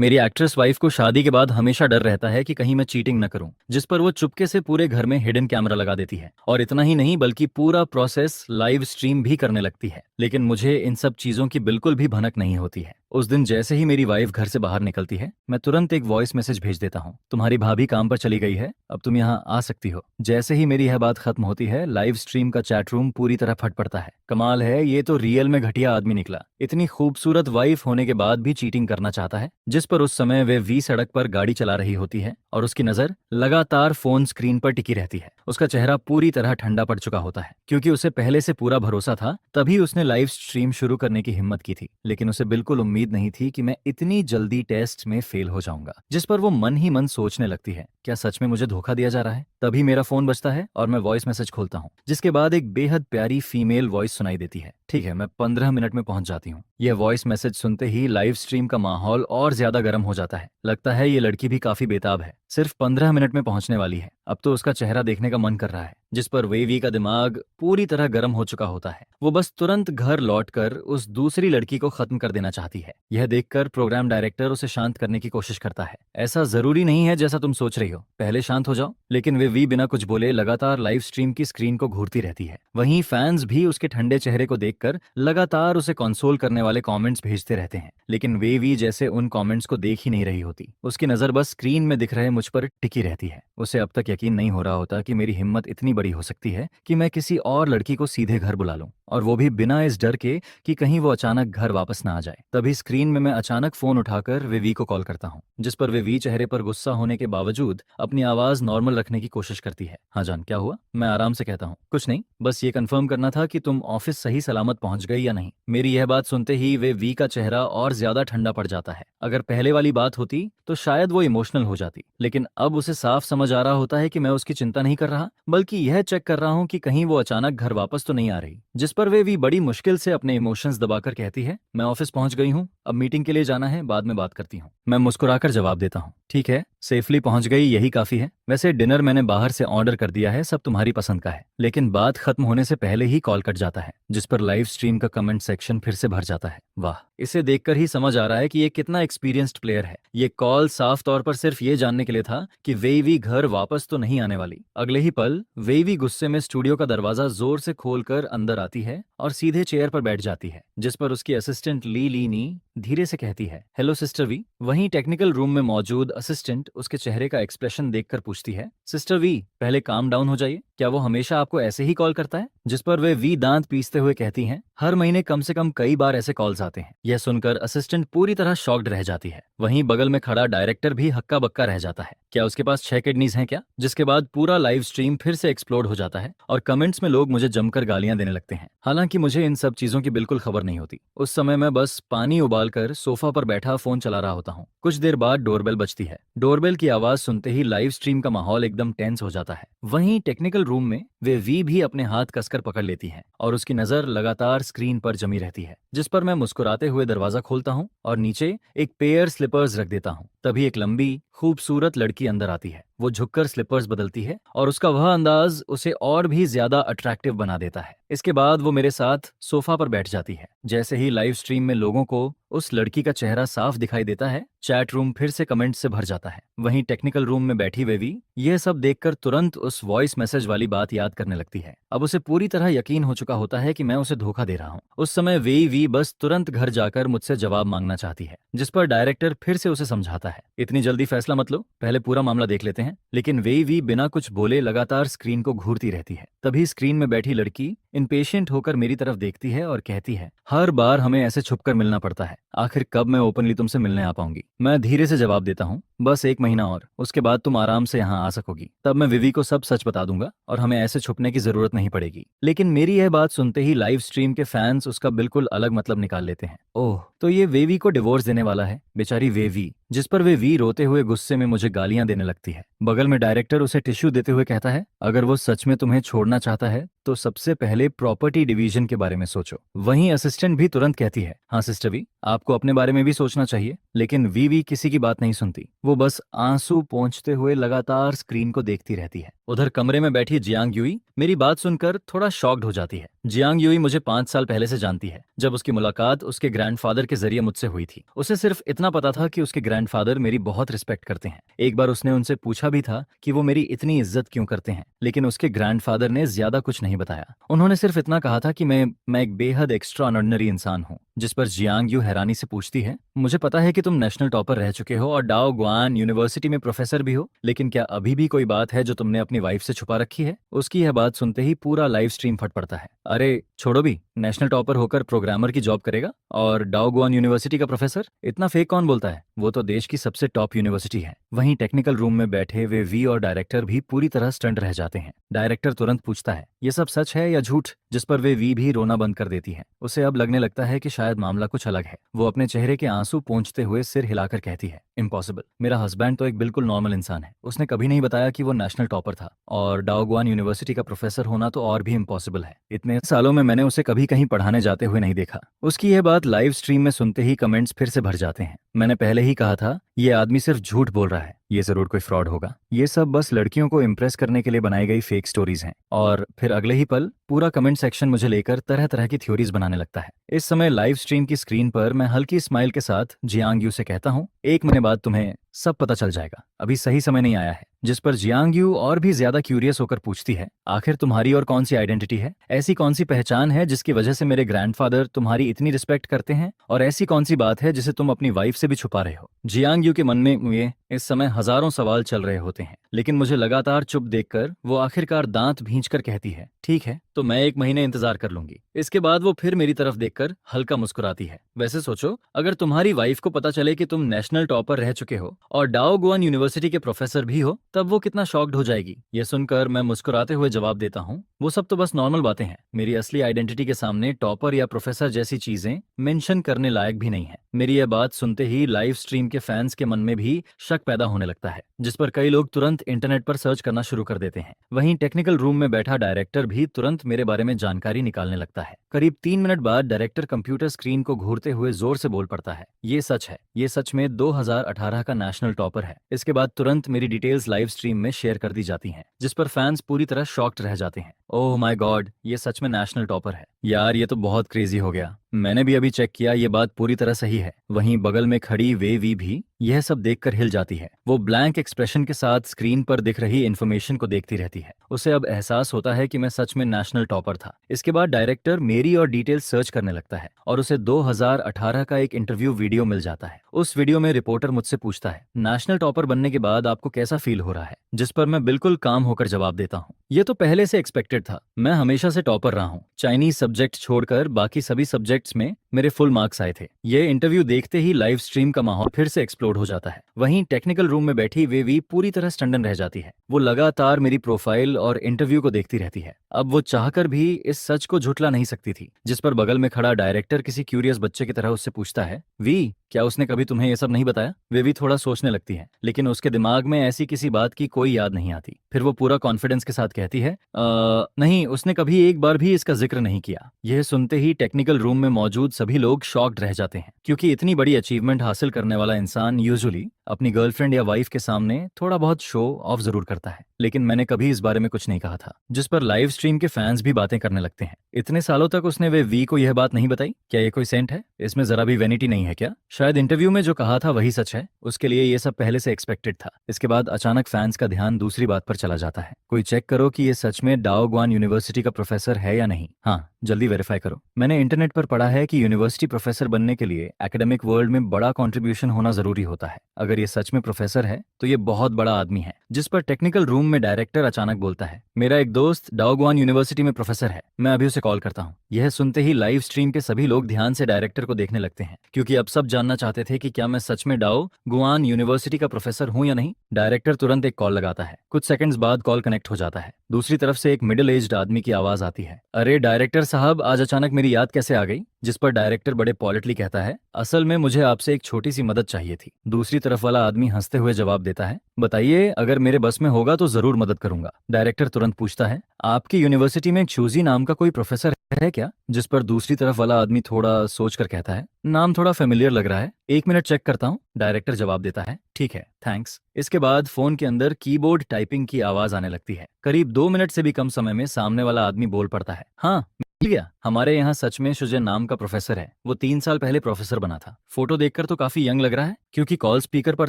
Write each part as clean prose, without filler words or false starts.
मेरी actress wife को शादी के बाद हमेशा डर रहता है कि कहीं मैं चीटिंग न करूं, जिस पर वो चुपके से पूरे घर में हिडन कैमरा लगा देती है और इतना ही नहीं बल्कि पूरा प्रोसेस लाइव स्ट्रीम भी करने लगती है। लेकिन मुझे इन सब चीजों की बिल्कुल भी भनक नहीं होती है। उस दिन जैसे ही मेरी वाइफ घर से बाहर निकलती है, मैं तुरंत एक वॉइस मैसेज भेज देता हूँ, तुम्हारी भाभी काम पर चली गई है, अब तुम यहाँ आ सकती हो। जैसे ही मेरी यह बात खत्म होती है, लाइव स्ट्रीम का चैट रूम पूरी तरह फट पड़ता है। कमाल है, ये तो रियल में घटिया आदमी निकला। इतनी खूबसूरत वाइफ होने के बाद भी चीटिंग करना चाहता है। जिस पर उस समय वे वी सड़क पर गाड़ी चला रही होती है और उसकी नजर लगातार फोन स्क्रीन पर टिकी रहती है। उसका चेहरा पूरी तरह ठंडा पड़ चुका होता है, क्योंकि उसे पहले से पूरा भरोसा था, तभी उसने लाइव स्ट्रीम शुरू करने की हिम्मत की थी। लेकिन उसे बिल्कुल उम्मीद नहीं थी कि मैं इतनी जल्दी टेस्ट में फेल हो जाऊंगा। जिस पर वो मन ही मन सोचने लगती है, क्या सच में मुझे धोखा दिया जा रहा है? तभी मेरा फोन बजता है और मैं वॉइस मैसेज खोलता हूँ, जिसके बाद एक बेहद प्यारी फीमेल वॉइस सुनाई देती है। ठीक है, मैं 15 मिनट में पहुंच जाती हूँ। यह वॉइस मैसेज सुनते ही लाइव स्ट्रीम का माहौल और ज्यादा गर्म हो जाता है। लगता है ये लड़की भी काफी बेताब है, सिर्फ 15 मिनट में पहुंचने वाली है। अब तो उसका चेहरा देखने का मन कर रहा है। जिस पर वेवी का दिमाग पूरी तरह गर्म हो चुका होता है। वो बस तुरंत घर लौटकर उस दूसरी लड़की को खत्म कर देना चाहती है। यह देखकर प्रोग्राम डायरेक्टर उसे शांत करने की कोशिश करता है। ऐसा जरूरी नहीं है जैसा तुम सोच रही हो, पहले शांत हो जाओ। लेकिन वेवी बिना कुछ बोले लगातार लाइव स्ट्रीम की स्क्रीन को घूरती रहती है। वहीं फैंस भी उसके ठंडे चेहरे को देखकर लगातार उसे कंसोल करने वाले कमेंट्स भेजते रहते हैं। लेकिन वेवी जैसे उन कमेंट्स को देख ही नहीं रही होती। उसकी नजर बस स्क्रीन में दिख रहे मुझ पर टिकी रहती है। उसे अब तक यकीन नहीं हो रहा होता कि मेरी हिम्मत इतनी बड़ी हो सकती है कि मैं किसी और लड़की को सीधे घर बुला लूं, और वो भी बिना इस डर के कि कहीं वो अचानक घर वापस ना आ जाए। तभी स्क्रीन में मैं अचानक फोन उठाकर वेवी को कॉल करता हूँ, जिस पर वेवी चेहरे पर गुस्सा होने के बावजूद अपनी आवाज नॉर्मल रखने की कोशिश करती है। हाँ जान, क्या हुआ? मैं आराम से कहता हूँ, कुछ नहीं, बस ये कंफर्म करना था कि तुम ऑफिस सही सलामत पहुंच गई या नहीं। मेरी यह बात सुनते ही वेवी का चेहरा और ज्यादा ठंडा पड़ जाता है। अगर पहले वाली बात होती तो शायद वो इमोशनल हो जाती, लेकिन अब उसे साफ समझ आ रहा होता है कि मैं उसकी चिंता नहीं कर रहा, बल्कि यह चेक कर रहा हूँ कि कहीं वो अचानक घर वापस तो नहीं आ रही। जिस पर वे भी बड़ी मुश्किल से अपने इमोशंस दबाकर कहती है, मैं ऑफिस पहुंच गई हूँ, अब मीटिंग के लिए जाना है, बाद में बात करती हूँ। मैं मुस्कुराकर जवाब देता हूँ, ठीक है, सेफली पहुंच गई यही काफी है। वैसे डिनर मैंने बाहर से ऑर्डर कर दिया है, सब तुम्हारी पसंद का है। लेकिन बात खत्म होने से पहले ही कॉल कट जाता है, जिस पर लाइव स्ट्रीम का कमेंट सेक्शन फिर से भर जाता है। वाह, इसे देखकर ही समझ आ रहा है कि ये कितना एक्सपीरियंस्ड प्लेयर है। ये कॉल साफ तौर पर सिर्फ ये जानने के लिए था कि वेवी घर वापस तो नहीं आने वाली। अगले ही पल वेवी गुस्से में स्टूडियो का दरवाजा जोर से खोलकर अंदर आती है और सीधे चेयर पर बैठ जाती है। जिस पर उसकी असिस्टेंट ली लीनी धीरे से कहती है, हेलो सिस्टर वी। वहीं टेक्निकल रूम में मौजूद असिस्टेंट उसके चेहरे का एक्सप्रेशन देखकर पूछती है, सिस्टर वी पहले काम डाउन हो जाइए, क्या वो हमेशा आपको ऐसे ही कॉल करता है? जिस पर वे वी दांत पीसते हुए कहती हैं, हर महीने कम से कम कई बार ऐसे कॉल्स आते हैं। यह सुनकर असिस्टेंट पूरी तरह शॉक्ड रह जाती है। वहीं बगल में खड़ा डायरेक्टर भी हक्का बक्का रह जाता है। क्या उसके पास 6 किडनीज हैं क्या? जिसके बाद पूरा लाइव स्ट्रीम फिर से एक्सप्लोड हो जाता है और कमेंट्स में लोग मुझे जमकर गालियां देने लगते हैं। हालांकि मुझे इन सब चीजों की बिल्कुल खबर नहीं होती। उस समय मैं बस पानी उबालकर सोफा पर बैठा फोन चला रहा होता हूँ। कुछ देर बाद डोरबेल बजती है। डोरबेल की आवाज सुनते ही लाइव स्ट्रीम का माहौल एकदम टेंस हो जाता है। वहीं टेक्निकल रूम में वे वी भी अपने हाथ कसकर पकड़ लेती है और उसकी नजर लगातार स्क्रीन पर जमी रहती है। जिस पर मैं मुस्कुराते हुए दरवाजा खोलता हूँ और नीचे एक पेयर स्लीपर्स रख देता हूँ। तभी एक लंबी खूबसूरत लड़की अंदर आती है। वो झुककर स्लीपर्स बदलती है और उसका वह अंदाज उसे और भी ज्यादा अट्रैक्टिव बना देता है। इसके बाद वो मेरे साथ सोफा पर बैठ जाती है। जैसे ही लाइव स्ट्रीम में लोगों को उस लड़की का चेहरा साफ दिखाई देता है, चैट रूम फिर से कमेंट से भर जाता है। वहीं टेक्निकल रूम में बैठी वेवी यह सब देखकर तुरंत उस वॉइस मैसेज वाली बात याद करने लगती है। अब उसे पूरी तरह यकीन हो चुका होता है कि मैं उसे धोखा दे रहा हूँ। उस समय वेवी बस तुरंत घर जाकर मुझसे जवाब मांगना चाहती है, जिस पर डायरेक्टर फिर से उसे समझाता है, इतनी जल्दी फैसला मत लो, पहले पूरा मामला देख लेते हैं। लेकिन वेवी बिना कुछ बोले लगातार स्क्रीन को घूरती रहती है। तभी स्क्रीन में बैठी लड़की इम्पेशेंट होकर मेरी तरफ देखती है और कहती है, हर बार हमें ऐसे छुपकर मिलना पड़ता है, आखिर कब मैं ओपनली तुमसे मिलने आ पाऊंगी? मैं धीरे से जवाब देता हूँ, बस 1 महीना और, उसके बाद तुम आराम से यहाँ आ सकोगी। तब मैं विवी को सब सच बता दूंगा और हमें ऐसे छुपने की जरूरत नहीं पड़ेगी। लेकिन मेरी यह बात सुनते ही लाइव स्ट्रीम के फैंस उसका बिल्कुल अलग मतलब निकाल लेते हैं। ओह, तो ये वेवी को डिवोर्स देने वाला है, बेचारी वेवी। जिस पर वेवी रोते हुए गुस्से में मुझे गालियां देने लगती है। बगल में डायरेक्टर उसे टिश्यू देते हुए कहता है, अगर वो सच में तुम्हें छोड़ना चाहता है तो सबसे पहले प्रॉपर्टी डिवीजन के बारे में सोचो। वहीं असिस्टेंट भी तुरंत कहती है, हाँ सिस्टर वी, आपको अपने बारे में भी सोचना चाहिए। लेकिन वीवी किसी की बात नहीं सुनती। वो बस आंसू पोंछते हुए लगातार स्क्रीन को देखती रहती है। उधर कमरे में बैठी जियांग यूई मेरी बात सुनकर थोड़ा शॉक्ड हो जाती है। जियांग यूई मुझे 5 साल पहले से जानती है, जब उसकी मुलाकात उसके ग्रैंडफादर के जरिए मुझसे हुई थी। उसे सिर्फ इतना पता था कि उसके ग्रैंडफादर मेरी बहुत रिस्पेक्ट करते हैं। एक बार उसने उनसे पूछा भी था कि वो मेरी इतनी इज्जत क्यों करते हैं, लेकिन उसके ग्रैंडफादर ने ज्यादा कुछ नहीं बताया। उन्होंने सिर्फ इतना कहा था कि मैं एक बेहद एक्स्ट्रा ऑर्डिनरी इंसान हूँ। जिस पर जियांग यू हैरानी से पूछती है, मुझे पता है कि तुम नेशनल टॉपर रह चुके हो और डाओ गुआन यूनिवर्सिटी में प्रोफेसर भी हो, लेकिन क्या अभी भी कोई बात है जो तुमने अपनी वाइफ से छुपा रखी है? उसकी यह बात सुनते ही पूरा लाइव स्ट्रीम फट पड़ता है। अरे छोड़ो भी, नेशनल टॉपर होकर प्रोग्रामर की जॉब करेगा और डाओ गुआन यूनिवर्सिटी का प्रोफेसर? इतना फेक कौन बोलता है? वो तो देश की सबसे टॉप यूनिवर्सिटी है। वहीं टेक्निकल रूम में बैठे वे वी और डायरेक्टर भी पूरी तरह स्टंट रह जाते हैं। डायरेक्टर तुरंत पूछता है, ये सब सच है या झूठ? जिस पर वे वी भी रोना बंद कर देती है। उसे अब लगने लगता है कि शायद मामला कुछ अलग है। वो अपने चेहरे के आंसू पोंछते हुए सिर हिलाकर कहती है, इम्पॉसिबल। मेरा हस्बैंड तो एक बिल्कुल नॉर्मल इंसान है। उसने कभी नहीं बताया कि वो नेशनल टॉपर था, और डाओगुआन यूनिवर्सिटी का प्रोफेसर होना तो और भी इम्पॉसिबल है। इतने सालों में मैंने उसे कभी कहीं पढ़ाने जाते हुए नहीं देखा। उसकी यह बात लाइव स्ट्रीम में सुनते ही कमेंट्स फिर से भर जाते हैं। मैंने पहले ही कहा था, ये आदमी सिर्फ झूठ बोल रहा है, ये जरूर कोई फ्रॉड होगा। ये सब बस लड़कियों को इम्प्रेस करने के लिए बनाई गई फेक स्टोरीज हैं। और फिर अगले ही पल पूरा कमेंट सेक्शन मुझे लेकर तरह तरह की थ्योरीज बनाने लगता है। इस समय लाइव स्ट्रीम की स्क्रीन पर मैं हल्की स्माइल के साथ जियांग यू से कहता हूँ, 1 महीने बाद तुम्हें सब पता चल जाएगा, अभी सही समय नहीं आया है। जिस पर जियांग यू और भी ज्यादा क्यूरियस होकर पूछती है, आखिर तुम्हारी और कौन सी आइडेंटिटी है? ऐसी कौन सी पहचान है जिसकी वजह से मेरे ग्रैंडफादर तुम्हारी इतनी रिस्पेक्ट करते हैं? और ऐसी कौन सी बात है जिसे तुम अपनी वाइफ से भी छुपा रहे हो? जियांग यू के मन में ये इस समय हजारों सवाल चल रहे होते हैं, लेकिन मुझे लगातार चुप देखकर वो आखिरकार दांत भींचकर कहती है, ठीक है, तो मैं 1 महीने इंतजार कर लूंगी। इसके बाद वो फिर मेरी तरफ देखकर हल्का मुस्कुराती है। वैसे सोचो, अगर तुम्हारी वाइफ को पता चले कि तुम नेशनल टॉपर रह चुके हो और डाओ गुआन यूनिवर्सिटी के प्रोफेसर भी हो, तब वो कितना शॉक्ड हो जाएगी। यह सुनकर मैं मुस्कुराते हुए जवाब देता हूँ, वो सब तो बस नॉर्मल बातें हैं। मेरी असली आइडेंटिटी के सामने टॉपर या प्रोफेसर जैसी चीजें मेंशन करने लायक भी नहीं है। मेरी यह बात सुनते ही लाइव स्ट्रीम के फैंस के मन में भी शक पैदा होने लगता है, जिस पर कई लोग तुरंत इंटरनेट पर सर्च करना शुरू कर देते हैं। वहीं टेक्निकल रूम में बैठा डायरेक्टर भी तुरंत मेरे बारे में जानकारी निकालने लगता है। करीब 3 मिनट बाद डायरेक्टर कंप्यूटर स्क्रीन को घूरते हुए जोर से बोल पड़ता है, ये सच है, ये सच में 2018 का नेशनल टॉपर है। इसके बाद तुरंत मेरी डिटेल्स लाइव स्ट्रीम में शेयर कर दी जाती हैं, जिस पर फैंस पूरी तरह शॉक्ड रह जाते हैं। ओह माय गॉड, ये सच में नेशनल टॉपर है। यार ये तो बहुत क्रेजी हो गया। मैंने भी अभी चेक किया, ये बात पूरी तरह सही है। वहीं बगल में खड़ी वे वी भी यह सब देखकर हिल जाती है। वो ब्लैंक एक्सप्रेशन के साथ स्क्रीन पर दिख रही इन्फॉर्मेशन को देखती रहती है। उसे अब एहसास होता है कि मैं सच में नेशनल टॉपर था। इसके बाद डायरेक्टर मेरी और डिटेल्स सर्च करने लगता है और उसे 2018 का एक इंटरव्यू वीडियो मिल जाता है। उस वीडियो में रिपोर्टर मुझसे पूछता है, नेशनल टॉपर बनने के बाद आपको कैसा फील हो रहा है? जिस पर मैं बिल्कुल काम होकर जवाब देता हूँ, ये तो पहले से एक्सपेक्टेड था। मैं हमेशा से टॉपर रहा हूँ। चाइनीज सब्जेक्ट छोड़कर बाकी सभी सब्जेक्ट्स में मेरे फुल मार्क्स आए थे। ये इंटरव्यू देखते ही लाइव स्ट्रीम का माहौल फिर से एक्सप्लोड हो जाता है। वहीं टेक्निकल रूम में बैठी वेवी पूरी तरह स्टंडन रह जाती है। वो लगातार मेरी प्रोफाइल और इंटरव्यू को देखती रहती है। अब वो चाहकर भी इस सच को झुठला नहीं सकती थी। जिस पर बगल में खड़ा डायरेक्टर किसी क्यूरियस बच्चे की तरह उससे पूछता है, वी क्या उसने कभी तुम्हें ये सब नहीं बताया? वेवी थोड़ा सोचने लगती है, लेकिन उसके दिमाग में ऐसी किसी बात की कोई याद नहीं आती। फिर वो पूरा कॉन्फिडेंस के साथ कहती है, नहीं, उसने कभी एक बार भी इसका जिक्र नहीं किया। यह सुनते ही टेक्निकल रूम में मौजूद सभी लोग शॉक्ड रह जाते हैं, क्योंकि इतनी बड़ी अचीवमेंट हासिल करने वाला इंसान यूजुअली अपनी गर्लफ्रेंड या वाइफ के सामने थोड़ा बहुत शो ऑफ जरूर करता है। लेकिन मैंने कभी इस बारे में कुछ नहीं कहा था। जिस पर लाइव स्ट्रीम के फैंस भी बातें करने लगते हैं। इतने सालों तक उसने वे वी को यह बात नहीं बताई? क्या ये कोई सेंट है? इसमें जरा भी वेनिटी नहीं है क्या? शायद इंटरव्यू में जो कहा था वही सच है। उसके लिए ये सब पहले से एक्सपेक्टेड था। इसके बाद अचानक फैंस का ध्यान दूसरी बात पर चला जाता है। कोई चेक करो कि ये सच में डाओ गुआन यूनिवर्सिटी का प्रोफेसर है या नहीं। हाँ, जल्दी वेरीफाई करो। मैंने इंटरनेट पर पढ़ा है कि यूनिवर्सिटी प्रोफेसर बनने के लिए एकेडमिक वर्ल्ड में बड़ा कंट्रीब्यूशन होना जरूरी होता है। अगर ये सच में प्रोफेसर है तो ये बहुत बड़ा आदमी है। जिस पर टेक्निकल रूम में डायरेक्टर अचानक बोलता है, मेरा एक दोस्त डाओ गुआन यूनिवर्सिटी में प्रोफेसर है, मैं अभी उसे कॉल करता हूँ। यह सुनते ही लाइव स्ट्रीम के सभी लोग ध्यान से डायरेक्टर को देखने लगते हैं, क्योंकि अब सब जानना चाहते थे कि क्या मैं सच में डाओ गुआन यूनिवर्सिटी का प्रोफेसर हूँ या नहीं। डायरेक्टर तुरंत एक कॉल लगाता है। कुछ सेकंड्स बाद कॉल कनेक्ट हो जाता है। दूसरी तरफ से एक मिडिल एज्ड आदमी की आवाज आती है, अरे डायरेक्टर साहब, आज अचानक मेरी याद कैसे आ गई? जिस पर डायरेक्टर बड़े पॉलिटली कहता है, असल में मुझे आपसे एक छोटी सी मदद चाहिए थी। दूसरी तरफ वाला आदमी हंसते हुए जवाब देता है, बताइए, अगर मेरे बस में होगा तो जरूर मदद करूंगा। डायरेक्टर तुरंत पूछता है, आपकी यूनिवर्सिटी में चूजी नाम का कोई प्रोफेसर है क्या? जिस पर दूसरी तरफ वाला आदमी थोड़ा सोचकर कहता है, नाम थोड़ा फेमिलियर लग रहा है, 1 मिनट चेक करता हूँ। डायरेक्टर जवाब देता है, ठीक है, थैंक्स। इसके बाद फोन के अंदर कीबोर्ड टाइपिंग की आवाज आने लगती है। करीब 2 मिनट से भी कम समय में सामने वाला आदमी बोल पड़ता है, हाँ मिल गया। हमारे यहाँ सच में शुजे नाम का प्रोफेसर है। वो 3 साल पहले प्रोफेसर बना था। फोटो देखकर तो काफी यंग लग रहा है। क्योंकि कॉल स्पीकर पर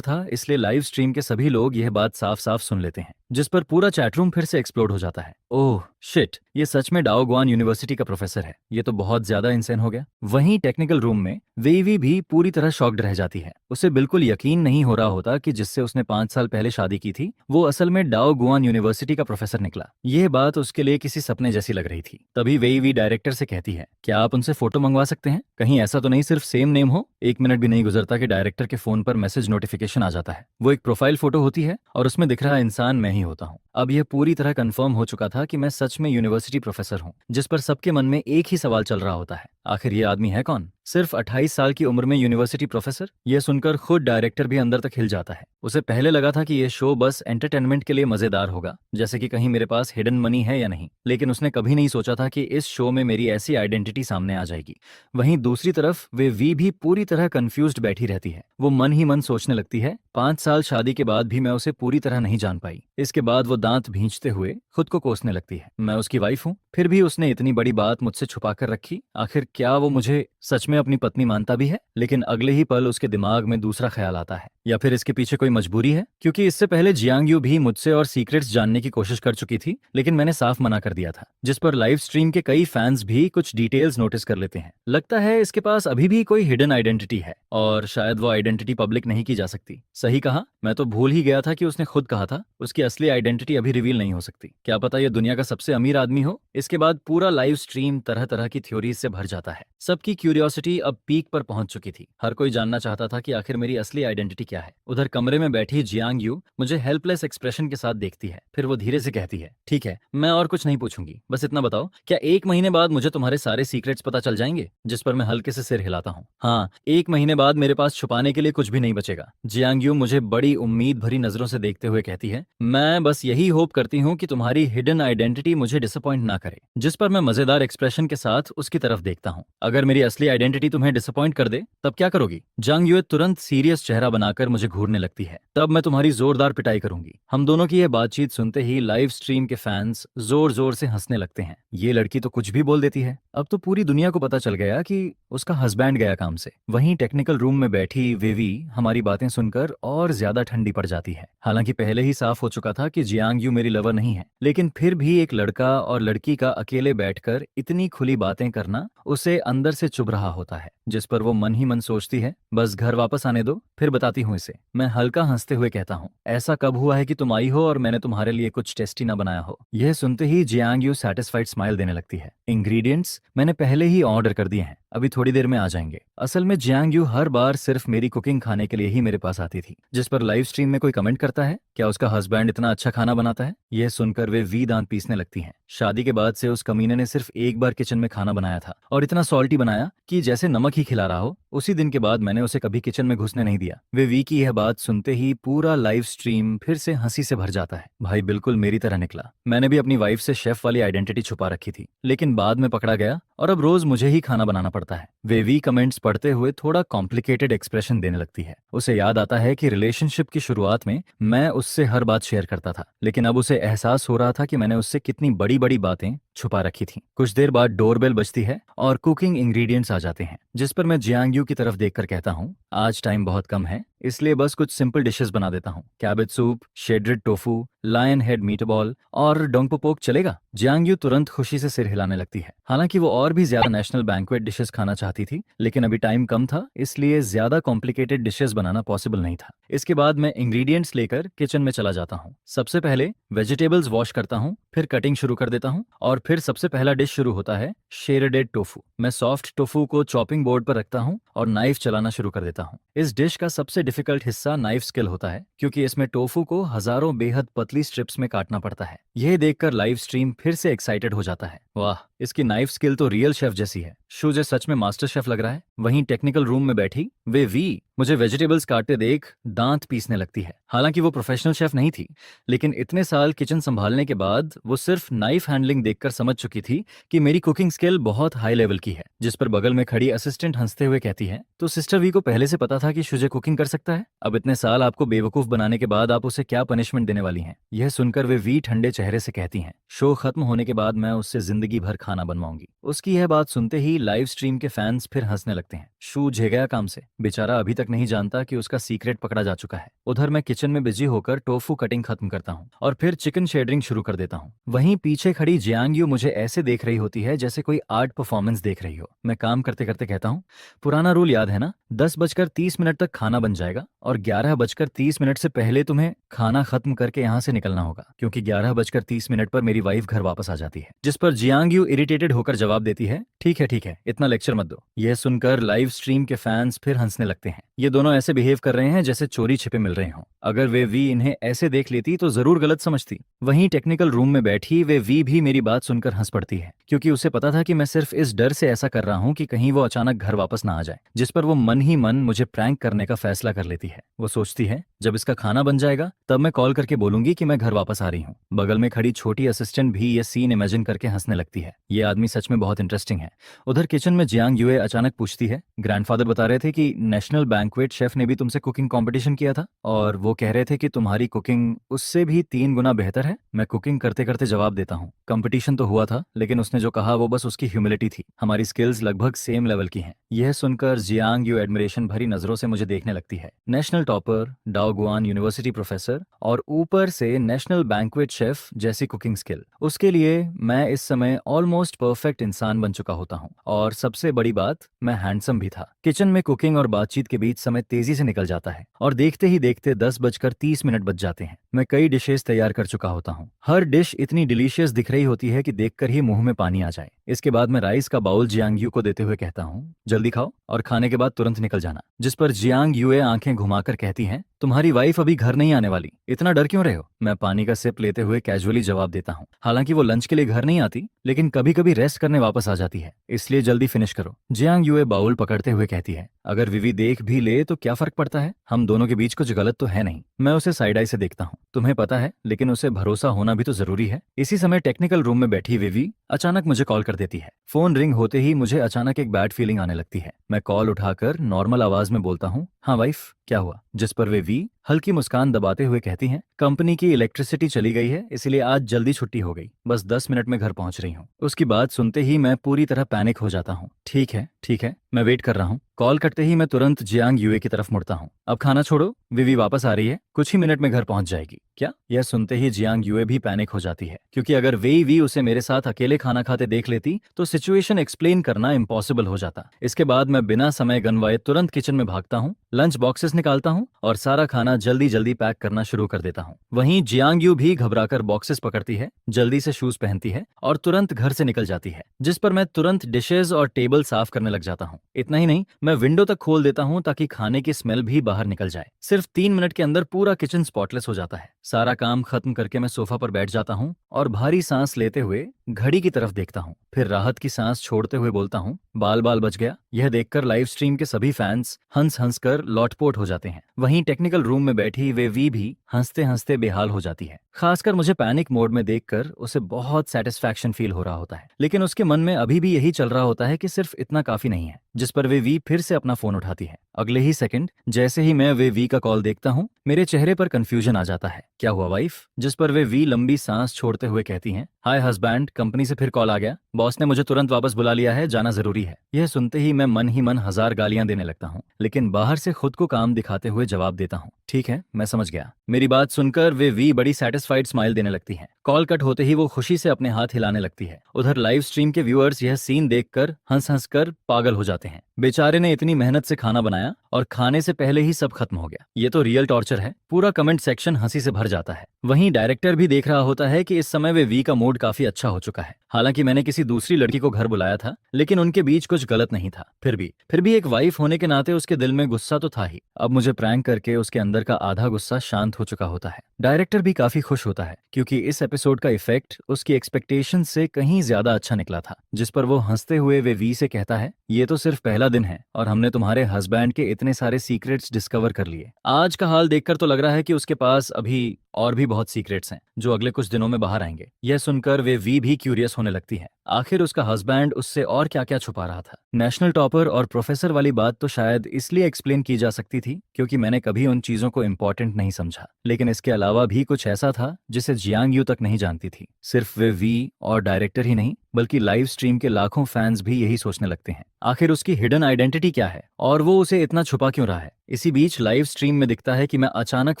था इसलिए लाइव स्ट्रीम के सभी लोग यह बात साफ साफ सुन लेते हैं, जिस पर पूरा चैटरूम फिर से एक्सप्लोड हो जाता है। ओह शिट, ये सच में डाओ गुआन यूनिवर्सिटी का प्रोफेसर है। ये तो बहुत ज्यादा इंसेन हो गया। वहीं टेक्निकल रूम में वेवी भी पूरी तरह शॉक्ड रह जाती है। उसे बिल्कुल यकीन नहीं हो रहा होता कि जिससे उसने 5 साल पहले शादी की थी वो असल में डाओ गुआन यूनिवर्सिटी का प्रोफेसर निकला। यह बात उसके लिए किसी सपने जैसी लग रही थी। तभी वेवी डायरेक्टर से कहती है, क्या आप उनसे फोटो मंगवा सकते हैं? कहीं ऐसा तो नहीं सिर्फ सेम नेम हो? 1 मिनट भी नहीं गुजरता कि डायरेक्टर के फोन पर मैसेज नोटिफिकेशन आ जाता है। वो एक प्रोफाइल फोटो होती है और उसमें दिख रहा इंसान मैं ही होता हूँ। अब यह पूरी तरह कंफर्म हो चुका था कि मैं सच में यूनिवर्सिटी प्रोफेसर हूँ, जिस पर सबके मन में एक ही सवाल चल रहा होता है, आखिर ये आदमी है कौन? सिर्फ 28 साल की उम्र में यूनिवर्सिटी प्रोफेसर? यह सुनकर खुद डायरेक्टर भी अंदर तक हिल जाता है। उसे पहले लगा था कि यह शो बस एंटरटेनमेंट के लिए मजेदार होगा, जैसे कि कहीं मेरे पास हिडन मनी है या नहीं, लेकिन उसने कभी नहीं सोचा था कि इस शो में मेरी ऐसी आइडेंटिटी सामने आ जाएगी। वहीं दूसरी तरफ वे वी भी पूरी तरह कंफ्यूज्ड बैठी रहती है। वो मन ही मन सोचने लगती है, 5 साल शादी के बाद भी मैं उसे पूरी तरह नहीं जान पाई। इसके बाद वो दांत भींचते हुए खुद को कोसने लगती है। मैं उसकी वाइफ हूँ, फिर भी उसने इतनी बड़ी बात मुझसे छुपा कर रखी। आखिर क्या वो मुझे सच में अपनी पत्नी मानता भी है? लेकिन अगले ही पल उसके दिमाग में दूसरा ख्याल आता है, या फिर इसके पीछे कोई मजबूरी है? क्योंकि इससे पहले जियांग यू भी मुझसे और सीक्रेट्स जानने की कोशिश कर चुकी थी, लेकिन मैंने साफ मना कर दिया था, जिस पर लाइव स्ट्रीम के कई फैंस भी कुछ डिटेल्स नोटिस कर लेते हैं। लगता है इसके पास अभी भी कोई हिडन आइडेंटिटी है और शायद वो आइडेंटिटी पब्लिक नहीं की जा सकती। सही कहा, मैं तो भूल ही गया था कि उसने खुद कहा था उसकी असली आइडेंटिटी अभी रिवील नहीं हो सकती। क्या पता ये दुनिया का सबसे अमीर आदमी हो। इसके बाद पूरा लाइव स्ट्रीम तरह तरह की थ्योरीज से भर जाता है। सबकी क्यूरियोसिटी अब पीक पर पहुंच चुकी थी। हर कोई जानना चाहता था कि आखिर मेरी असली आइडेंटिटी क्या है। उधर कमरे में बैठी जियांग यू मुझे हेल्पलेस एक्सप्रेशन के साथ देखती है। फिर वो धीरे से कहती है, ठीक है, मैं और कुछ नहीं पूछूंगी, बस इतना बताओ, क्या 1 महीने बाद मुझे तुम्हारे सारे सीक्रेट्स पता चल जाएंगे? जिस पर मैं हल्के से सिर हिलाता हूँ। हाँ, 1 महीने बाद मेरे पास छुपाने के लिए कुछ भी नहीं बचेगा। जियांग यू मुझे बड़ी उम्मीद भरी नजरों से देखते हुए कहती है, मैं बस यही होप करती हूँ कि तुम्हारी हिडन आइडेंटिटी मुझे डिसअपॉइंट ना करे। जिस पर मैं मजेदार एक्सप्रेशन के साथ उसकी तरफ देखता हूँ। अगर मेरी असली आइडेंटिटी तुम्हें डिसअपॉइंट कर दे तब क्या करोगी? जियांग यू तुरंत सीरियस चेहरा बनाकर मुझे घूरने लगती है। तब मैं तुम्हारी जोरदार पिटाई करूंगी। हम दोनों की यह बातचीत सुनते ही लाइव स्ट्रीम के फैंस जोर जोर से हंसने लगते हैं। ये लड़की तो कुछ भी बोल देती है। अब तो पूरी दुनिया को पता चल गया कि उसका हस्बैंड गया काम से। वहीं टेक्निकल रूम में बैठी वेवी हमारी बातें सुनकर और ज्यादा ठंडी पड़ जाती है। हालांकि पहले ही साफ हो चुका था कि जियांग यू मेरी लवर नहीं है, लेकिन फिर भी एक लड़का और लड़की का अकेले बैठकर इतनी खुली बातें करना उसे अंदर से चुभ रहा होता है। जिस पर वो मन ही मन सोचती है, बस घर वापस आने दो, फिर बताती हूँ इसे। मैं हल्का हंसते हुए कहता हूँ, ऐसा कब हुआ है कि तुम आई हो और मैंने तुम्हारे लिए कुछ टेस्टी ना बनाया हो? यह सुनते ही जियांग यू सैटिस्फाइड स्माइल देने लगती है। इंग्रेडिएंट्स मैंने पहले ही ऑर्डर कर दिए हैं, अभी थोड़ी देर में आ जाएंगे। असल में जियांग यू हर बार सिर्फ मेरी कुकिंग खाने के लिए ही मेरे पास आती थी। जिस पर लाइव स्ट्रीम में कोई कमेंट करता है, क्या उसका हस्बैंड इतना अच्छा खाना बनाता है? यह सुनकर वे वी दांत पीसने लगती हैं। शादी के बाद से उस कमीने ने सिर्फ एक बार किचन में खाना बनाया था और इतना सॉल्टी बनाया कि जैसे नमक ही खिला रहा हो। उसी दिन के बाद मैंने उसे कभी किचन में घुसने नहीं दिया। वे वी की यह बात सुनते ही पूरा लाइव स्ट्रीम फिर से हंसी से भर जाता है। भाई बिल्कुल मेरी तरह निकला। मैंने भी अपनी वाइफ से शेफ वाली आइडेंटिटी छुपा रखी थी, लेकिन बाद में पकड़ा गया और अब रोज मुझे ही खाना बनाना पड़ता है। वे वी कमेंट्स पढ़ते हुए थोड़ा कॉम्प्लिकेटेड एक्सप्रेशन देने लगती है। उसे याद आता है कि रिलेशनशिप की शुरुआत में मैं उससे हर बात शेयर करता था, लेकिन अब उसे एहसास हो रहा था कि मैंने उससे कितनी बड़ी बड़ी बातें छुपा रखी थी। कुछ देर बाद डोरबेल बजती है और कुकिंग इंग्रेडिएंट्स आ जाते हैं, जिस पर मैं जियांग यू की तरफ देखकर कहता हूँ, आज टाइम बहुत कम है, इसलिए बस कुछ सिंपल डिशेस बना देता हूँ। Cabbage soup, shredded tofu, lion head meatball और डोंगपो पोक चलेगा? जियांग यू तुरंत खुशी से सिर हिलाने लगती है। हालांकि वो और भी ज्यादा नेशनल बैंक्वेट डिशेस खाना चाहती थी, लेकिन अभी टाइम कम था, इसलिए ज्यादा कॉम्प्लिकेटेड डिशेस बनाना पॉसिबल नहीं था। इसके बाद मैं इंग्रेडिएंट्स लेकर किचन में चला जाता हूँ। सबसे पहले वेजिटेबल्स वॉश करता हूँ, फिर कटिंग शुरू कर देता हूँ और फिर सबसे पहला डिश शुरू होता है शेरेडेड टोफू। मैं सॉफ्ट टोफू को चॉपिंग बोर्ड पर रखता हूँ और नाइफ चलाना शुरू कर देता हूँ। इस डिश का सबसे डिफिकल्ट हिस्सा नाइफ स्किल होता है, क्योंकि इसमें टोफू को हजारों बेहद पतली स्ट्रिप्स में काटना पड़ता है। यह देखकर लाइव स्ट्रीम फिर से एक्साइटेड हो जाता है। वाह, इसकी नाइफ स्किल तो रियल शेफ जैसी है। शुजे सच में मास्टर शेफ लग रहा है। वहीं टेक्निकल रूम में बैठी वे वी मुझे वेजिटेबल्स काटते देख दांत पीसने लगती है। हालांकि वो प्रोफेशनल शेफ नहीं थी, लेकिन इतने साल किचन संभालने के बाद वो सिर्फ नाइफ हैंडलिंग देखकर समझ चुकी थी कि मेरी कुकिंग स्किल बहुत हाई लेवल की है। जिस पर बगल में खड़ी असिस्टेंट हंसते हुए कहती है, तो सिस्टर वी को पहले से पता था कि शुजे कुकिंग कर सकता है? अब इतने साल आपको बेवकूफ बनाने के बाद आप उसे क्या पनिशमेंट देने वाली हैं? यह सुनकर वे वी ठंडे चेहरे से कहती हैं, शो खत्म होने के बाद मैं उससे जिंदगी भर खाना खाना बनवाऊंगी। उसकी यह बात सुनते ही लाइव स्ट्रीम के फैंस फिर हंसने लगते हैं। शू झे गया काम से, बेचारा अभी तक नहीं जानता कि उसका सीक्रेट पकड़ा जा चुका है। उधर मैं किचन में बिजी होकर टोफू कटिंग खत्म करता हूँ और फिर चिकन शेडरिंग शुरू कर देता हूँ। वहीं पीछे खड़ी जियांग यू मुझे ऐसे देख रही होती है जैसे कोई आर्ट परफॉर्मेंस देख रही हो। मैं काम करते करते कहता हूँ, पुराना रूल याद है ना, 10:30 तक खाना बन जाएगा और 11:30 से पहले तुम्हें खाना खत्म करके यहाँ से निकलना होगा, क्योंकि 11:30 पर मेरी वाइफ घर वापस आ जाती है। जिस पर जियांग यू इरिटेटेड होकर जवाब देती है, ठीक है, इतना लेक्चर मत दो। यह सुनकर लाइव स्ट्रीम के फैंस फिर हंसने लगते हैं। ये दोनों ऐसे बिहेव कर रहे हैं जैसे चोरी छिपे मिल रहे हों। अगर वे वी इन्हें ऐसे देख लेती तो जरूर गलत समझती। वहीं टेक्निकल रूम में बैठी वे वी भी मेरी बात सुनकर हंस पड़ती है, क्योंकि उसे पता था कि मैं सिर्फ इस डर से ऐसा कर रहा हूँ कि कहीं वो अचानक घर वापस ना आ जाए। जिस पर वो मन ही मन मुझे प्रैंक करने का फैसला कर लेती है। वो सोचती है, जब इसका खाना बन जाएगा तब मैं कॉल करके बोलूंगी कि मैं घर वापस आ रही हूँ। बगल में खड़ी छोटी असिस्टेंट भी ये सीन इमेजिन करके हंसने लगती है। ये आदमी सच में बहुत इंटरेस्टिंग है। उधर किचन में जियांग यूए अचानक पूछती है, ग्रैंडफादर बता रहे थे कि नेशनल बैंक्वेट शेफ ने भी तुमसे कुकिंग कंपटीशन किया था और वो कह रहे थे कि तुम्हारी कुकिंग उससे भी 3 गुना बेहतर है। मैं कुकिंग करते करते जवाब देता हूँ, कंपटीशन तो हुआ था, लेकिन उसने जो कहा वो बस उसकी ह्यूमिलिटी थी। हमारी स्किल्स लगभग सेम लेवल की हैं। यह सुनकर जियांग यू एडमिरेशन भरी नजरों से मुझे देखने लगती है। नेशनल टॉपर, डाओगुआन यूनिवर्सिटी प्रोफेसर और ऊपर से नेशनल बैंक्वेट शेफ जैसी कुकिंग स्किल, उसके लिए मैं इस समय ऑलमोस्ट परफेक्ट इंसान बन चुका होता हूँ। और सबसे बड़ी बात, मैं हैंडसम भी था। किचन में कुकिंग और बातचीत के बीच समय तेजी से निकल जाता है और देखते ही देखते 10:30 बज जाते हैं। मैं कई डिशेस तैयार कर चुका होता हूँ। हर डिश इतनी डिलीशियस दिख रही होती है कि देखकर ही मुंह में पानी आ जाए। इसके बाद मैं राइस का बाउल जियांग यू को देते हुए कहता हूँ, जल्दी खाओ और खाने के बाद तुरंत निकल जाना। जिस पर जियांग यूए आंखें घुमाकर कहती हैं, तुम्हारी वाइफ अभी घर नहीं आने वाली, इतना डर क्यों रहे हो? मैं पानी का सिप लेते हुए कैजुअली जवाब देता हूँ, हालांकि वो लंच के लिए घर नहीं आती, लेकिन कभी कभी रेस्ट करने वापस आ जाती है, इसलिए जल्दी फिनिश करो। जियांग यूए बाउल पकड़ते हुए कहती है, अगर विवी देख भी ले तो क्या फर्क पड़ता है, हम दोनों के बीच कुछ गलत तो है नहीं। मैं उसे साइड आई से देखता हूँ, तुम्हें पता है, लेकिन उसे भरोसा होना भी तो जरूरी है। इसी समय टेक्निकल रूम में बैठी विवी अचानक मुझे कॉल कर देती है। फोन रिंग होते ही मुझे अचानक एक बैड फीलिंग आने लगती है। मैं कॉल उठाकर नॉर्मल आवाज में बोलता हूँ, हाँ वाइफ, क्या हुआ? जिस पर वे हल्की मुस्कान दबाते हुए कहती हैं, कंपनी की इलेक्ट्रिसिटी चली गई है, इसलिए आज जल्दी छुट्टी हो गई, बस 10 मिनट में घर पहुंच रही हूँ। उसकी बात सुनते ही मैं पूरी तरह पैनिक हो जाता हूँ। ठीक है, मैं वेट कर रहा हूँ। कॉल कटते ही मैं तुरंत जियांग यूए की तरफ मुड़ता हूँ। अब खाना छोड़ो, विवी वापस आ रही है, कुछ ही मिनट में घर पहुंच जाएगी। क्या? यह सुनते ही जियांग यूए भी पैनिक हो जाती है, क्योंकि अगर वी उसे मेरे साथ अकेले खाना खाते देख लेती तो सिचुएशन एक्सप्लेन करना इम्पॉसिबल हो जाता। इसके बाद मैं बिना समय गंवाए तुरंत किचन में भागता हूँ, लंच बॉक्सेस निकालता हूँ और सारा खाना जल्दी जल्दी पैक करना शुरू कर देता हूँ। वहीं जियांग यू भी घबराकर बॉक्सेस पकड़ती है, जल्दी से शूज पहनती है और तुरंत घर से निकल जाती है। जिस पर मैं तुरंत डिशेज और टेबल साफ करने लग जाता हूँ। इतना ही नहीं, मैं विंडो तक खोल देता हूँ ताकि खाने की स्मेल भी बाहर निकल जाए। सिर्फ 3 मिनट के अंदर पूरा किचन स्पॉटलेस हो जाता है। सारा काम खत्म करके मैं सोफा पर बैठ जाता हूँ और भारी सांस लेते हुए घड़ी की तरफ देखता हूँ। फिर राहत की सांस छोड़ते हुए बोलता हूँ, बाल बाल बच गया। यह देखकर लाइव स्ट्रीम के सभी फैंस हंस हंस कर लौटपोट हो जाते हैं। वहीं टेक्निकल रूम में बैठी वे वी भी हंसते हंसते बेहाल हो जाती है। खासकर मुझे पैनिक मोड में देखकर उसे बहुत सेटिस्फैक्शन फील हो रहा होता है, लेकिन उसके मन में अभी भी यही चल रहा होता है कि सिर्फ इतना काफी नहीं है। जिस पर वे वी फिर से अपना फोन उठाती है। अगले ही सेकंड जैसे ही मैं वे वी का कॉल देखता हूँ, मेरे चेहरे पर कंफ्यूजन आ जाता है। क्या हुआ वाइफ? जिस पर वे वी लंबी सांस छोड़ते हुए कहती हैं, हाय हस्बैंड, कंपनी से फिर कॉल आ गया, बॉस ने मुझे तुरंत वापस बुला लिया है, जाना जरूरी है। यह सुनते ही मैं मन ही मन 1000 गालियां देने लगता हूँ, लेकिन बाहर से खुद को काम दिखाते हुए जवाब देता हूँ, ठीक है, मैं समझ गया। मेरी बात सुनकर वे वी बड़ी सेटिस्फाइड स्माइल देने लगती है। कॉल कट होते ही वो खुशी से अपने हाथ हिलाने लगती है। उधर लाइव स्ट्रीम के व्यूअर्स यह सीन देखकर हंस हंस कर पागल हो जाते हैं। बेचारे ने इतनी मेहनत से खाना बनाया और खाने से पहले ही सब खत्म हो गया। ये तो रियल टॉर्चर है। पूरा कमेंट सेक्शन हंसी से भर जाता है। वहीं डायरेक्टर भी देख रहा होता है कि इस समय वे वी का मूड काफी अच्छा हो चुका है। हालांकि मैंने किसी दूसरी लड़की को घर बुलाया था, लेकिन उनके बीच कुछ गलत नहीं था। फिर भी एक वाइफ होने के नाते उसके दिल में गुस्सा तो था ही। अब मुझे प्रैंक करके उसके अंदर का आधा गुस्सा शांत हो चुका होता है। डायरेक्टर भी काफी खुश होता है, क्योंकि इस एपिसोड का इफेक्ट उसकी एक्सपेक्टेशन से कहीं ज्यादा अच्छा निकला था। जिस पर वो हंसते हुए वे वी से कहता है, ये तो सिर्फ पहला दिन है और हमने तुम्हारे हस्बैंड के इतने सारे सीक्रेट्स डिस्कवर कर लिए। आज का हाल देखकर तो लग रहा है कि उसके पास अभी और भी बहुत सीक्रेट्स हैं जो अगले कुछ दिनों में बाहर आएंगे। यह सुनकर वे वी भी क्यूरियस होने लगती है, आखिर उसका हस्बैंड उससे और क्या क्या छुपा रहा था। नेशनल टॉपर और प्रोफेसर वाली बात तो शायद इसलिए एक्सप्लेन की जा सकती थी क्योंकि मैंने कभी उन चीजों को इम्पोर्टेंट नहीं समझा, लेकिन इसके अलावा भी कुछ ऐसा था जिसे जियांग यू तक नहीं जानती थी। सिर्फ वे वी और डायरेक्टर ही नहीं बल्कि लाइव स्ट्रीम के लाखों फैंस भी यही सोचने लगते हैं, आखिर उसकी हिडन आइडेंटिटी क्या है और वो उसे इतना छुपा क्यों रहा है। इसी बीच लाइव स्ट्रीम में दिखता है कि मैं अचानक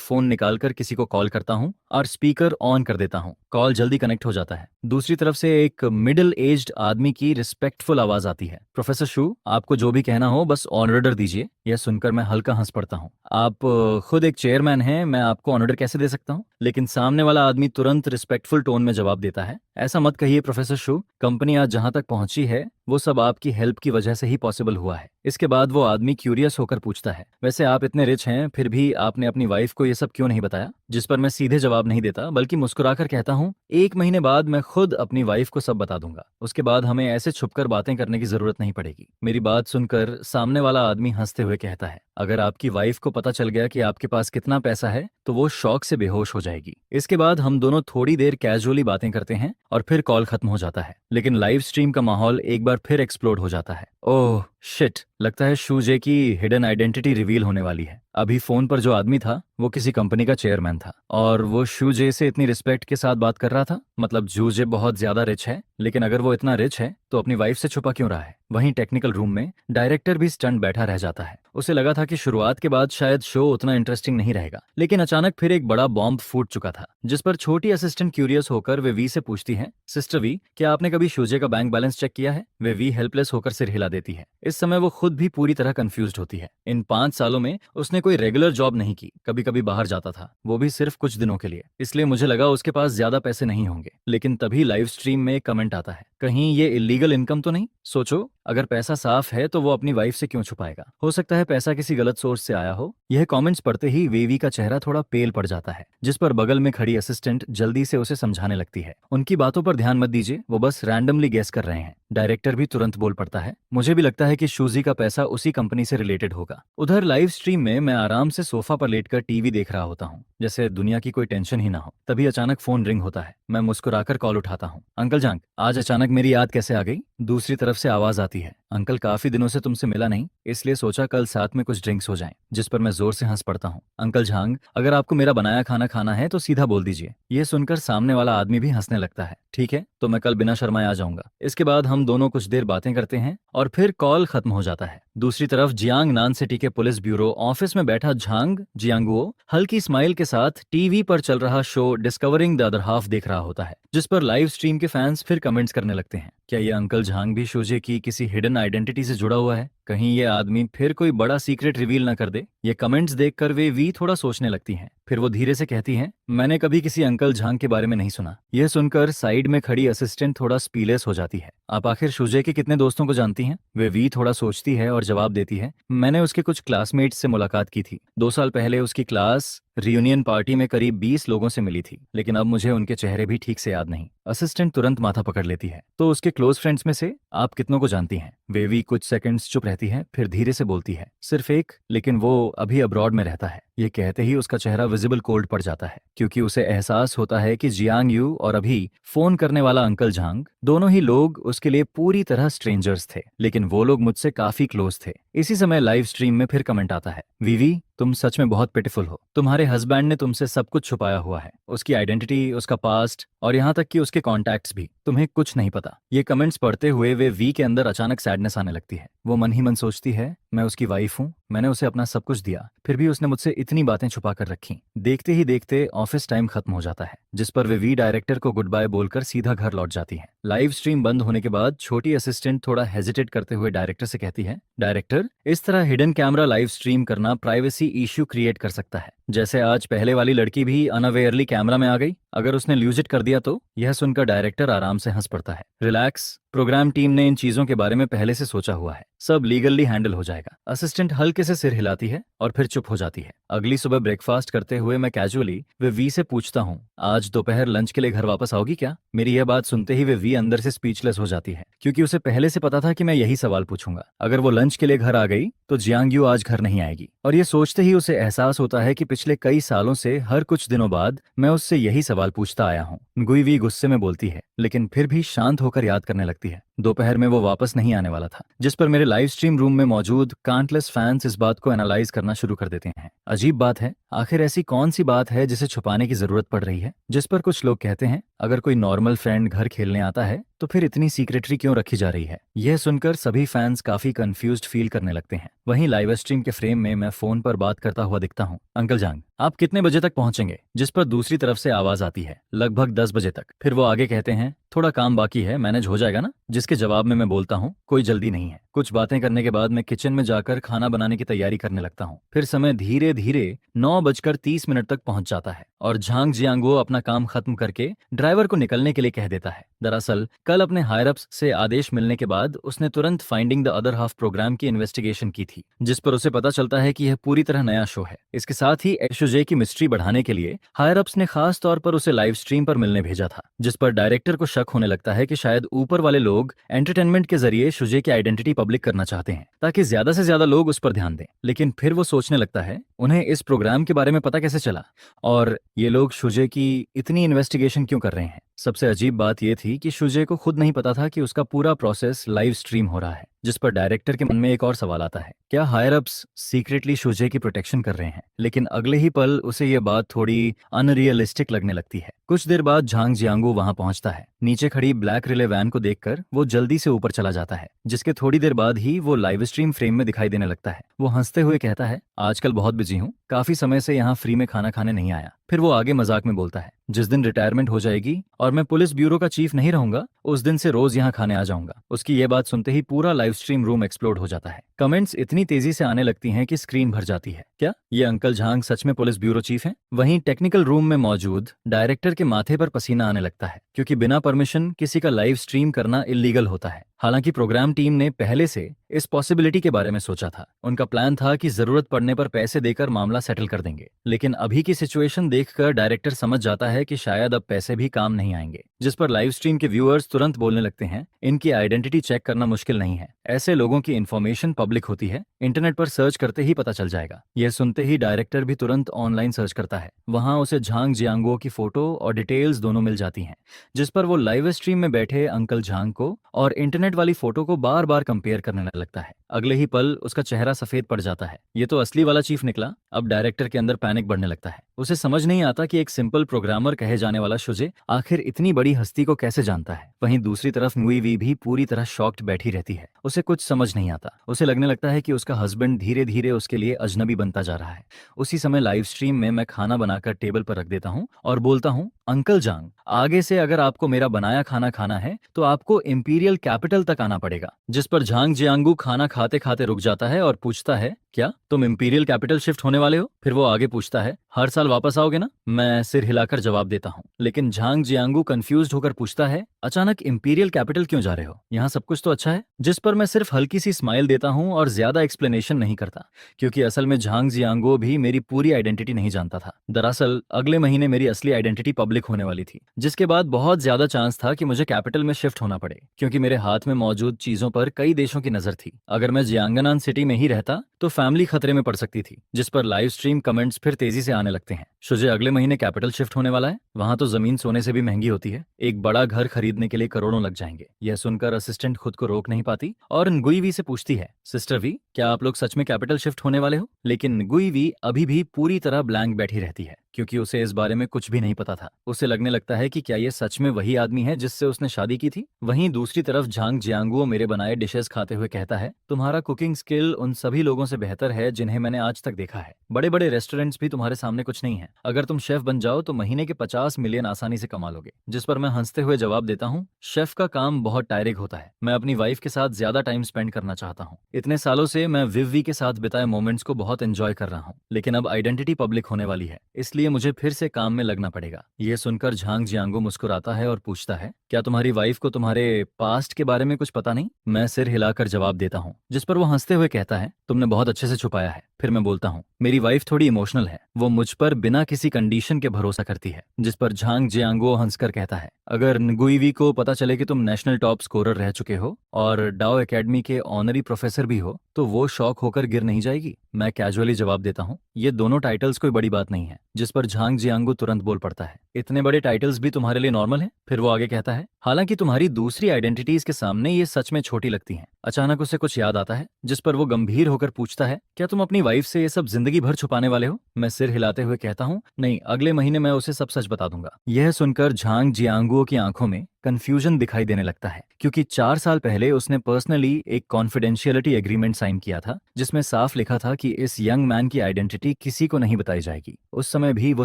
फोन निकालकर किसी को कॉल करता हूँ और स्पीकर ऑन कर देता हूँ। कॉल जल्दी कनेक्ट हो जाता है। दूसरी तरफ से एक मिडिल एज्ड आदमी की रिस्पेक्टफुल आवाज आती है, प्रोफेसर शू, आपको जो भी कहना हो बस ऑन ऑर्डर दीजिए। यह सुनकर मैं हल्का हंस पड़ता हूँ। आप खुद एक चेयरमैन हैं, मैं आपको ऑन ऑर्डर कैसे दे सकता हूँ। लेकिन सामने वाला आदमी तुरंत रिस्पेक्टफुल टोन में जवाब देता है, ऐसा मत कहिए प्रोफेसर शू, कंपनी आज जहां तक पहुंची है वो सब आपकी हेल्प की वजह से ही पॉसिबल हुआ है। इसके बाद वो आदमी क्यूरियस होकर पूछता है, वैसे आप इतने रिच हैं फिर भी आपने अपनी वाइफ को ये सब क्यों नहीं बताया। जिस पर मैं सीधे जवाब नहीं देता बल्कि मुस्कुराकर कहता हूँ, 1 महीने बाद मैं खुद अपनी वाइफ को सब बता दूंगा, उसके बाद हमें ऐसे छुपकर बातें करने की जरूरत नहीं पड़ेगी। मेरी बात सुनकर सामने वाला आदमी हंसते हुए कहता है, अगर आपकी वाइफ को पता चल गया कि आपके पास कितना पैसा है तो वो शौक से बेहोश हो जाएगी। इसके बाद हम दोनों थोड़ी देर कैजुअली बातें करते हैं और फिर कॉल खत्म हो जाता है। लेकिन लाइव स्ट्रीम का माहौल एक बार फिर एक्सप्लोड हो जाता है। ओह शिट, लगता है शूजे की हिडन आइडेंटिटी रिवील होने वाली है। अभी फोन पर जो आदमी था वो किसी कंपनी का चेयरमैन था और वो शूजे से इतनी रिस्पेक्ट के साथ बात कर रहा था। मतलब जूजे बहुत ज्यादा रिच है, लेकिन अगर वो इतना रिच है तो अपनी वाइफ से छुपा क्यों रहा है। वहीं टेक्निकल रूम में डायरेक्टर भी स्टंट बैठा रह जाता है। उसे लगा था कि शुरुआत के बाद शायद शो उतना इंटरेस्टिंग नहीं रहेगा, लेकिन अचानक फिर एक बड़ा बॉम्ब फूट चुका था, जिस पर छोटी असिस्टेंट क्यूरियस होकर वे वी से पूछती है, सिस्टर वी, क्या आपने कभी शूजे का बैंक बैलेंस चेक किया है। वे वी हेल्पलेस होकर सिर हिला देती है। इस समय वो खुद भी पूरी तरह कंफ्यूज्ड होती है। इन 5 सालों में उसने कोई रेगुलर जॉब नहीं की, कभी कभी बाहर जाता था, वो भी सिर्फ कुछ दिनों के लिए, इसलिए मुझे लगा उसके पास ज्यादा पैसे नहीं होंगे। लेकिन तभी लाइव स्ट्रीम में एक कमेंट आता है, कहीं ये इलीगल इनकम तो नहीं। सोचो, अगर पैसा साफ है तो वो अपनी वाइफ से क्यों छुपाएगा। हो सकता है पैसा किसी गलत सोर्स से आया हो। यह कमेंट्स पढ़ते ही वेवी का चेहरा थोड़ा पेल पड़ जाता है, जिस पर बगल में खड़ी असिस्टेंट जल्दी से उसे समझाने लगती है, उनकी बातों पर ध्यान मत दीजिए, वो बस रैंडमली गेस कर रहे हैं। डायरेक्टर भी तुरंत बोल पड़ता है, मुझे भी लगता है कि शूजी का पैसा उसी कंपनी से रिलेटेड होगा। उधर लाइव स्ट्रीम में मैं आराम से सोफा पर लेटकर टीवी देख रहा होता हूँ, जैसे दुनिया की कोई टेंशन ही ना हो। तभी अचानक फोन रिंग होता है। मैं मुस्कुराकर कॉल उठाता हूँ। अंकल जांग, आज अचानक मेरी याद कैसे आ गई। दूसरी तरफ से आवाज आती है, अंकल काफी दिनों से तुमसे मिला नहीं, इसलिए सोचा कल साथ में कुछ ड्रिंक्स हो जाएं। जिस पर मैं जोर से हंस पड़ता हूँ। अंकल झांग, अगर आपको मेरा बनाया खाना खाना है तो सीधा बोल दीजिए। यह सुनकर सामने वाला आदमी भी हंसने लगता है। ठीक है, तो मैं कल बिना शर्माए आ जाऊंगा। इसके बाद हम दोनों कुछ देर बातें करते हैं और फिर कॉल खत्म हो जाता है। दूसरी तरफ जियांग नान सिटी के पुलिस ब्यूरो ऑफिस में बैठा झांग जियांगुओ हल्की स्माइल के साथ टीवी पर चल रहा show discovering the other half देख रहा होता है, जिस पर लाइव स्ट्रीम के फैंस फिर कमेंट्स करने लगते हैं, क्या ये अंकल झांग भी शूजे की किसी हिडन आइडेंटिटी से जुड़ा हुआ है। कहीं ये आदमी फिर कोई बड़ा सीक्रेट रिवील न कर दे। ये कमेंट्स देखकर वे वी थोड़ा सोचने लगती हैं। फिर वो धीरे से कहती हैं, मैंने कभी किसी अंकल झांग के बारे में नहीं सुना। यह सुनकर साइड में खड़ी असिस्टेंट थोड़ा स्पीलेस हो जाती है। आप आखिर शूजे के कितने दोस्तों को जानती हैं। वे वी थोड़ा सोचती है और जवाब देती है, मैंने उसके कुछ क्लासमेट्स से मुलाकात की थी। 2 साल पहले उसकी क्लास रियूनियन पार्टी में करीब 20 लोगों से मिली थी, लेकिन अब मुझे उनके चेहरे भी ठीक से याद नहीं। असिस्टेंट तुरंत माथा पकड़ लेती है, तो उसके क्लोज फ्रेंड्स में से आप कितनों को जानती हैं। वेवी कुछ सेकंड्स चुप रहती है, फिर धीरे से बोलती है, सिर्फ एक, लेकिन वो अभी अब्रॉड में रहता है। ये कहते ही उसका चेहरा विजिबल कोल्ड पड़ जाता है, क्योंकि उसे एहसास होता है कि जियांग यू और अभी फोन करने वाला अंकल झांग दोनों ही लोग उसके लिए पूरी तरह स्ट्रेंजर्स थे, लेकिन वो लोग मुझसे काफी क्लोज थे। इसी समय लाइव स्ट्रीम में फिर कमेंट आता है, वीवी, तुम सच में बहुत पिटिफुल हो। तुम्हारे हस्बैंड ने तुमसे सब कुछ छुपाया हुआ है, उसकी आइडेंटिटी, उसका पास्ट और यहाँ तक कि उसके कॉन्टैक्ट्स भी। तुम्हें कुछ नहीं पता। ये कमेंट्स पढ़ते हुए वे वी के अंदर अचानक सैडनेस आने लगती है। वो मन ही मन सोचती है, मैं उसकी वाइफ हूँ, मैंने उसे अपना सब कुछ दिया, फिर भी उसने मुझसे इतनी बातें छुपा कर रखी। देखते ही देखते ऑफिस टाइम खत्म हो जाता है, जिस पर वे वी डायरेक्टर को गुड बाय बोलकर सीधा घर लौट जाती है। लाइव स्ट्रीम बंद होने के बाद छोटी असिस्टेंट थोड़ा हेजिटेट करते हुए डायरेक्टर से कहती है, डायरेक्टर, इस तरह हिडन कैमरा लाइव स्ट्रीम करना प्राइवेसी इश्यू क्रिएट कर सकता है। जैसे आज पहले वाली लड़की भी अनअवेयरली कैमरा में आ गई। अगर उसने लूज इट कर दिया तो? यह सुनकर डायरेक्टर आराम से हंस पड़ता है। रिलैक्स, प्रोग्राम टीम ने इन चीजों के बारे में पहले से सोचा हुआ है, सब लीगली हैंडल हो जाएगा। असिस्टेंट हल्के से सिर हिलाती है और फिर चुप हो जाती है। अगली सुबह ब्रेकफास्ट करते हुए मैं कैजुअली वे वी से पूछता हूँ, आज दोपहर लंच के लिए घर वापस आओगी क्या? मेरी यह बात सुनते ही वे वी अंदर से स्पीचलेस हो जाती है, क्योंकि उसे पहले से पता था कि मैं यही सवाल पूछूंगा। अगर वो लंच के लिए घर आ गई तो जियांग यू आज घर नहीं आएगी। और ये सोचते ही उसे एहसास होता है कि पिछले कई सालों से हर कुछ दिनों बाद मैं उससे यही सवाल पूछता आया हूँ। गुई वी गुस्से में बोलती है, लेकिन फिर भी शांत होकर याद करने लगती है। दोपहर में वो वापस नहीं आने वाला था, जिस पर मेरे लाइव स्ट्रीम रूम में मौजूद काउंटलेस फैंस इस बात को एनालाइज करना शुरू कर देते हैं। अजीब बात है, आखिर ऐसी कौन सी बात है जिसे छुपाने की जरूरत पड़ रही है? जिस पर कुछ लोग कहते हैं, अगर कोई नॉर्मल फ्रेंड घर खेलने आता है तो फिर इतनी सीक्रेटरी क्यों रखी जा रही है? यह सुनकर सभी फैंस काफी कंफ्यूज्ड फील करने लगते हैं। वहीं लाइव स्ट्रीम के फ्रेम में मैं फोन पर बात करता हुआ दिखता हूँ। अंकल जांग, आप कितने बजे तक पहुंचेंगे? जिस पर दूसरी तरफ से आवाज आती है, लगभग 10 बजे तक। फिर वो आगे कहते हैं, थोड़ा काम बाकी है, मैनेज हो जाएगा ना? जिसके जवाब में मैं बोलता हूँ, कोई जल्दी नहीं है। कुछ बातें करने के बाद मैं किचन में जाकर खाना बनाने की तैयारी करने लगता हूँ। फिर समय धीरे धीरे 9:30 तक पहुंच जाता है और झांग जियांगो अपना काम खत्म करके ड्राइवर को निकलने के लिए कह देता है। दरअसल कल अपने हायर अप्स से आदेश मिलने के बाद उसने तुरंत finding the other half program की इन्वेस्टिगेशन की थी, जिस पर उसे पता चलता है कि यह पूरी तरह नया शो है। इसके साथ ही एशुजे की मिस्ट्री बढ़ाने के लिए हायर अप्स ने खास तौर पर उसे लाइव स्ट्रीम पर मिलने भेजा था, जिस पर डायरेक्टर को शक होने लगता है कि शायद ऊपर वाले लोग एंटरटेनमेंट के जरिए शुजे की आइडेंटिटी पब्लिक करना चाहते हैं, ताकि ज्यादा से ज्यादा लोग उस पर ध्यान दें। लेकिन फिर वो सोचने लगता है, उन्हें इस प्रोग्राम के बारे में पता कैसे चला और ये लोग शुजे की इतनी इन्वेस्टिगेशन क्यों कर रहे हैं? सबसे अजीब बात यह थी कि शुजे को खुद नहीं पता था कि उसका पूरा प्रोसेस लाइव स्ट्रीम हो रहा है, जिस पर डायरेक्टर के मन में एक और सवाल आता है, क्या हायर अप्स सीक्रेटली शुजे की प्रोटेक्शन कर रहे हैं? लेकिन अगले ही पल उसे यह बात थोड़ी अनरियलिस्टिक लगने लगती है। कुछ देर बाद झांग जियांगो वहां पहुंचता है। नीचे खड़ी ब्लैक रिले वैन को देखकर वो जल्दी से ऊपर चला जाता है, जिसके थोड़ी देर बाद ही वो लाइव स्ट्रीम फ्रेम में दिखाई देने लगता है। वो हंसते हुए कहता है, आजकल बहुत बिजी हूँ, काफी समय से यहाँ फ्री में खाना खाने नहीं आया। फिर वो आगे मजाक में बोलता है, जिस दिन रिटायरमेंट हो जाएगी और मैं पुलिस ब्यूरो का चीफ नहीं रहूंगा, उस दिन से रोज यहाँ खाने आ जाऊंगा। उसकी ये बात सुनते ही पूरा लाइव स्ट्रीम रूम एक्सप्लोड हो जाता है। कमेंट्स इतनी तेजी से आने लगती हैं कि स्क्रीन भर जाती है। क्या ये अंकल झांग सच में पुलिस ब्यूरो चीफ हैं? वहीं टेक्निकल रूम में मौजूद डायरेक्टर के माथे पर पसीना आने लगता है, क्योंकि बिना परमिशन किसी का लाइव स्ट्रीम करना इलीगल होता है। हालांकि प्रोग्राम टीम ने पहले से इस पॉसिबिलिटी के बारे में सोचा था। उनका प्लान था कि जरूरत पड़ने पर पैसे देकर मामला सेटल कर देंगे, लेकिन अभी की सिचुएशन देखकर डायरेक्टर समझ जाता है कि शायद अब पैसे भी काम नहीं आएंगे, जिस पर लाइव स्ट्रीम के व्यूअर्स तुरंत बोलने लगते हैं, इनकी आइडेंटिटी चेक करना मुश्किल नहीं है, ऐसे लोगों की इन्फॉर्मेशन पब्लिक होती है, इंटरनेट पर सर्च करते ही पता चल जाएगा। यह सुनते ही डायरेक्टर भी तुरंत ऑनलाइन सर्च करता है। वहां उसे झांग जियांगो की फोटो और डिटेल्स दोनों मिल जाती हैं, जिस पर वो लाइव स्ट्रीम में बैठे अंकल झांग को और इंटरनेट वाली फोटो को बार बार कंपेयर करने लगता है। अगले ही पल उसका चेहरा सफेद पड़ जाता है। ये तो असली वाला चीफ निकला। अब डायरेक्टर के अंदर पैनिक बढ़ने लगता है। उसे समझ नहीं आता कि एक सिंपल प्रोग्रामर कहे जाने वाला शुजे आखिर इतनी बड़ी हस्ती को कैसे जानता है। वहीं दूसरी तरफ मुई वी भी पूरी तरह शॉक्ड बैठी रहती है। उसे कुछ समझ नहीं आता। उसे लगने लगता है कि उसका हस्बैंड धीरे धीरे उसके लिए अजनबी बनता जा रहा है। उसी समय लाइव स्ट्रीम में मैं खाना बनाकर टेबल पर रख देता हूँ और बोलता हूँ, अंकल जांग, आगे से अगर आपको मेरा बनाया खाना खाना है तो आपको इंपीरियल कैपिटल तक आना पड़ेगा। जिस पर झांग जियांगू खाना खाते खाते रुक जाता है और पूछता है, क्या तुम इंपीरियल कैपिटल शिफ्ट होने वाले हो? फिर वो आगे पूछता है, हर साल वापस आओगे ना? मैं सिर हिलाकर जवाब देता हूँ, लेकिन झांग जियांगू कंफ्यूज्ड होकर पूछता है, अचानक इंपीरियल कैपिटल क्यों जा रहे हो? यहाँ सब कुछ तो अच्छा है। जिस पर मैं सिर्फ हल्की सी स्माइल देता हूँ और ज्यादा एक्सप्लेनेशन नहीं करता, क्योंकि असल में झांग जियांगो भी मेरी पूरी आइडेंटिटी नहीं जानता था। दरअसल अगले महीने मेरी असली आइडेंटिटी पब्लिक होने वाली थी, जिसके बाद बहुत ज्यादा चांस था कि मुझे कैपिटल में शिफ्ट होना पड़े, क्योंकि मेरे हाथ में मौजूद चीजों पर कई देशों की नजर थी। अगर मैं जियांगनान सिटी में ही रहता तो फैमिली खतरे में पड़ सकती थी। जिस पर लाइव स्ट्रीम कमेंट्स फिर तेजी से आने लगते हैं, शुजे अगले महीने कैपिटल शिफ्ट होने वाला है, वहां तो जमीन सोने से भी महंगी होती है, एक बड़ा घर खरीदने के लिए करोड़ों लग जाएंगे। यह सुनकर असिस्टेंट खुद को रोक नहीं पाती और गुई वी से पूछती है, सिस्टर वी, क्या आप लोग सच में कैपिटल शिफ्ट होने वाले हो? लेकिन गुई वी अभी भी पूरी तरह ब्लैंक बैठी रहती है, क्योंकि उसे इस बारे में कुछ भी नहीं पता था। उसे लगने लगता है कि क्या ये सच में वही आदमी है जिससे उसने शादी की थी। वहीं दूसरी तरफ झांग जियांगुओ मेरे बनाए डिशेस खाते हुए कहता है, तुम्हारा कुकिंग स्किल उन सभी लोगों से बेहतर है जिन्हें मैंने आज तक देखा है। बड़े बड़े रेस्टोरेंट्स भी तुम्हारे सामने कुछ नहीं है। अगर तुम शेफ बन जाओ तो महीने के 50 मिलियन आसानी से कमा लोगे। जिस पर मैं हंसते हुए जवाब देता हूँ, शेफ का काम बहुत टायरिंग होता है, मैं अपनी वाइफ के साथ ज्यादा टाइम स्पेंड करना चाहता हूँ। इतने सालों से मैं विव वी के साथ बिताए मोमेंट्स को बहुत एंजॉय कर रहा हूँ, लेकिन अब आइडेंटिटी पब्लिक होने वाली है, इसलिए इसलिए मुझे फिर से काम में लगना पड़ेगा। यह सुनकर झांग जियांगो मुस्कुराता है और पूछता है, क्या तुम्हारी वाइफ को तुम्हारे पास्ट के बारे में कुछ पता नहीं? मैं सिर हिलाकर जवाब देता हूँ, जिस पर वो हंसते हुए कहता है, तुमने बहुत अच्छे से छुपाया है। फिर मैं बोलता हूँ, मेरी वाइफ थोड़ी इमोशनल है, वो मुझ पर बिना किसी कंडीशन के भरोसा करती है। जिस पर झांग जियांगो हंसकर कहता है, अगर nguiवी को पता चले कि तुम नेशनल टॉप स्कोरर रह चुके हो और डाओ एकेडमी के ऑनरी प्रोफेसर भी हो, तो वो शौक होकर गिर नहीं जाएगी? मैं कैजुअली जवाब देता हूँ, ये दोनों टाइटल्स कोई बड़ी बात नहीं है। जिस पर झांग जियांगो तुरंत बोल पड़ता है, इतने बड़े टाइटल्स भी तुम्हारे लिए नॉर्मल हैं? फिर वो आगे कहता है, हालांकि तुम्हारी दूसरी आइडेंटिटीज के सामने ये सच में छोटी लगती हैं। अचानक उसे कुछ याद आता है, जिस पर वो गंभीर होकर पूछता है, क्या तुम अपनी वाइफ से ये सब जिंदगी भर छुपाने वाले हो? मैं सिर हिलाते हुए कहता हूँ, नहीं, अगले महीने मैं उसे सब सच बता दूंगा। यह सुनकर झांग जियांगो की आंखों में कंफ्यूजन दिखाई देने लगता है, क्योंकि 4 साल पहले उसने पर्सनली एक कॉन्फिडेंशियलिटी एग्रीमेंट साइन किया था, जिसमें साफ लिखा था कि इस यंग मैन की आइडेंटिटी किसी को नहीं बताई जाएगी। उस समय भी वो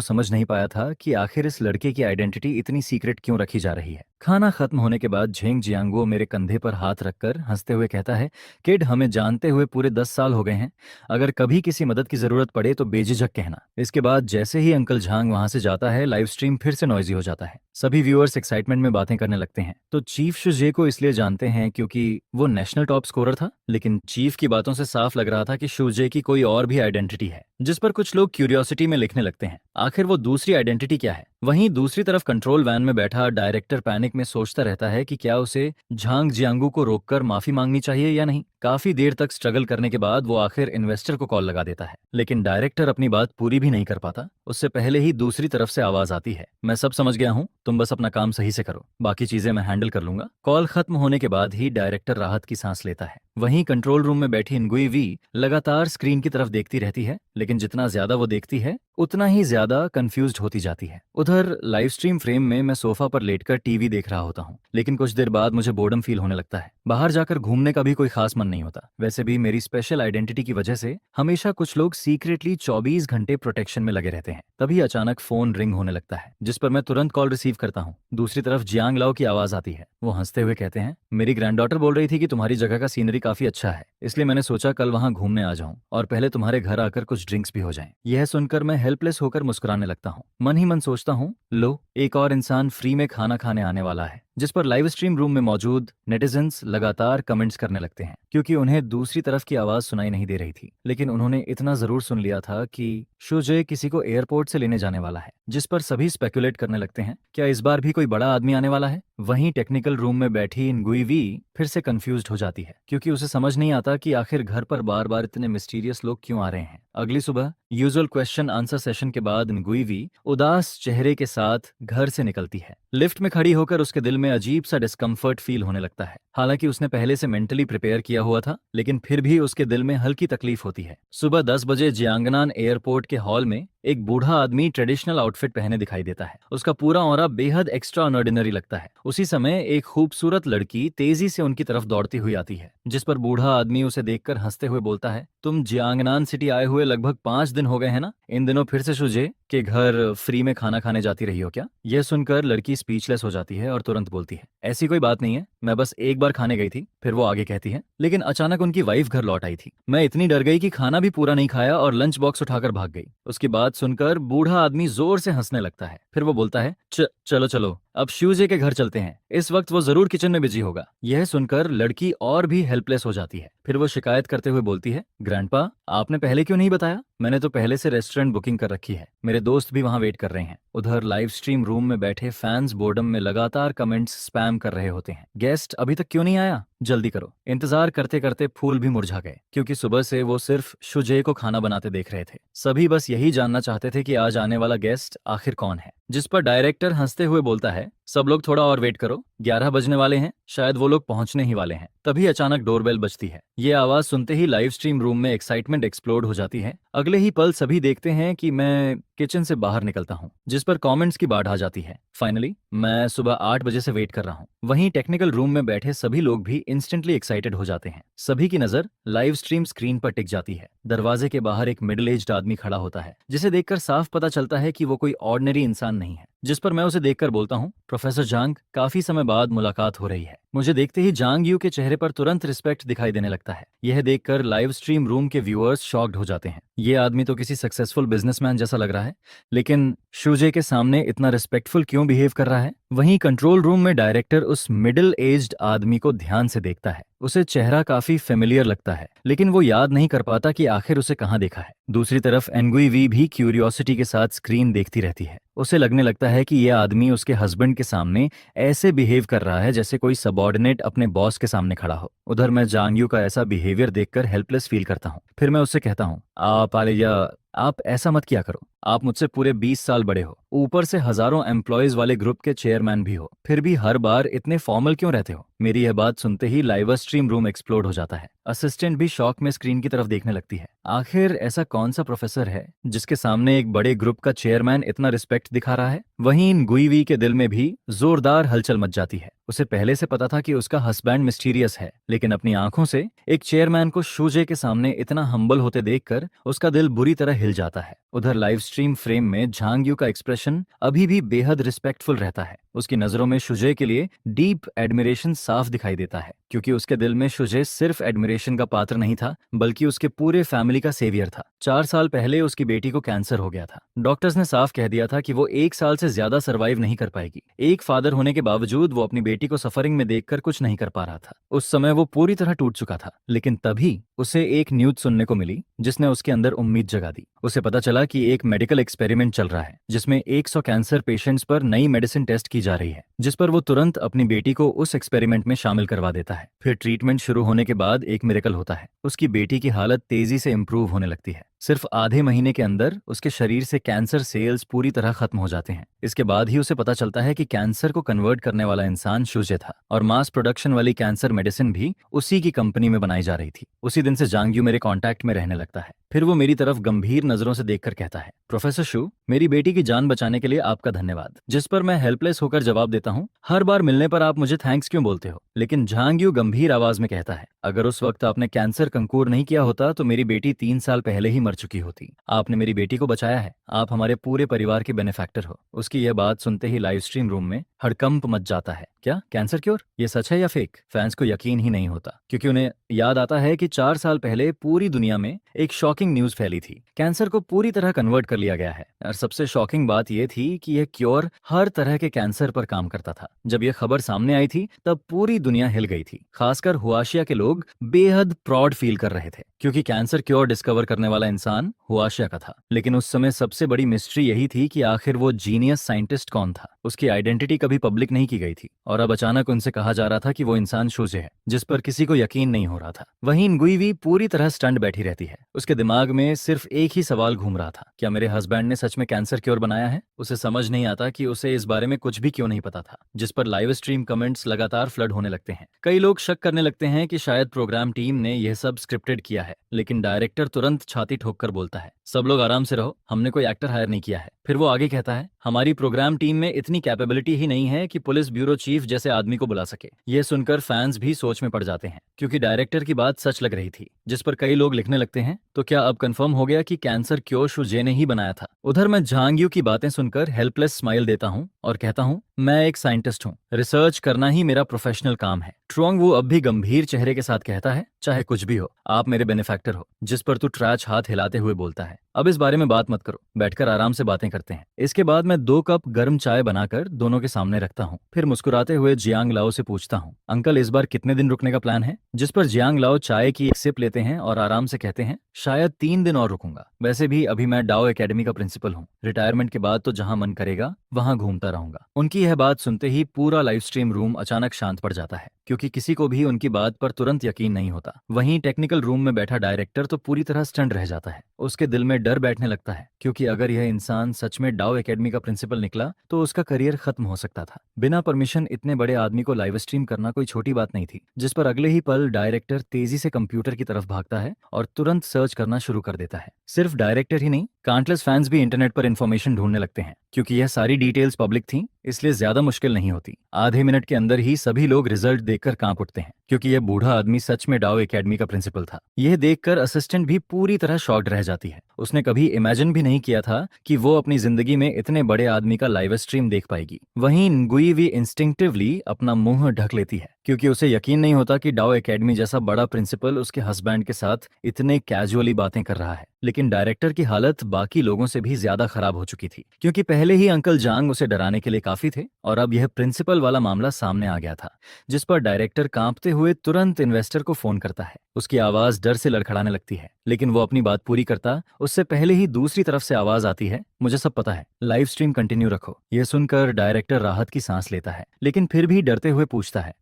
समझ नहीं पाया था कि आखिर इस लड़के की आइडेंटिटी इतनी सीक्रेट क्यों रखी जा रही है। खाना खत्म होने के बाद झेंग जियांगो मेरे कंधे पर हाथ रखकर हंसते हुए कहता है, किड, हमें जानते हुए पूरे 10 साल हो गए हैं। अगर कभी किसी मदद की जरूरत पड़े तो बेझिझक कहना। इसके बाद जैसे ही अंकल झांग वहां से जाता है, लाइव स्ट्रीम फिर से नॉइजी हो जाता है। सभी व्यूअर्स एक्साइटमेंट में बातें करने लगते हैं। तो चीफ शुजे को इसलिए जानते हैं क्योंकि वो नेशनल टॉप स्कोरर था, लेकिन चीफ की बातों से साफ लग रहा था कि शुजे की कोई और भी आइडेंटिटी है। जिस पर कुछ लोग क्यूरियोसिटी में लिखने लगते हैं, आखिर वो दूसरी आइडेंटिटी क्या है? वहीं दूसरी तरफ कंट्रोल वैन में बैठा डायरेक्टर पैनिक में सोचता रहता है कि क्या उसे झांग जियांगो को रोककर माफी मांगनी चाहिए या नहीं। काफी देर तक स्ट्रगल करने के बाद वो आखिर इन्वेस्टर को कॉल लगा देता है, लेकिन डायरेक्टर अपनी बात पूरी भी नहीं कर पाता। उससे पहले ही दूसरी तरफ से आवाज आती है, मैं सब समझ गया हूँ, तुम बस अपना काम सही से करो, बाकी चीजें मैं हैंडल कर लूंगा। कॉल खत्म होने के बाद ही डायरेक्टर राहत की सांस लेता है। वहीं कंट्रोल रूम में बैठी nguiवी लगातार स्क्रीन की तरफ देखती रहती है, लेकिन जितना ज्यादा वो देखती है उतना ही ज्यादा कंफ्यूज्ड होती जाती है। उधर लाइव स्ट्रीम फ्रेम में मैं सोफा पर लेटकर टीवी देख रहा होता हूँ, लेकिन कुछ देर बाद मुझे बोर्डम फील होने लगता है। बाहर जाकर घूमने का भी कोई खास मन नहीं होता। वैसे भी मेरी स्पेशल आइडेंटिटी की वजह से हमेशा कुछ लोग सीक्रेटली 24 घंटे प्रोटेक्शन में लगे रहते हैं। तभी अचानक फोन रिंग होने लगता है, जिस पर मैं तुरंत कॉल रिसीव करता हूँ। दूसरी तरफ जियांग लाओ की आवाज आती है। वो हंसते हुए कहते हैं, मेरी ग्रैंडडॉटर बोल रही थी कि तुम्हारी जगह का सीनरी काफी अच्छा है, इसलिए मैंने सोचा कल वहां घूमने आ जाऊं और पहले तुम्हारे घर आकर कुछ ड्रिंक्स भी हो जाएं। यह सुनकर मैं हेल्पलेस होकर मुस्कुराने लगता हूँ। मन ही मन सोचता हूँ, लो, एक और इंसान फ्री में खाना खाने आने वाला है। जिस पर लाइव स्ट्रीम रूम में मौजूद नेटिजन्स लगातार कमेंट्स करने लगते हैं, क्योंकि उन्हें दूसरी तरफ की आवाज सुनाई नहीं दे रही थी, लेकिन उन्होंने इतना जरूर सुन लिया था कि शुजे किसी को एयरपोर्ट से लेने जाने वाला है। जिस पर सभी स्पेकुलेट करने लगते हैं, क्या इस बार भी कोई बड़ा आदमी आने वाला है? वहीं टेक्निकल रूम में बैठी nguiवी फिर से कंफ्यूज्ड हो जाती है, क्योंकि उसे समझ नहीं आता कि आखिर घर पर बार बार इतने मिस्टीरियस लोग क्यों आ रहे हैं। अगली सुबह यूजुअल क्वेश्चन आंसर सेशन के बाद nguiवी उदास चेहरे के साथ घर से निकलती है। लिफ्ट में खड़ी होकर उसके दिल में अजीब सा डिस्कम्फर्ट फील होने लगता है। हालांकि उसने पहले से मेंटली प्रिपेयर किया हुआ था, लेकिन फिर भी उसके दिल में हल्की तकलीफ होती है। सुबह 10 बजे जियांगनान एयरपोर्ट के हॉल में एक बूढ़ा आदमी ट्रेडिशनल आउटफिट पहने दिखाई देता है। उसका पूरा ऑरा बेहद एक्स्ट्रा ऑर्डिनरी लगता है। उसी समय एक खूबसूरत लड़की तेजी से उनकी तरफ दौड़ती हुई आती है, जिस पर बूढ़ा आदमी उसे देखकर हंसते हुए बोलता है, तुम जियांगनान सिटी आए हुए लगभग 5 दिन हो गए हैं ना? इन दिनों फिर से शुजे के घर फ्री में खाना खाने जाती रही हो क्या? यह सुनकर लड़की स्पीचलेस हो जाती है और तुरंत बोलती है, ऐसी कोई बात नहीं है, मैं बस एक बार खाने गई थी। फिर वो आगे कहती है, लेकिन अचानक उनकी वाइफ घर लौट आई थी। मैं इतनी डर गई कि खाना भी पूरा नहीं खाया और लंच बॉक्स उठाकर भाग गई। उसकी बात सुनकर बूढ़ा आदमी जोर से हंसने लगता है। फिर वो बोलता है, चलो चलो, अब श्यूजे के घर चलते हैं, इस वक्त वो जरूर किचन में बिजी होगा। यह सुनकर लड़की और भी हेल्पलेस हो जाती है। फिर वो शिकायत करते हुए बोलती है, ग्रैंडपा, आपने पहले क्यों नहीं बताया? मैंने तो पहले से रेस्टोरेंट बुकिंग कर रखी है, मेरे दोस्त भी वहां वेट कर रहे हैं। उधर लाइव स्ट्रीम रूम में बैठे फैंस बोर्डम में लगातार कमेंट्स स्पैम कर रहे होते हैं, गेस्ट अभी तक क्यों नहीं आया, जल्दी करो। इंतजार करते करते फूल भी मुरझा गए, क्योंकि सुबह से वो सिर्फ शुजे को खाना बनाते देख रहे थे। सभी बस यही जानना चाहते थे कि आज आने वाला गेस्ट आखिर कौन है। जिस पर डायरेक्टर हंसते हुए बोलता है, सब लोग थोड़ा और वेट करो, 11 बजने वाले हैं, शायद वो लोग पहुंचने ही वाले हैं। तभी अचानक डोरबेल बजती है। ये आवाज सुनते ही लाइव स्ट्रीम रूम में एक्साइटमेंट एक्सप्लोड हो जाती है। अगले ही पल सभी देखते हैं कि मैं किचन से बाहर निकलता हूँ, जिस पर कमेंट्स की बाढ़ आ जाती है। फाइनली मैं सुबह 8 बजे से वेट कर रहा हूँ। वहीं टेक्निकल रूम में बैठे सभी लोग भी इंस्टेंटली एक्साइटेड हो जाते हैं। सभी की नजर लाइव स्ट्रीम स्क्रीन पर टिक जाती है। दरवाजे के बाहर एक मिडिल एज्ड आदमी खड़ा होता है, जिसे देखकर साफ पता चलता है कि वो कोई ऑर्डिनरी इंसान नहीं है। जिस पर मैं उसे देखकर बोलता हूँ, प्रोफेसर जांग, काफी समय बाद मुलाकात हो रही है। मुझे देखते ही जांग यू के चेहरे पर तुरंत रिस्पेक्ट दिखाई देने लगता है। यह देखकर लाइव स्ट्रीम रूम के व्यूअर्स शॉक्ड हो जाते हैं। ये आदमी तो किसी सक्सेसफुल बिजनेसमैन जैसा लग रहा है, लेकिन शूजे के सामने इतना रिस्पेक्टफुल क्यों बिहेव कर रहा है? वहीं कंट्रोल रूम में डायरेक्टर उस मिडिल एज्ड आदमी को ध्यान से देखता है। उसे चेहरा काफी फेमिलियर लगता है, लेकिन वो याद नहीं कर पाता कि आखिर उसे कहाँ देखा है। दूसरी तरफ एनगुई वी भी क्यूरियोसिटी के साथ स्क्रीन देखती रहती है। उसे लगने लगता है कि यह आदमी उसके हस्बैंड के सामने ऐसे बिहेव कर रहा है जैसे कोई सबॉर्डिनेट अपने बॉस के सामने खड़ा हो। उधर मैं जांग यू का ऐसा बिहेवियर देखकर हेल्पलेस फील करता हूँ। फिर मैं उससे कहता हूँ, आप आलिया, आप ऐसा मत किया करो। आप मुझसे पूरे 20 साल बड़े हो, ऊपर से हजारों एम्प्लॉयज वाले ग्रुप के चेयरमैन भी हो, फिर भी हर बार इतने फॉर्मल क्यों रहते हो? मेरी यह बात सुनते ही लाइव स्ट्रीम रूम एक्सप्लोड हो जाता है। असिस्टेंट भी शॉक में स्क्रीन की तरफ देखने लगती है। आखिर ऐसा कौन सा प्रोफेसर है जिसके सामने एक बड़े ग्रुप का चेयरमैन इतना रिस्पेक्ट दिखा रहा है? वहीं इन गुईवी के दिल में भी जोरदार हलचल मच जाती है। उसे पहले से पता था कि उसका हस्बैंड मिस्टीरियस है, लेकिन अपनी आंखों से एक चेयरमैन को शूजे के सामने इतना हम्बल होते देखकर उसका दिल बुरी तरह हिल जाता है। उधर लाइव स्ट्रीम फ्रेम में झांग यू का एक्सप्रेशन अभी भी बेहद रिस्पेक्टफुल रहता है। उसकी नजरों में शुजे के लिए डीप एडमिरेशन साफ दिखाई देता है, क्योंकि उसके दिल में शुजे सिर्फ एडमिरेशन का पात्र नहीं था, बल्कि उसके पूरे फैमिली का सेवियर था। 4 साल पहले उसकी बेटी को कैंसर हो गया था। डॉक्टर्स ने साफ कह दिया था कि वो 1 साल से ज्यादा सर्वाइव नहीं कर पाएगी। एक फादर होने के बावजूद वो अपनी बेटी को सफरिंग में देखकर कुछ नहीं कर पा रहा था। उस समय वो पूरी तरह टूट चुका था, लेकिन तभी उसे एक न्यूज सुनने को मिली जिसने उसके अंदर उम्मीद जगा दी। उसे पता चला कि एक मेडिकल एक्सपेरिमेंट चल रहा है जिसमें 100 कैंसर पेशेंट्स पर नई मेडिसिन टेस्ट की जा रही है, जिस पर वो तुरंत अपनी बेटी को उस एक्सपेरिमेंट में शामिल करवा देता है। फिर ट्रीटमेंट शुरू होने के बाद एक मिरेकल होता है। उसकी बेटी की हालत तेजी से इंप्रूव होने लगती है। सिर्फ आधे महीने के अंदर उसके शरीर से कैंसर सेल्स पूरी तरह खत्म हो जाते हैं। इसके बाद ही उसे पता चलता है कि कैंसर को कन्वर्ट करने वाला इंसान शुजे था, और मास प्रोडक्शन वाली कैंसर मेडिसिन भी उसी की कंपनी में बनाई जा रही थी। उसी दिन से जांग यू मेरे कांटेक्ट में रहने लगता है। फिर वो मेरी तरफ गंभीर नजरों से देखकर कहता है, प्रोफेसर शू, मेरी बेटी की जान बचाने के लिए आपका धन्यवाद। जिस पर मैं हेल्पलेस होकर जवाब देता हूँ, हर बार मिलने पर आप मुझे थैंक्स क्यों बोलते हो? लेकिन झांग यू गंभीर आवाज में कहता है, अगर उस वक्त आपने कैंसर कंकूर नहीं किया होता तो मेरी बेटी 3 साल पहले ही मर चुकी होती। आपने मेरी बेटी को बचाया है। आप हमारे पूरे परिवार के बेनिफैक्टर हो। उसकी यह बात सुनते ही लाइव स्ट्रीम रूम में हड़कंप मच जाता है। क्या कैंसर क्योर? ये सच है या फेक? फैंस को यकीन ही नहीं होता, क्योंकि उन्हें याद आता है कि 4 साल पहले पूरी दुनिया में एक शॉकिंग न्यूज फैली थी। कैंसर को पूरी तरह कन्वर्ट कर लिया गया है, और सबसे शॉकिंग बात यह थी कि यह क्योर हर तरह के कैंसर पर काम करता था। जब यह खबर सामने आई थी तब पूरी दुनिया हिल गई थी। खासकर हुआशिया के लोग बेहद प्राउड फील कर रहे थे, क्योंकि कैंसर क्योर डिस्कवर करने वाला इंसान हुआशिया का था। लेकिन उस समय सबसे बड़ी मिस्ट्री यही थी कि आखिर वो जीनियस साइंटिस्ट कौन था। उसकी आइडेंटिटी कभी पब्लिक नहीं की गई थी, और अब अचानक उनसे कहा जा रहा था कि वो इंसान शूजे है, जिस पर किसी को यकीन नहीं हो रहा था। वहीं गुईवी पूरी तरह स्टंट बैठी रहती है। उसके दिमाग में सिर्फ एक ही सवाल घूम रहा था, क्या मेरे हस्बैंड ने सच में कैंसर क्योर बनाया है? उसे समझ नहीं आता कि उसे इस बारे में कुछ भी क्यों नहीं पता था। जिस पर लाइव स्ट्रीम कमेंट्स लगातार फ्लड होने लगते हैं। कई लोग शक करने लगते हैं कि शायद प्रोग्राम टीम ने यह सब स्क्रिप्टेड किया है, लेकिन डायरेक्टर तुरंत छाती ठोककर बोलता है, सब लोग आराम से रहो, हमने कोई एक्टर हायर नहीं किया है। फिर वो आगे कहता है, हमारी प्रोग्राम टीम में इतनी कैपेबिलिटी ही नहीं है कि पुलिस ब्यूरो चीफ जैसे आदमी को बुला सके। यह सुनकर फैंस भी सोच में पड़ जाते हैं, क्योंकि डायरेक्टर की बात सच लग रही थी। जिस पर कई लोग लिखने लगते हैं, तो क्या अब कंफर्म हो गया कि कैंसर क्योर शुजे ने ही बनाया था? उधर मैं झांग यू की बातें सुनकर हेल्पलेस स्माइल देता हूँ और कहता हूँ, मैं एक साइंटिस्ट हूँ, रिसर्च करना ही मेरा प्रोफेशनल काम है। ट्रोंग वो अब भी गंभीर चेहरे के साथ कहता है, चाहे कुछ भी हो, आप मेरे बेनिफैक्टर हो। जिस पर तू ट्रैच हाथ हिलाते हुए बोलता है, अब इस बारे में बात मत करो, बैठकर आराम से बातें करते हैं। इसके बाद मैं 2 कप गर्म चाय बनाकर दोनों के सामने रखता हूँ। फिर मुस्कुराते हुए जियांग लाओ से पूछता हूँ, अंकल इस बार कितने दिन रुकने का प्लान है? जिस पर जियांग लाओ चाय की एक सिप लेते हैं और आराम से कहते हैं, शायद 3 दिन और रुकूंगा। वैसे भी अभी मैं डाओ एकेडमी का प्रिंसिपल हूँ। रिटायरमेंट के बाद तो जहाँ मन करेगा वहाँ घूमता रहूंगा। उनकी यह बात सुनते ही पूरा लाइव स्ट्रीम रूम अचानक शांत पड़ जाता है, क्योंकि किसी को भी उनकी बात पर तुरंत यकीन नहीं होता। वहीं टेक्निकल रूम में बैठा डायरेक्टर तो पूरी तरह स्टंट रह जाता है। उसके दिल में डर बैठने लगता है, क्योंकि अगर यह इंसान सच में डाओ एकेडमी का प्रिंसिपल निकला तो उसका करियर खत्म हो सकता था। बिना परमिशन इतने बड़े आदमी को लाइव स्ट्रीम करना कोई छोटी बात नहीं थी। जिस पर अगले ही पल डायरेक्टर तेजी से कंप्यूटर की तरफ भागता है और तुरंत सर्च करना शुरू कर देता है। सिर्फ डायरेक्टर ही नहीं, काउंटलेस फैंस भी इंटरनेट पर इंफॉर्मेशन ढूंढने लगते हैं, क्योंकि यह सारी डिटेल्स पब्लिक थी इसलिए ज्यादा मुश्किल नहीं होती। आधे मिनट के अंदर ही सभी लोग रिजल्ट देखकर कांप उठते हैं, क्योंकि यह बूढ़ा आदमी सच में डाओ एकेडमी का प्रिंसिपल था। यह देखकर असिस्टेंट भी पूरी तरह शॉक्ड रह जाती है। उसने कभी इमेजिन भी नहीं किया था कि वो अपनी जिंदगी में इतने बड़े आदमी का लाइव स्ट्रीम देख पाएगी। वहीं nguyi भी इंस्टिंक्टिवली अपना मुंह ढक लेती है, क्योंकि उसे यकीन नहीं होता कि डाओ एकेडमी जैसा बड़ा प्रिंसिपल उसके हस्बैंड के साथ इतने कैजुअली बातें कर रहा है। लेकिन डायरेक्टर की हालत बाकी लोगों से भी ज्यादा खराब हो चुकी थी, क्योंकि पहले ही अंकल जांग उसे डराने के लिए काफी थे और अब यह प्रिंसिपल वाला मामला सामने आ गया था, जिस पर डायरेक्टर कांपते हुए तुरंत इन्वेस्टर को फोन करता है। उसकी आवाज डर से लड़खड़ाने लगती है, लेकिन वो अपनी बात पूरी करता उससे पहले ही दूसरी तरफ से आवाज आती है, मुझे सब पता है, लाइव स्ट्रीम कंटिन्यू रखो। यह सुनकर डायरेक्टर राहत की सांस लेता है, लेकिन फिर भी डरते हुए पूछता है,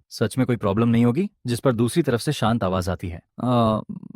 सच में कोई प्रॉब्लम नहीं होगी?" जिस पर दूसरी तरफ से शांत आवाज आती है,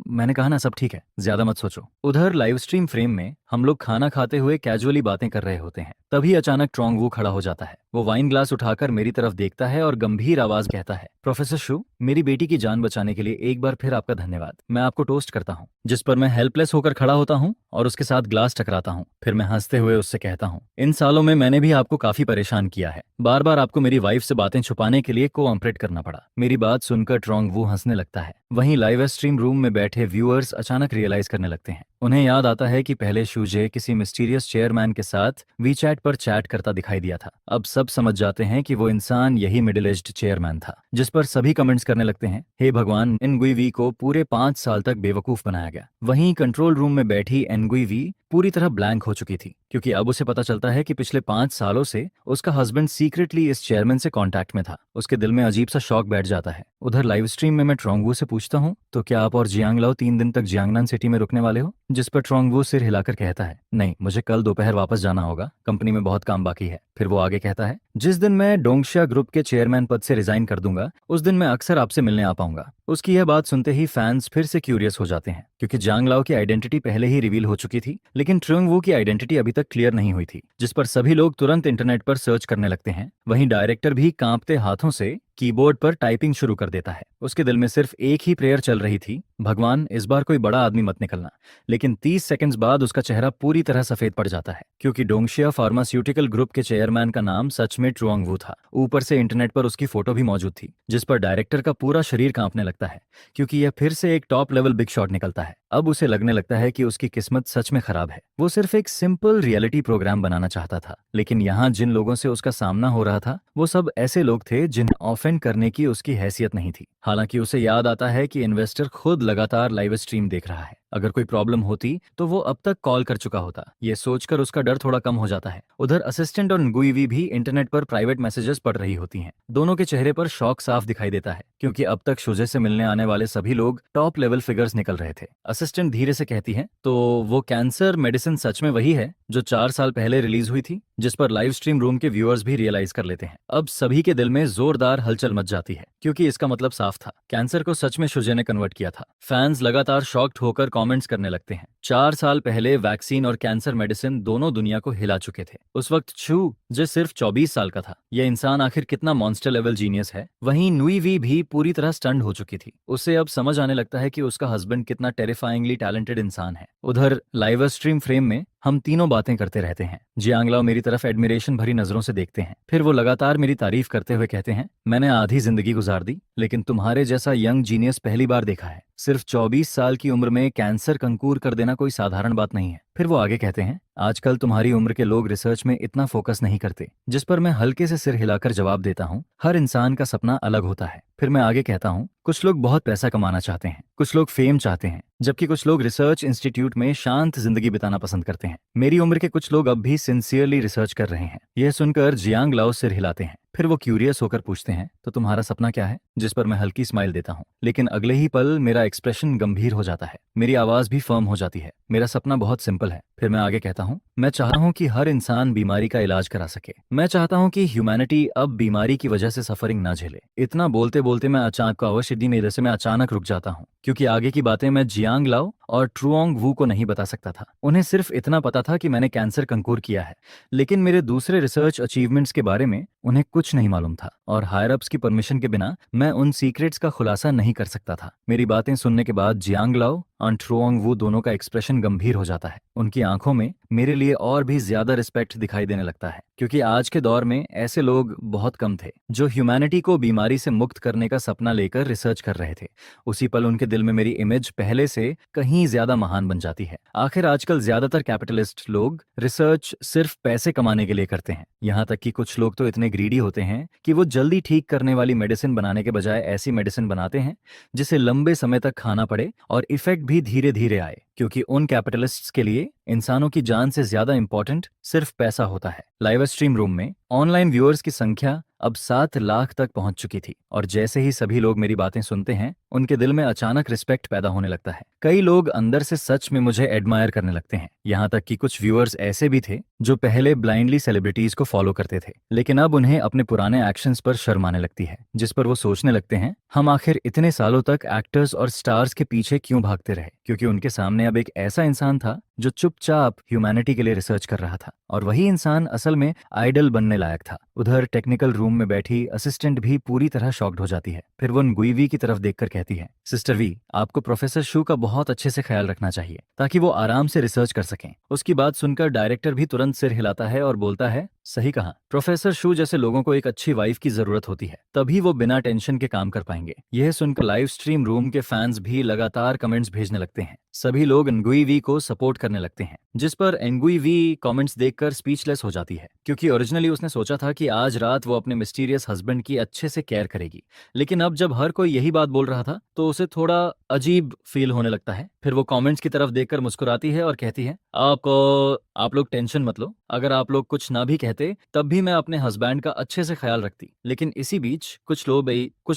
मैंने कहा ना, सब ठीक है, ज्यादा मत सोचो। उधर लाइव स्ट्रीम फ्रेम में हम लोग खाना खाते हुए कैजुअली बातें कर रहे होते हैं। तभी अचानक ट्रोंग वू खड़ा हो जाता है। वो वाइन ग्लास उठाकर मेरी तरफ देखता है और गंभीर आवाज कहता है, "प्रोफेसर शू, मेरी बेटी की जान बचाने के लिए एक बार फिर आपका धन्यवाद। मैं आपको टोस्ट करता हूँ।" जिस पर मैं हेल्पलेस होकर खड़ा होता हूँ और उसके साथ ग्लास टकराता हूँ। फिर मैं हंसते हुए उससे कहता हूँ, "इन सालों में मैंने भी आपको काफी परेशान किया है। बार बार आपको मेरी वाइफ से बातें छुपाने के लिए कोऑपरेट करना पड़ा।" मेरी बात सुनकर ट्रोंग वू हंसने लगता है। वहीं लाइव स्ट्रीम रूम में बैठे व्यूअर्स अचानक रियलाइज करने लगते हैं। उन्हें याद आता है कि पहले शूजे किसी मिस्टीरियस चेयरमैन के साथ वीचैट पर चैट करता दिखाई दिया था। अब सब समझ जाते हैं कि वो इंसान यही मिडिल एज्ड चेयरमैन था। जिस पर सभी कमेंट्स करने लगते हैं, "हे भगवान, एनगुई को पूरे 5 साल तक बेवकूफ बनाया गया।" वहीं कंट्रोल रूम में बैठी एनगुई पूरी तरह ब्लैंक हो चुकी थी, क्योंकि अब उसे पता चलता है कि पिछले 5 सालों से उसका हस्बैंड सीक्रेटली इस चेयरमैन से कांटेक्ट में था। उसके दिल में अजीब सा शॉक बैठ जाता है। उधर लाइव स्ट्रीम में मैं ट्रोंगवू से पूछता हूँ, "तो क्या आप और जियांग लाओ 3 दिन तक जियांगनान सिटी में रुकने वाले हो?" जिस पर ट्रोंगवू सिर हिलाकर कहता है, "नहीं, मुझे कल दोपहर वापस जाना होगा, कंपनी में बहुत काम बाकी है।" फिर वो आगे कहता है, "जिस दिन मैं डोंगशिया ग्रुप के चेयरमैन पद से रिजाइन कर दूंगा, उस दिन मैं अक्सर आपसे मिलने आ पाऊंगा।" उसकी यह बात सुनते ही फैंस फिर से क्यूरियस हो जाते हैं, क्योंकि जांग लाओ की आइडेंटिटी पहले ही रिवील हो चुकी थी, लेकिन ट्रोंगवू की आइडेंटिटी अभी तक क्लियर नहीं हुई थी। जिस पर सभी लोग तुरंत इंटरनेट पर सर्च करने लगते हैं। वहीं डायरेक्टर भी कांपते हाथों से कीबोर्ड पर टाइपिंग शुरू कर देता है। उसके दिल में सिर्फ एक ही प्रेयर चल रही थी, "भगवान, इस बार कोई बड़ा आदमी मत निकलना।" लेकिन 30 सेकंड्स बाद उसका चेहरा पूरी तरह सफेद पड़ जाता है, क्योंकि डोंगशिया फार्मास्यूटिकल ग्रुप के चेयरमैन का नाम सच में ट्रोंगवू था। ऊपर से इंटरनेट पर उसकी फोटो भी मौजूद थी, जिस पर डायरेक्टर का पूरा शरीर कांपने लगता है, क्योंकि यह फिर से एक टॉप लेवल बिग शॉट निकलता है। अब उसे लगने लगता है कि उसकी किस्मत सच में खराब है। वो सिर्फ एक सिंपल रियलिटी प्रोग्राम बनाना चाहता था, लेकिन यहाँ जिन लोगों से उसका सामना हो रहा था, वो सब ऐसे लोग थे जिन्हें ऑफेंड करने की उसकी हैसियत नहीं थी। हालांकि उसे याद आता है कि इन्वेस्टर खुद लगातार लाइव स्ट्रीम देख रहा है। अगर कोई प्रॉब्लम होती तो वो अब तक कॉल कर चुका होता। ये सोचकर उसका डर थोड़ा कम हो जाता है। उधर असिस्टेंट और गुईवी भी इंटरनेट पर प्राइवेट मैसेजेस पढ़ रही होती हैं। दोनों के चेहरे पर शॉक साफ दिखाई देता है, क्योंकि अब तक शुजे से मिलने आने वाले सभी लोग टॉप लेवल फिगर्स निकल रहे थे। असिस्टेंट धीरे से कहती है, "तो वो कैंसर मेडिसिन सच में वही है जो 4 साल पहले रिलीज हुई थी?" जिस पर लाइव स्ट्रीम रूम के व्यूअर्स भी रियलाइज कर लेते हैं। अब सभी के दिल में जोरदार हलचल मच जाती है, क्योंकि इसका मतलब साफ था, कैंसर को सच में शुजे ने कन्वर्ट किया था। फैंस लगातार शॉक्ड होकर कमेंट्स करने लगते हैं। 4 साल पहले वैक्सीन और कैंसर मेडिसिन दोनों दुनिया को हिला चुके थे। उस वक्त छू, जो सिर्फ 24 साल का था, यह इंसान आखिर कितना मॉन्स्टर लेवल जीनियस है। वहीं नुई वी भी पूरी तरह स्टंड हो चुकी थी। उसे अब समझ आने लगता है कि उसका हस्बैंड कितना टेरिफाइंगली टैलेंटेड इंसान है। उधर लाइव स्ट्रीम फ्रेम में हम तीनों बातें करते रहते हैं। जियांगलाओ मेरी तरफ एडमिरेशन भरी नजरों से देखते हैं। फिर वो लगातार मेरी तारीफ करते हुए कहते हैं, "मैंने आधी जिंदगी गुजार दी, लेकिन तुम्हारे जैसा यंग जीनियस पहली बार देखा है। सिर्फ 24 साल की उम्र में कैंसर कंकूर कर देना कोई साधारण बात नहीं है।" फिर वो आगे कहते हैं, "आजकल तुम्हारी उम्र के लोग रिसर्च में इतना फोकस नहीं करते।" जिस पर मैं हल्के से सिर हिलाकर जवाब देता हूँ, "हर इंसान का सपना अलग होता है।" फिर मैं आगे कहता हूँ, "कुछ लोग बहुत पैसा कमाना चाहते हैं, कुछ लोग फेम चाहते हैं, जबकि कुछ लोग रिसर्च इंस्टीट्यूट में शांत जिंदगी बिताना पसंद करते हैं। मेरी उम्र के कुछ लोग अब भी सिंसियरली रिसर्च कर रहे हैं।" यह सुनकर जियांग लाओ सिर हिलाते हैं। फिर वो क्यूरियस होकर पूछते हैं, "तो तुम्हारा सपना क्या है?" जिस पर मैं हल्की स्माइल देता हूँ, लेकिन अगले ही पल मेरा एक्सप्रेशन गंभीर हो जाता है। मेरी आवाज भी फर्म हो जाती है। मेरा सपना बहुत सिंपल है। फिर मैं आगे कहता हूँ, "मैं चाहता हूँ कि हर इंसान बीमारी का इलाज करा सके। मैं चाहता हूँ कि ह्यूमैनिटी अब बीमारी की वजह से सफरिंग ना झेले।" इतना बोलते बोलते मैं अचानक अवशिदी मेरे से मैं अचानक रुक जाता हूँ, क्योंकि आगे की बातें मैं जियांग लाओ और ट्रुओंग वू को नहीं बता सकता था। उन्हें सिर्फ इतना पता था कि मैंने कैंसर कंकूर किया है, लेकिन मेरे दूसरे रिसर्च अचीवमेंट्स के बारे में उन्हें कुछ नहीं मालूम था, और हायर अप्स की परमिशन के बिना मैं उन सीक्रेट्स का खुलासा नहीं कर सकता था। मेरी बातें सुनने के बाद जियांग लाओ और ट्रुओंग वू दोनों का एक्सप्रेशन गंभीर हो जाता है। उनकी आंखों में मेरे लिए और भी ज्यादा रिस्पेक्ट दिखाई देने लगता है, क्योंकि आज के दौर में ऐसे लोग बहुत कम थे जो ह्यूमैनिटी को बीमारी से मुक्त करने का सपना लेकर रिसर्च कर रहे थे। उसी पल उनके दिल में मेरी इमेज पहले से कहीं ज्यादा महान बन जाती है। आखिर आजकल ज्यादातर कैपिटलिस्ट लोग रिसर्च सिर्फ पैसे कमाने के लिए करते हैं। यहाँ तक कि कुछ लोग तो इतने ग्रीडी होते हैं कि वो जल्दी ठीक करने वाली मेडिसिन बनाने के बजाय ऐसी मेडिसिन बनाते हैं जिसे लंबे समय तक खाना पड़े और इफेक्ट भी धीरे धीरे आए, क्योंकि उन कैपिटलिस्ट्स के लिए इंसानों की जान से ज्यादा इंपॉर्टेंट सिर्फ पैसा होता है। लाइव स्ट्रीम रूम में ऑनलाइन व्यूअर्स की संख्या अब 7 लाख तक पहुंच चुकी थी, और जैसे ही सभी लोग मेरी बातें सुनते हैं उनके दिल में अचानक रिस्पेक्ट पैदा होने लगता है। कई लोग अंदर से सच में मुझे एडमायर करने लगते हैं। यहाँ तक कि कुछ व्यूअर्स ऐसे भी थे जो पहले ब्लाइंडली सेलिब्रिटीज को फॉलो करते थे, लेकिन अब उन्हें अपने पुराने एक्शंस पर शर्म आने लगती है, जिस पर वो सोचने लगते हैं हम आखिर इतने सालों तक एक्टर्स और स्टार्स के पीछे क्यों भागते रहे, क्योंकि उनके सामने अब एक ऐसा इंसान था जो चुपचाप ह्यूमैनिटी के लिए रिसर्च कर रहा था, और वही इंसान असल में आइडल बनने लायक था। उधर टेक्निकल रूम में बैठी असिस्टेंट भी पूरी तरह शॉक्ड हो जाती है। फिर वो nguivi की तरफ देखकर कहती है, सिस्टर वी, आपको प्रोफेसर शू का बहुत अच्छे से ख्याल रखना चाहिए ताकि वो आराम से रिसर्च कर सकें। उसकी बात सुनकर डायरेक्टर भी तुरंत सिर हिलाता है और बोलता है, सही कहा, प्रोफेसर शू जैसे लोगों को एक अच्छी वाइफ की जरूरत होती है, तभी वो बिना टेंशन के काम कर पाएंगे। यह सुनकर लाइव स्ट्रीम रूम के फैंस भी लगातार कमेंट्स भेजने लगते हैं। सभी लोग nguivi को सपोर्ट करने लगते हैं, जिस पर nguivi कमेंट्स देखकर स्पीचलेस हो जाती है, क्योंकि ओरिजिनली उसने सोचा था कि आज रात वो अपने मिस्टीरियस हस्बैंड की अच्छे से केयर करेगी, लेकिन अब जब हर कोई यही बात बोल रहा था तो उसे थोड़ा अजीब फील होने लगता है। फिर वो कमेंट्स की तरफ देखकर मुस्कुराती है और कहती है, आप लोग टेंशन मत लो, अगर आप लोग कुछ ना भी कहते तब भी मैं अपने हस्बैंड का अच्छे से ख्याल रखती। लेकिन इसी बीच कुछ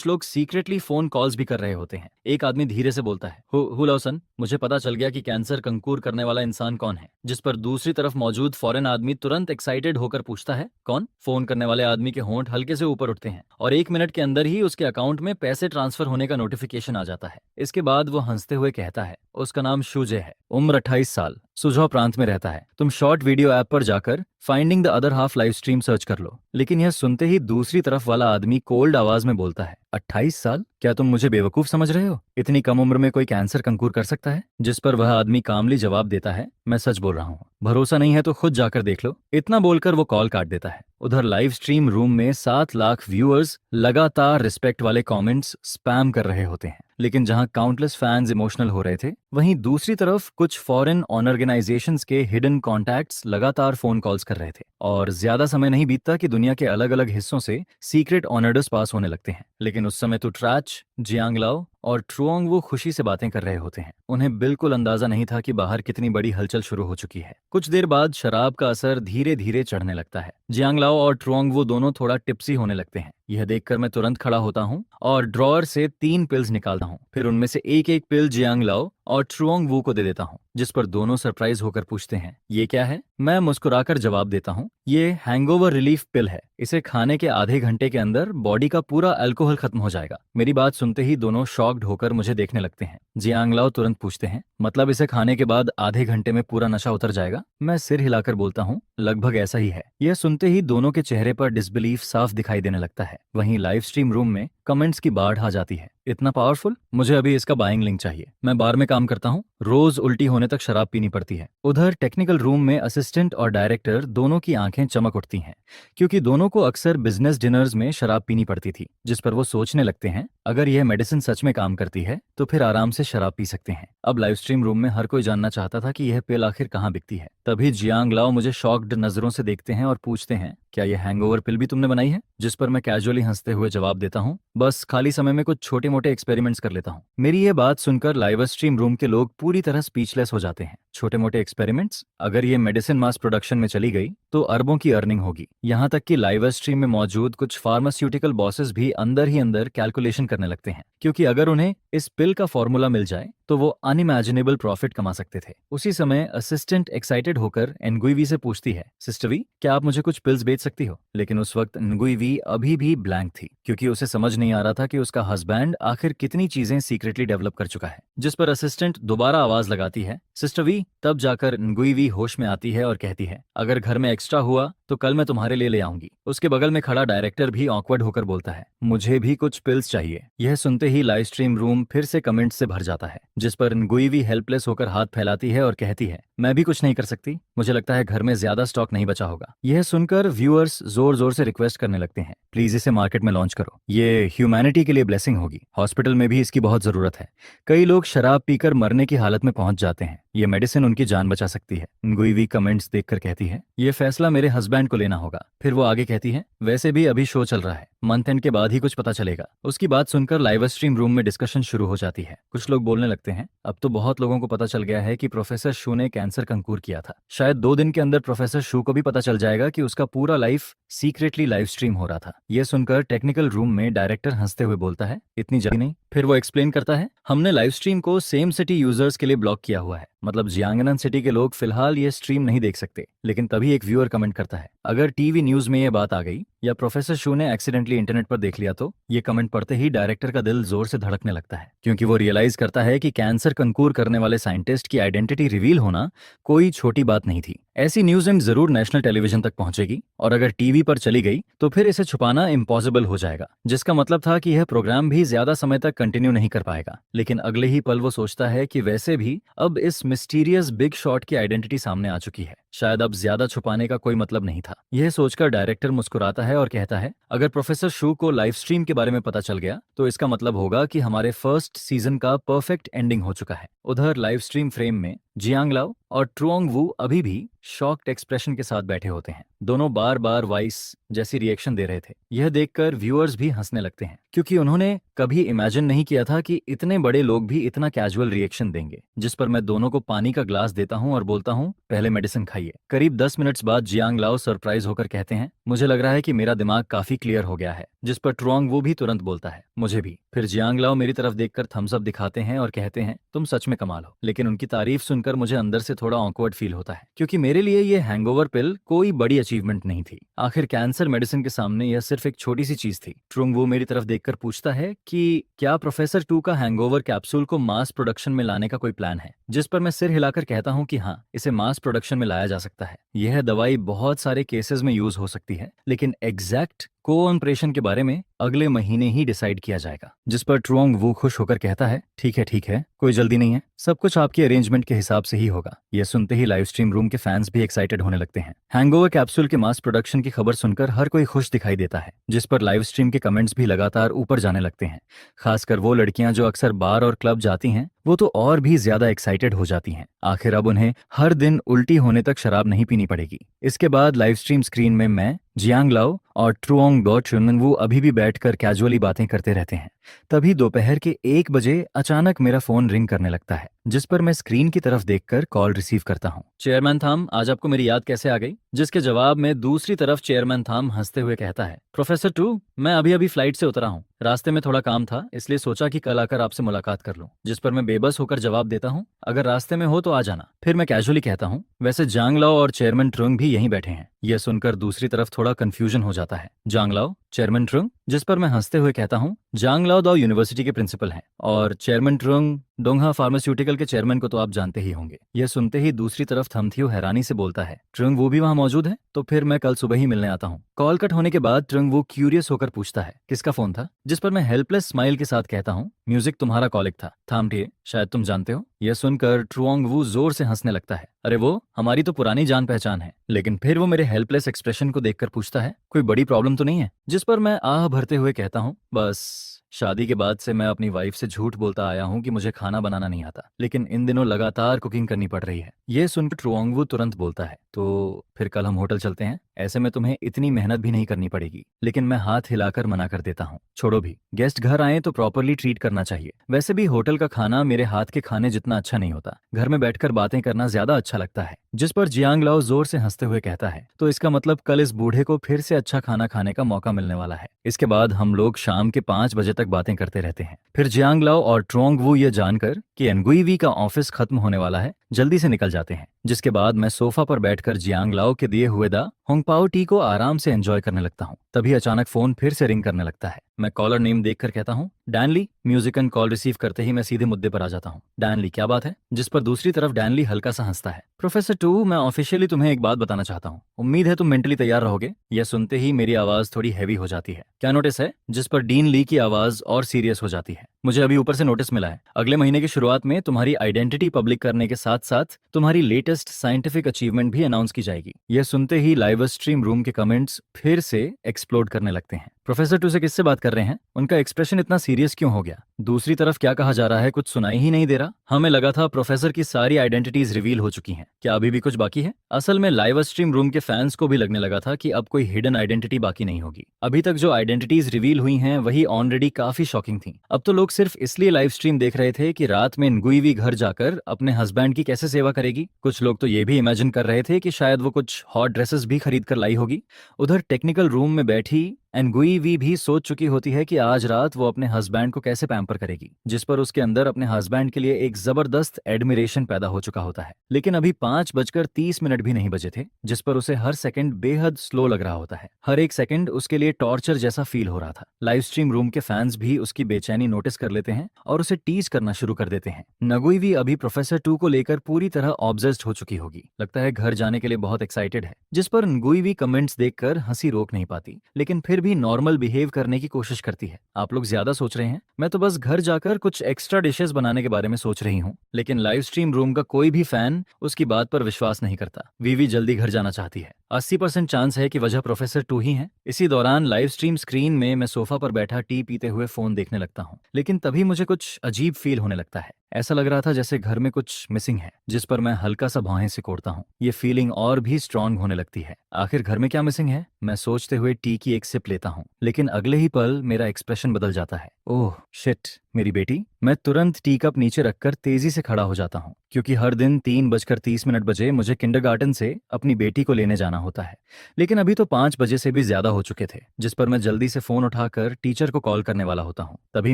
लोग सीक्रेटली फोन कॉल्स भी कर रहे होते हैं। एक आदमी धीरे से बोलता है, हुलासन, मुझे पता चल गया कि कैंसर कंकूर करने वाला इंसान कौन है। जिस पर दूसरी तरफ मौजूद फॉरेन आदमी तुरंत एक्साइटेड होकर पूछता है, कौन? फोन करने वाले आदमी के होंठ हल्के से ऊपर उठते हैं और 1 मिनट के अंदर ही उसके अकाउंट में पैसे ट्रांसफर होने का नोटिफिकेशन आ जाता है। इसके बाद वो हंसते हुए कहता है, उसका नाम शूजे है, उम्र 28 साल, सुझाव प्रांत में रहता है। तुम शॉर्ट वीडियो ऐप पर जाकर finding the other half live stream search कर लो। लेकिन यह सुनते ही दूसरी तरफ वाला आदमी कोल्ड आवाज में बोलता है, 28 साल? क्या तुम मुझे बेवकूफ समझ रहे हो? इतनी कम उम्र में कोई कैंसर कंकूर कर सकता है? जिस पर वह आदमी कामली जवाब देता है, मैं सच बोल रहा हूँ, भरोसा नहीं है तो खुद जाकर देख लो। इतना बोलकर वो कॉल काट देता है। उधर लाइव स्ट्रीम रूम में 7 लाख व्यूअर्स लगातार रिस्पेक्ट वाले कमेंट्स स्पैम कर रहे होते हैं, लेकिन जहां काउंटलेस फैंस इमोशनल हो रहे थे, वहीं दूसरी तरफ कुछ फॉरेन ऑर्गेनाइजेशंस के हिडन कॉन्टैक्ट्स लगातार फोन कॉल्स कर रहे थे। और ज्यादा समय नहीं बीतता कि दुनिया के अलग अलग हिस्सों से सीक्रेट ऑनर्डर्स पास होने लगते हैं। लेकिन उस समय तो ट्रैच, जियांगलाओ और ट्रुओंग वो खुशी से बातें कर रहे होते हैं। उन्हें बिल्कुल अंदाजा नहीं था कि बाहर कितनी बड़ी हलचल शुरू हो चुकी है। कुछ देर बाद शराब का असर धीरे धीरे चढ़ने लगता है। जियांगलाओ और ट्रुओंग वो दोनों थोड़ा टिप्सी होने लगते हैं। यह देखकर मैं तुरंत खड़ा होता हूँ और ड्रॉअर से 3 पिल्स निकालता हूँ। फिर उनमें से एक एक पिल जियांगलाओ और ट्रुओंग वू को दे देता हूँ, जिस पर दोनों सरप्राइज होकर पूछते हैं, ये क्या है? मैं मुस्कुराकर जवाब देता हूँ, ये हैंगओवर रिलीफ पिल है। इसे खाने के आधे घंटे के अंदर बॉडी का पूरा अल्कोहल खत्म हो जाएगा। मेरी बात सुनते ही दोनों शॉक्ड होकर मुझे देखने लगते हैं। जियांगलाओ तुरंत पूछते हैं, मतलब इसे खाने के बाद आधे घंटे में पूरा नशा उतर जाएगा? मैं सिर हिलाकर बोलता हूँ, लगभग ऐसा ही है। यह सुनते ही दोनों के चेहरे पर डिसबिलीफ साफ दिखाई देने लगता है। वहीं लाइव स्ट्रीम रूम में कमेंट्स की बाढ़ आ जाती है, इतना पावरफुल, मुझे अभी इसका बाइंग लिंक चाहिए। मैं बार में काम करता हूँ, रोज उल्टी होने तक शराब पीनी पड़ती है। उधर टेक्निकल रूम में असिस्टेंट और डायरेक्टर दोनों की आंखें चमक उठती हैं, क्योंकि दोनों को अक्सर बिजनेस डिनर्स में शराब पीनी पड़ती थी। जिस पर वो सोचने लगते हैं, अगर यह मेडिसिन सच में काम करती है तो फिर आराम से शराब पी सकते हैं। अब लाइव स्ट्रीम रूम में हर कोई जानना चाहता था कि यह पिल आखिर कहाँ बिकती है। तभी जियांगलाओ मुझे शॉक्ड नजरों से देखते हैं और पूछते हैं, क्या यह हैंगओवर पिल भी तुमने बनाई है? जिस पर मैं कैजुअली हंसते हुए जवाब देता हूँ, बस खाली समय में कुछ छोटे मोटे एक्सपेरिमेंट्स कर लेता हूँ। मेरी ये बात सुनकर लाइव स्ट्रीम रूम के लोग पूरी तरह स्पीचलेस हो जाते हैं। छोटे मोटे एक्सपेरिमेंट्स? अगर ये मेडिसिन मास प्रोडक्शन में चली गई तो अरबों की अर्निंग होगी। यहाँ तक कि लाइव स्ट्रीम में मौजूद कुछ फार्मास्यूटिकल बॉसेस भी अंदर ही अंदर कैलकुलेशन करने लगते हैं, क्योंकि अगर उन्हें इस पिल का फॉर्मूला मिल जाए तो वो अनइमेजिनेबल प्रॉफिट कमा सकते थे। उसी समय असिस्टेंट एक्साइटेड होकर nguivi से पूछती है, सिस्टर वी, क्या आप मुझे कुछ पिल्स बेच सकती हो? लेकिन उस वक्त nguivi अभी भी ब्लैंक थी, क्योंकि उसे समझ नहीं आ रहा था कि उसका हस्बैंड आखिर कितनी चीजें सीक्रेटली डेवलप कर चुका है। जिस पर असिस्टेंट दोबारा आवाज लगाती है, सिस्टर वी। तब जाकर nguivi होश में आती है और कहती है, अगर घर में एक्स्ट्रा हुआ तो कल मैं तुम्हारे लिए ले आऊंगी। उसके बगल में खड़ा डायरेक्टर भी ऑकवर्ड होकर बोलता है, मुझे भी कुछ पिल्स चाहिए। यह सुनते ही लाइव स्ट्रीम रूम फिर से कमेंट से भर जाता है। जिस पर nguivi हेल्पलेस होकर हाथ फैलाती है और कहती है, मैं भी कुछ नहीं कर सकती, मुझे लगता है घर में ज्यादा स्टॉक नहीं बचा होगा। यह सुनकर व्यूअर्स जोर जोर से रिक्वेस्ट करने लगते हैं, प्लीज इसे मार्केट में लॉन्च करो, ये ह्यूमैनिटी के लिए ब्लेसिंग होगी, हॉस्पिटल में भी इसकी बहुत जरूरत है। कई लोग शराब पीकर मरने की हालत में पहुंच जाते हैं, ये मेडिसिन उनकी जान बचा सकती है। nguivi कमेंट्स देखकर कहती है, ये फैसला मेरे हस्बैंड को लेना होगा। फिर वो आगे कहती है, वैसे भी अभी शो चल रहा है, मंथ एंड के बाद ही कुछ पता चलेगा। उसकी बात सुनकर लाइव स्ट्रीम रूम में डिस्कशन शुरू हो जाती है। कुछ लोग बोलने लगते हैं, अब तो बहुत लोगों को पता चल गया है कि प्रोफेसर शू ने कैंसर कंकूर किया था। शायद 2 दिन के अंदर प्रोफेसर शू को भी पता चल जाएगा कि उसका पूरा लाइफ सीक्रेटली लाइव स्ट्रीम हो रहा था। यह सुनकर टेक्निकल रूम में डायरेक्टर हंसते हुए बोलता है, इतनी जल्दी नहीं। फिर वो एक्सप्लेन करता है, हमने लाइव स्ट्रीम को सेम सिटी यूजर्स के लिए ब्लॉक किया हुआ है, मतलब जियांगनन सिटी के लोग फिलहाल ये स्ट्रीम नहीं देख सकते। लेकिन तभी एक व्यूअर कमेंट करता है, अगर टीवी न्यूज में ये बात आ गई या प्रोफेसर शू ने एक्सीडेंटली इंटरनेट पर देख लिया तो। ये कमेंट पढ़ते ही डायरेक्टर का दिल जोर से धड़कने लगता है, क्योंकि वो रियलाइज करता है कि कैंसर कंकूर करने वाले साइंटिस्ट की आइडेंटिटी रिवील होना कोई छोटी बात नहीं थी। ऐसी न्यूज जरूर नेशनल टेलीविजन तक पहुंचेगी, और अगर टीवी पर चली गई तो फिर इसे छुपाना इम्पॉसिबल हो जाएगा, जिसका मतलब था कि यह प्रोग्राम भी ज्यादा समय तक कंटिन्यू नहीं कर पाएगा। लेकिन अगले ही पल वो सोचता है कि वैसे भी अब इस मिस्टीरियस बिग शॉट की आइडेंटिटी सामने आ चुकी है, शायद अब ज्यादा छुपाने का कोई मतलब नहीं था। यह सोचकर डायरेक्टर मुस्कुराता है और कहता है, अगर प्रोफेसर शू को लाइव स्ट्रीम के बारे में पता चल गया तो इसका मतलब होगा कि हमारे फर्स्ट सीजन का परफेक्ट एंडिंग हो चुका है। उधर लाइव स्ट्रीम फ्रेम में जियांग लाओ और ट्रुओंग वू अभी भी शॉक्ड एक्सप्रेशन के साथ बैठे होते हैं। दोनों बार बार वाइस जैसी रिएक्शन दे रहे थे। यह देखकर व्यूअर्स भी हंसने लगते हैं, क्योंकि उन्होंने कभी इमेजिन नहीं किया था कि इतने बड़े लोग भी इतना कैजुअल रिएक्शन देंगे। जिस पर मैं दोनों को पानी का ग्लास देता हूं और बोलता हूं, पहले मेडिसिन खाइए। करीब 10 मिनट्स बाद जियांग लाओ सरप्राइज होकर कहते हैं, मुझे लग रहा है कि मेरा दिमाग काफी क्लियर हो गया है। जिस पर ट्रुओंग वू भी तुरंत बोलता है, मुझे भी। फिर जियांग लाओ मेरी तरफ देखकर थम्स अप दिखाते हैं और कहते हैं, तुम सच में कमाल हो। लेकिन उनकी तारीफ सुनकर मुझे अंदर से थोड़ा ऑकवर्ड फील होता है, क्योंकि मेरे लिए ये हैंगओवर पिल कोई बड़ी अचीवमेंट नहीं थी। आखिर कैंसर मेडिसिन के सामने यह सिर्फ एक छोटी सी चीज थी। ट्रुओंग वू मेरी तरफ देखकर पूछता है कि क्या प्रोफेसर 2 का हैंगओवर कैप्सूल को मास प्रोडक्शन में लाने का कोई प्लान है। जिस पर मैं सिर हिलाकर कहता हूं कि हाँ, इसे मास प्रोडक्शन में लाया जा सकता है। यह दवाई बहुत सारे केसेस में यूज हो सकती है, लेकिन एग्जैक्ट को-ऑपरेशन के बारे में अगले महीने ही डिसाइड किया जाएगा। जिस पर ट्रुओंग वू खुश होकर कहता है, ठीक है, कोई जल्दी नहीं है, सब कुछ आपके अरेंजमेंट के हिसाब से ही होगा। यह सुनते ही लाइव स्ट्रीम रूम के फैंस भी एक्साइटेड होने लगते हैं। हैंगओवर कैप्सूल के मास प्रोडक्शन की खबर सुनकर हर कोई खुश दिखाई देता है, जिस पर लाइव स्ट्रीम के कमेंट्स भी लगातार ऊपर जाने लगते हैं। खासकर वो लड़कियां जो अक्सर बार और क्लब जाती हैं, वो तो और भी ज्यादा एक्साइटेड हो जाती हैं। आखिर अब उन्हें हर दिन उल्टी होने तक शराब नहीं पीनी पड़ेगी। इसके बाद लाइव स्ट्रीम स्क्रीन में मैं, जियांग लाओ और ट्रुओंग डॉ चुनवू अभी भी बैठकर कैजुअली बातें करते रहते हैं। तभी दोपहर के 1 बजे अचानक मेरा फोन रिंग करने लगता है, जिस पर मैं स्क्रीन की तरफ देखकर कॉल रिसीव करता हूँ। चेयरमैन थाम, आज आपको मेरी याद कैसे आ गई? जिसके जवाब में दूसरी तरफ चेयरमैन थाम हंसते हुए कहता है, प्रोफेसर 2, मैं अभी फ्लाइट से उतरा हूँ, रास्ते में थोड़ा काम था, इसलिए सोचा कि कल आकर आपसे मुलाकात कर लूं। जिस पर मैं बेबस होकर जवाब देता हूँ, अगर रास्ते में हो तो आ जाना। फिर मैं कैजुअली कहता हूँ, वैसे जांग लाओ और चेयरमैन ट्रुंग भी यहीं बैठे हैं। यह सुनकर दूसरी तरफ थोड़ा कंफ्यूजन हो जाता है। जांग लाओ, चेयरमैन ट्रुंग? जिस पर मैं हंसते हुए कहता हूँ, जांग लाओ दाओ यूनिवर्सिटी के प्रिंसिपल हैं और चेयरमैन ट्रुंग डोंगहा फार्मास्यूटिकल के चेयरमैन को तो आप जानते ही होंगे। यह सुनते ही दूसरी तरफ थमथियो हैरानी से बोलता है, ट्रुंग वो भी वहां मौजूद है? तो फिर मैं कल सुबह ही मिलने आता हूँ। कॉल कट होने के बाद ट्रुंग वो क्यूरियस होकर पूछता है, किसका फोन था? जिस पर मैं हेल्पलेस स्माइल के साथ कहता हूँ, म्यूजिक तुम्हारा कॉलिग था, थामटिए, शायद तुम जानते हो। यह सुनकर ट्रुओंग वू जोर से हंसने लगता है, अरे वो हमारी तो पुरानी जान पहचान है। लेकिन फिर वो मेरे हेल्पलेस एक्सप्रेशन को देखकर पूछता है, कोई बड़ी प्रॉब्लम तो नहीं है? जिस पर मैं आह भरते हुए कहता हूँ, बस शादी के बाद से मैं अपनी वाइफ से झूठ बोलता आया हूँ कि मुझे खाना बनाना नहीं आता, लेकिन इन दिनों लगातार कुकिंग करनी पड़ रही है। यह सुनकर ट्रुओंग वू तुरंत बोलता है, तो फिर कल हम होटल चलते हैं, ऐसे में तुम्हें इतनी मेहनत भी नहीं करनी पड़ेगी। लेकिन मैं हाथ हिलाकर मना कर देता हूँ, छोड़ो भी, गेस्ट घर आए तो प्रॉपरली ट्रीट करना चाहिए। वैसे भी होटल का खाना मेरे हाथ के खाने जितना अच्छा नहीं होता, घर में बैठकर बातें करना ज्यादा अच्छा लगता है। जिस पर जियांग लाओ जोर से हंसते हुए कहता है, तो इसका मतलब कल इस बूढ़े को फिर से अच्छा खाना खाने का मौका मिलने वाला है। इसके बाद हम लोग शाम के 5 बजे तक बातें करते रहते हैं। फिर जियांग लाओ और ट्रुओंग वू ये जानकर कि एनगुइवी का ऑफिस खत्म होने वाला है, जल्दी से निकल जाते हैं। जिसके बाद मैं सोफा पर बैठकर जियांग लाओ के दिए हुए दा होंगपाओ टी को आराम से एंजॉय करने लगता हूँ। तभी अचानक फोन फिर से रिंग करने लगता है। मैं कॉलर नेम देखकर कहता हूँ डैनली। म्यूजिक एंड कॉल रिसीव करते ही मैं सीधे मुद्दे पर आ जाता हूँ। डैनली, क्या बात है? जिस पर दूसरी तरफ डैनली हल्का सा हंसता है। प्रोफेसर टू, मैं ऑफिशियली तुम्हें एक बात बताना चाहता हूँ। उम्मीद है तुम मेंटली तैयार रहोगे। यह सुनते ही मेरी आवाज थोड़ी हैवी हो जाती है। क्या नोटिस है? जिस पर डीन ली की आवाज और सीरियस हो जाती है। मुझे अभी ऊपर से नोटिस मिला है। अगले महीने की शुरुआत में तुम्हारी आइडेंटिटी पब्लिक करने के साथ साथ तुम्हारी लेटेस्ट साइंटिफिक अचीवमेंट भी अनाउंस की जाएगी। यह सुनते ही लाइव स्ट्रीम रूम के कमेंट्स फिर से एक्सप्लोड करने लगते हैं। प्रोफेसर टू से किससे बात कर रहे हैं? उनका एक्सप्रेशन इतना सीरियस क्यों हो गया? दूसरी तरफ क्या कहा जा रहा है कुछ सुनाई ही नहीं दे रहा। हमें लगा था प्रोफेसर की सारी आइडेंटिटीज रिवील हो चुकी हैं। क्या अभी भी कुछ बाकी है? असल में लाइव स्ट्रीम रूम के फैंस को भी लगने लगा था कि अब कोई हिडन आइडेंटिटी बाकी नहीं होगी। अभी तक जो आइडेंटिटीज रिवील हुई हैं वही ऑलरेडी काफी शॉकिंग थी। अब तो लोग सिर्फ इसलिए लाइव स्ट्रीम देख रहे थे कि रात में न्गुइवी घर जाकर अपने हस्बैंड की कैसे सेवा करेगी। कुछ लोग तो ये भी इमेजिन कर रहे थे कि शायद वो कुछ हॉट ड्रेसेस भी खरीद कर लाई होगी। उधर टेक्निकल रूम में बैठी एनगुइवी भी सोच चुकी होती है कि आज रात वो अपने हस्बैंड को कैसे पैम्पर करेगी, जिस पर उसके अंदर अपने हस्बैंड के लिए एक जबरदस्त एडमिरेशन पैदा हो चुका होता है। लेकिन अभी 5:30 भी नहीं बजे थे, जिस पर उसे हर सेकंड बेहद स्लो लग रहा होता है। हर एक सेकंड उसके लिए टॉर्चर जैसा फील हो रहा था। लाइव स्ट्रीम रूम के फैंस भी उसकी बेचैनी नोटिस कर लेते हैं और उसे टीज करना शुरू कर देते हैं। नगुइवी अभी प्रोफेसर टू को लेकर पूरी तरह ऑब्सेस्ड हो चुकी होगी। लगता है घर जाने के लिए बहुत एक्साइटेड है, जिस पर नगुइवी कमेंट्स देखकर हंसी रोक नहीं पाती, लेकिन फिर भी नॉर्मल बिहेव करने की कोशिश करती है। आप लोग ज्यादा सोच रहे हैं, मैं तो बस घर जाकर कुछ एक्स्ट्रा डिशेस बनाने के बारे में सोच रही हूँ। लेकिन लाइव स्ट्रीम रूम का कोई भी फैन उसकी बात पर विश्वास नहीं करता। वीवी जल्दी घर जाना चाहती है। 80% चांस है कि वजह प्रोफेसर टू ही है। इसी दौरान लाइव स्ट्रीम स्क्रीन में मैं सोफा पर बैठा टी पीते हुए फोन देखने लगता हूँ। लेकिन तभी मुझे कुछ अजीब फील होने लगता है। ऐसा लग रहा था जैसे घर में कुछ मिसिंग है, जिस पर मैं हल्का सा भौहें सिकोड़ता हूँ। ये फीलिंग और भी स्ट्रांग होने लगती है। आखिर घर में क्या मिसिंग है, मैं सोचते हुए टी की एक सिप लेता हूँ। लेकिन अगले ही पल मेरा एक्सप्रेशन बदल जाता है। ओह शिट, मेरी बेटी। मैं तुरंत टी कप नीचे रखकर तेजी से खड़ा हो जाता हूँ, क्योंकि हर दिन 3:30 बजे मुझे किंडरगार्टन से अपनी बेटी को लेने जाना होता है। लेकिन अभी तो 5 बजे से भी ज्यादा हो चुके थे, जिस पर मैं जल्दी से फोन उठाकर टीचर को कॉल करने वाला होता हूँ। तभी